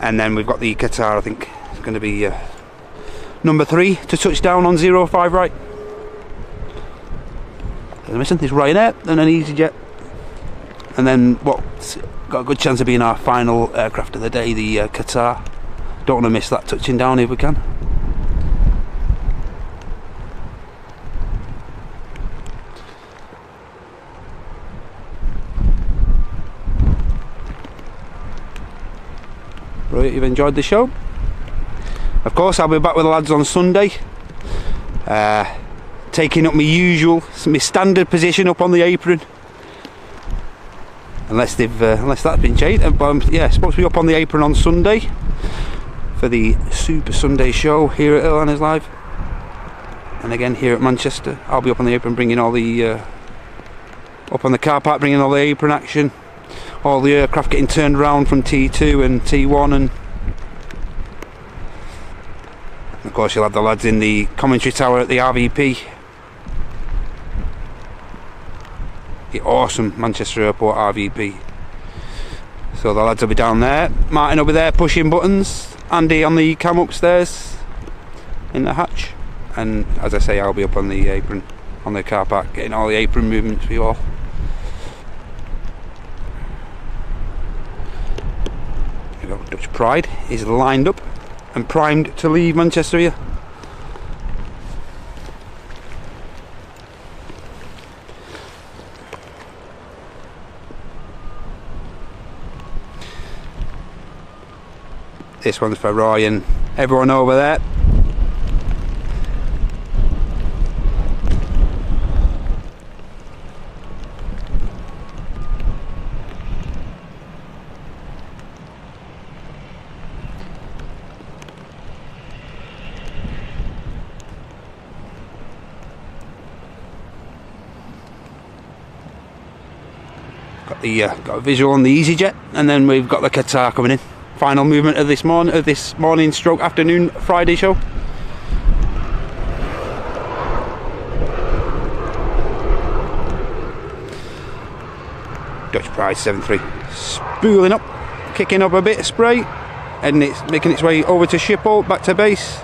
and then we've got the Qatar. I think it's going to be number 3 to touch down on 05 right. There's missing this Ryanair, then an EasyJet, and then what's got a good chance of being our final aircraft of the day, the Qatar. Don't want to miss that touching down if we can. Right, you've enjoyed the show. Of course, I'll be back with the lads on Sunday, taking up my standard position up on the apron, unless that's been changed. Yeah, supposed to be up on the apron on Sunday for the Super Sunday show here at Airliners Live, and again here at Manchester. I'll be up on the apron, bringing all the up on the car park, bringing all the apron action, all the aircraft getting turned around from T2 and T1, and of course you'll have the lads in the commentary tower at the RVP, the awesome Manchester Airport RVP. So the lads will be down there, Martin will be there pushing buttons, Andy on the cam upstairs in the hatch, and as I say, I'll be up on the apron on the car park getting all the apron movements for you all. Dutch Pride is lined up and primed to leave Manchester here. This one's for Roy and everyone over there. Got a visual on the EasyJet, and then we've got the Qatar coming in. Final movement of this morning stroke afternoon Friday show. Dutch Pride 73 spooling up, kicking up a bit of spray, and it's making its way over to Schiphol, back to base.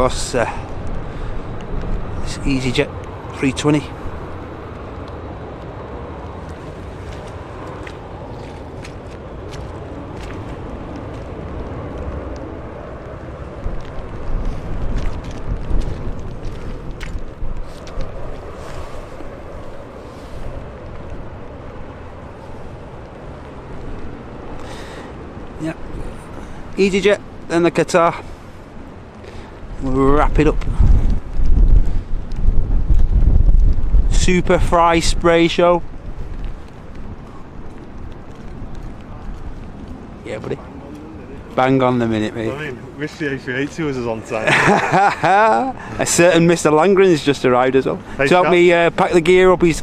course, this EasyJet 320. Yep, EasyJet, then the Qatar. We'll wrap it up. Super Fry Spray Show. Yeah, buddy. Bang on the minute, mate. I mean, wish the A380 was on time. A certain Mr. Langren's just arrived as well. Hey, to help me pack the gear up. He's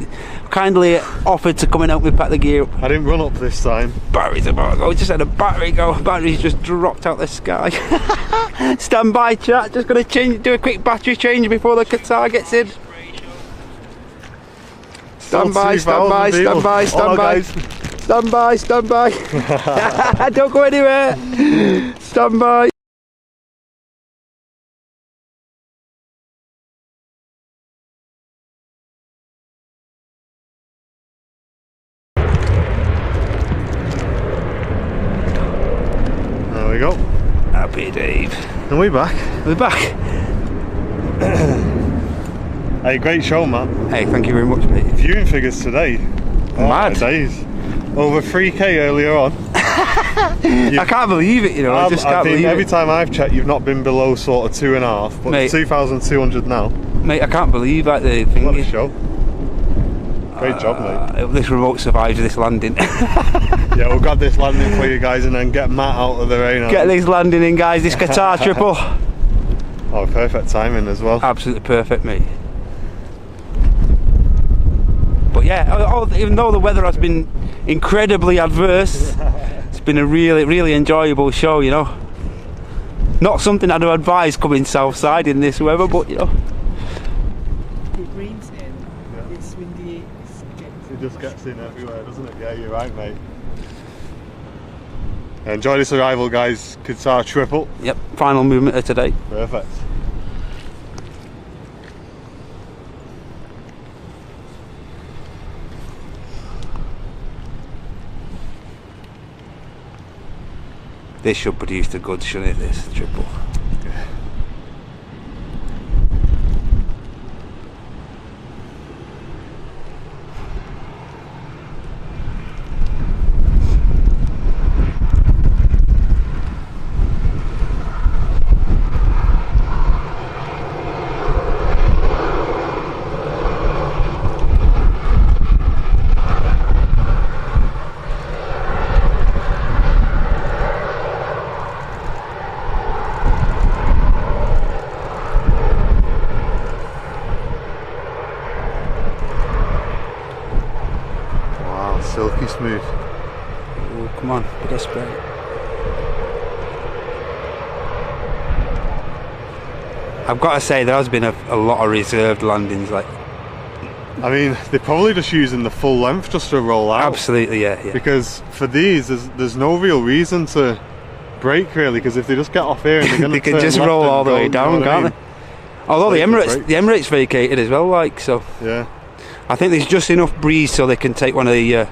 kindly offered to come and help me pack the gear up. I didn't run up this time. Batteries about to go. Just had a battery go. Battery's just dropped out the sky. Stand by, chat. Just gonna do a quick battery change before the Qatar gets in. Stand by, stand by, stand by, stand by. Stand by, stand by. Don't go anywhere. Stand by. There we go. Happy Dave. And we're back. We're back. Hey, great show, man. Hey, thank you very much, mate. Viewing figures today. Mad. Days. Over 3k earlier on. I can't believe it, you know. I just can't believe every it. time I've checked, you've not been below sort of 2.5, but Mate. 2,200 now. Mate, I can't believe like the thing. What a show. Great job, mate. This remote survives this landing. Yeah, we've got this landing for you guys and then get Matt out of the rain. Get this landing in, guys. This Qatar triple. Oh, perfect timing as well. Absolutely perfect, mate. But yeah, even though the weather has been incredibly adverse, it's been a really enjoyable show, you know. Not something I'd advise coming south side in this weather, but you know. It rains and it's windy. It just gets in everywhere, doesn't it? Yeah, you're right, mate. Enjoy this arrival, guys. Qatar triple. Yep, final movement of today. Perfect. This should produce the goods, shouldn't it, this triple? Yeah. Silky smooth. Oh, come on, bit of spray. I've got to say there has been a lot of reserved landings, like. I mean, they're probably just using the full length just to roll out. Absolutely, yeah. Because for these, there's no real reason to brake really. Because if they just get off here and they're going to they can just roll all the way down, can't they? Although the Emirates vacated as well, like so. Yeah. I think there's just enough breeze so they can take one of the.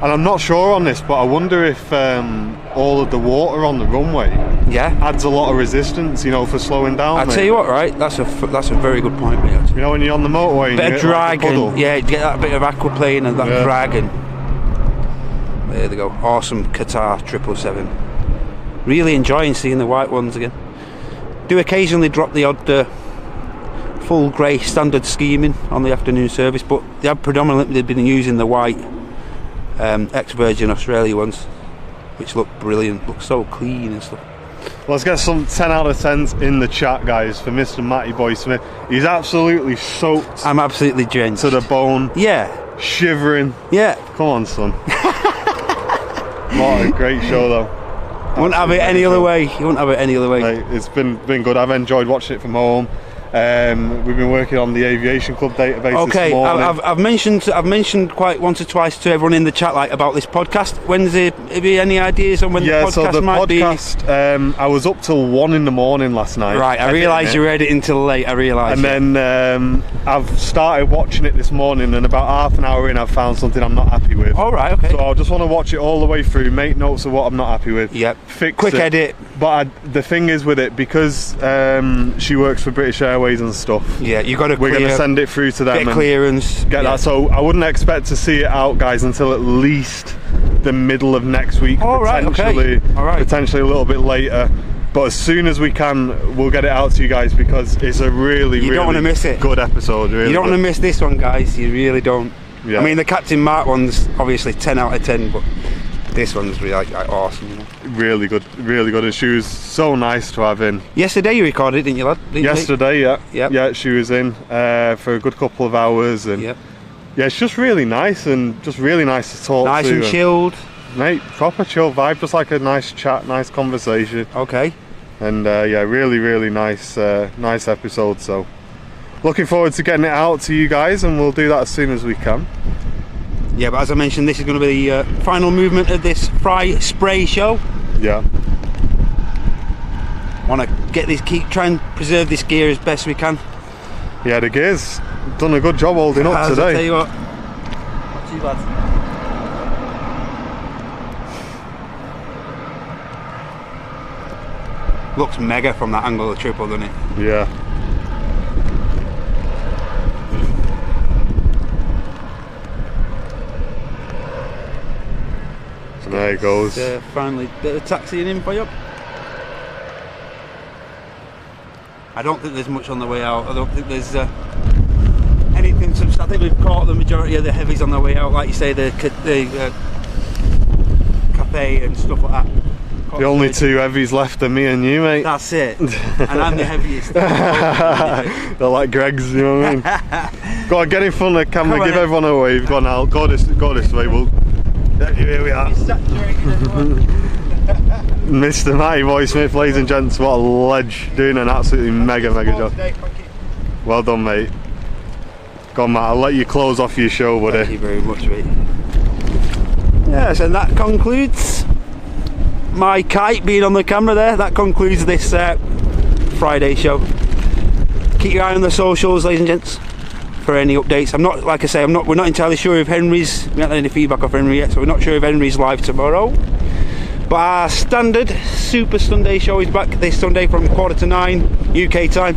And I'm not sure on this, but I wonder if all of the water on the runway adds a lot of resistance, you know, for slowing down. I'll tell you what, right? That's a very good point, mate. You know, when you're on the motorway, and bit of drag, like and yeah, you get that bit of aquaplane and that drag, and there they go. Awesome Qatar 777. Really enjoying seeing the white ones again. Do occasionally drop the odd full grey standard scheming on the afternoon service, but they have predominantly been using the white ex-Virgin Australia ones, which look brilliant, look so clean and stuff. Let's get some 10 out of 10s in the chat, guys, for Mr. Matty Boy Smith. He's absolutely soaked. I'm absolutely drenched to the bone. Yeah. Shivering. Yeah. Come on, son. What a great show, though. You wouldn't have it any other way. You wouldn't have it any other way. Mate, it's been good. I've enjoyed watching it from home. We've been working on the aviation club database this Okay, morning. I've mentioned quite once or twice to everyone in the chat like about this podcast. When's there be any ideas on when the podcast so the might podcast, I was up till 1 in the morning last night. Right, I realised you were editing till late. I realised. And then I've started watching it this morning, and about half an hour in, I've found something I'm not happy with. All right, okay. So I just want to watch it all the way through, make notes of what I'm not happy with. Yep. Fix Quick it. edit. But the thing is with it, because she works for British Airways and stuff. Yeah, you got to. We're going to send it through to them. Get and clearance. Get that. So I wouldn't expect to see it out, guys, until at least the middle of next week. Okay. All right. Potentially a little bit later. But as soon as we can, we'll get it out to you guys, because it's a really, you don't want to miss it. Good episode. Really you don't want to miss this one, guys. You really don't. Yeah. I mean, the Captain Mark one's obviously 10 out of 10, but this one's really like awesome. You know? Really good, and she was so nice to have in. Yesterday you recorded it, didn't you, lad? Yesterday, yeah. Yep. Yeah, she was in for a good couple of hours, and yep. yeah, it's just really nice, and just really nice to talk to. Nice and chilled. Mate, proper chill vibe, just like a nice chat, nice conversation. Okay. And yeah, really nice nice episode, so looking forward to getting it out to you guys, and we'll do that as soon as we can. Yeah, but as I mentioned, this is going to be the final movement of this FriYAY Show. Yeah. Want to get this, try and preserve this gear as best we can. Yeah, the gear's done a good job holding up today. I'll tell you what. Not too bad. Looks mega from that angle of the triple, doesn't it? Yeah. So there it goes. Finally, bit of taxiing in for you. I don't think there's much on the way out. I don't think there's anything substantial. I think we've caught the majority of the heavies on the way out, like you say, the cafe and stuff like that. The only two heavies left are me and you, mate. That's it. And I'm the heaviest. They're like Greg's, you know what I mean? Go on, get in front of the camera, give everyone a wave. Go on, Al. Go this way. Here we are. Mr. Matty Boy Smith, ladies and gents, what a ledge. Doing an absolutely mega job. Well done, mate. Go on, Matt, I'll let you close off your show, buddy. Thank you very much, mate. Yes, and that concludes my kite being on the camera there. That concludes this FriYAY Show. Keep your eye on the socials, ladies and gents, for any updates. I'm not, like I say, we're not entirely sure if Henry's, we haven't had any feedback off Henry yet, so we're not sure if Henry's live tomorrow. But our standard Super Sunday show is back this Sunday from 9:15 UK time.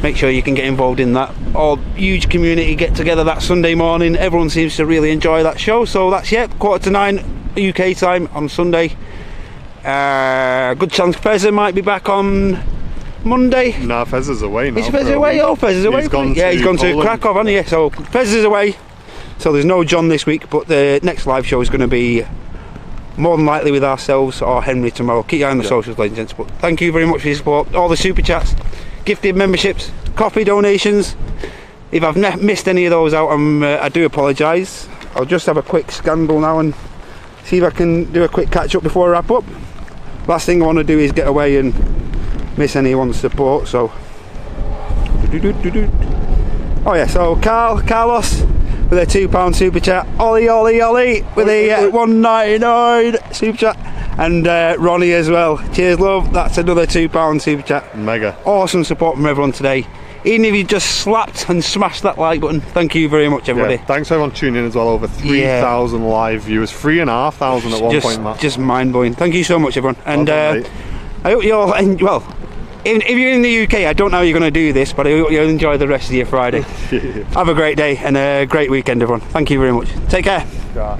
Make sure you can get involved in that. All huge community get together that Sunday morning. Everyone seems to really enjoy that show. So that's 9:15 UK time on Sunday. Good chance Fezzer might be back on Monday. Nah, Fezzer's away now. Is Fezzer away? Oh, Fezzer's away. He's gone to Krakow, hasn't he? So Fezzer's away. So there's no John this week, but the next live show is going to be more than likely with ourselves or Henry tomorrow. Keep your eye on the socials, ladies and gents. But thank you very much for your support. All the super chats, gifted memberships, coffee donations. If I've missed any of those out, I do apologise. I'll just have a quick scandal now and see if I can do a quick catch up before I wrap up. Last thing I want to do is get away and miss anyone's support. So, oh yeah, so Carlos with a £2 super chat, Ollie with a 199 super chat, and Ronnie as well. Cheers, love. That's another £2 super chat. Mega awesome support from everyone today. Even if you just slapped and smashed that like button, thank you very much, everybody. Yeah, thanks everyone tuning in as well. Over 3,000 live viewers, 3,500 at one point, Matt. Just mind blowing. Thank you so much, everyone. And I hope you all, well, if you're in the UK, I don't know how you're going to do this, but I hope you'll enjoy the rest of your Friday. Have a great day and a great weekend, everyone. Thank you very much. Take care. Yeah.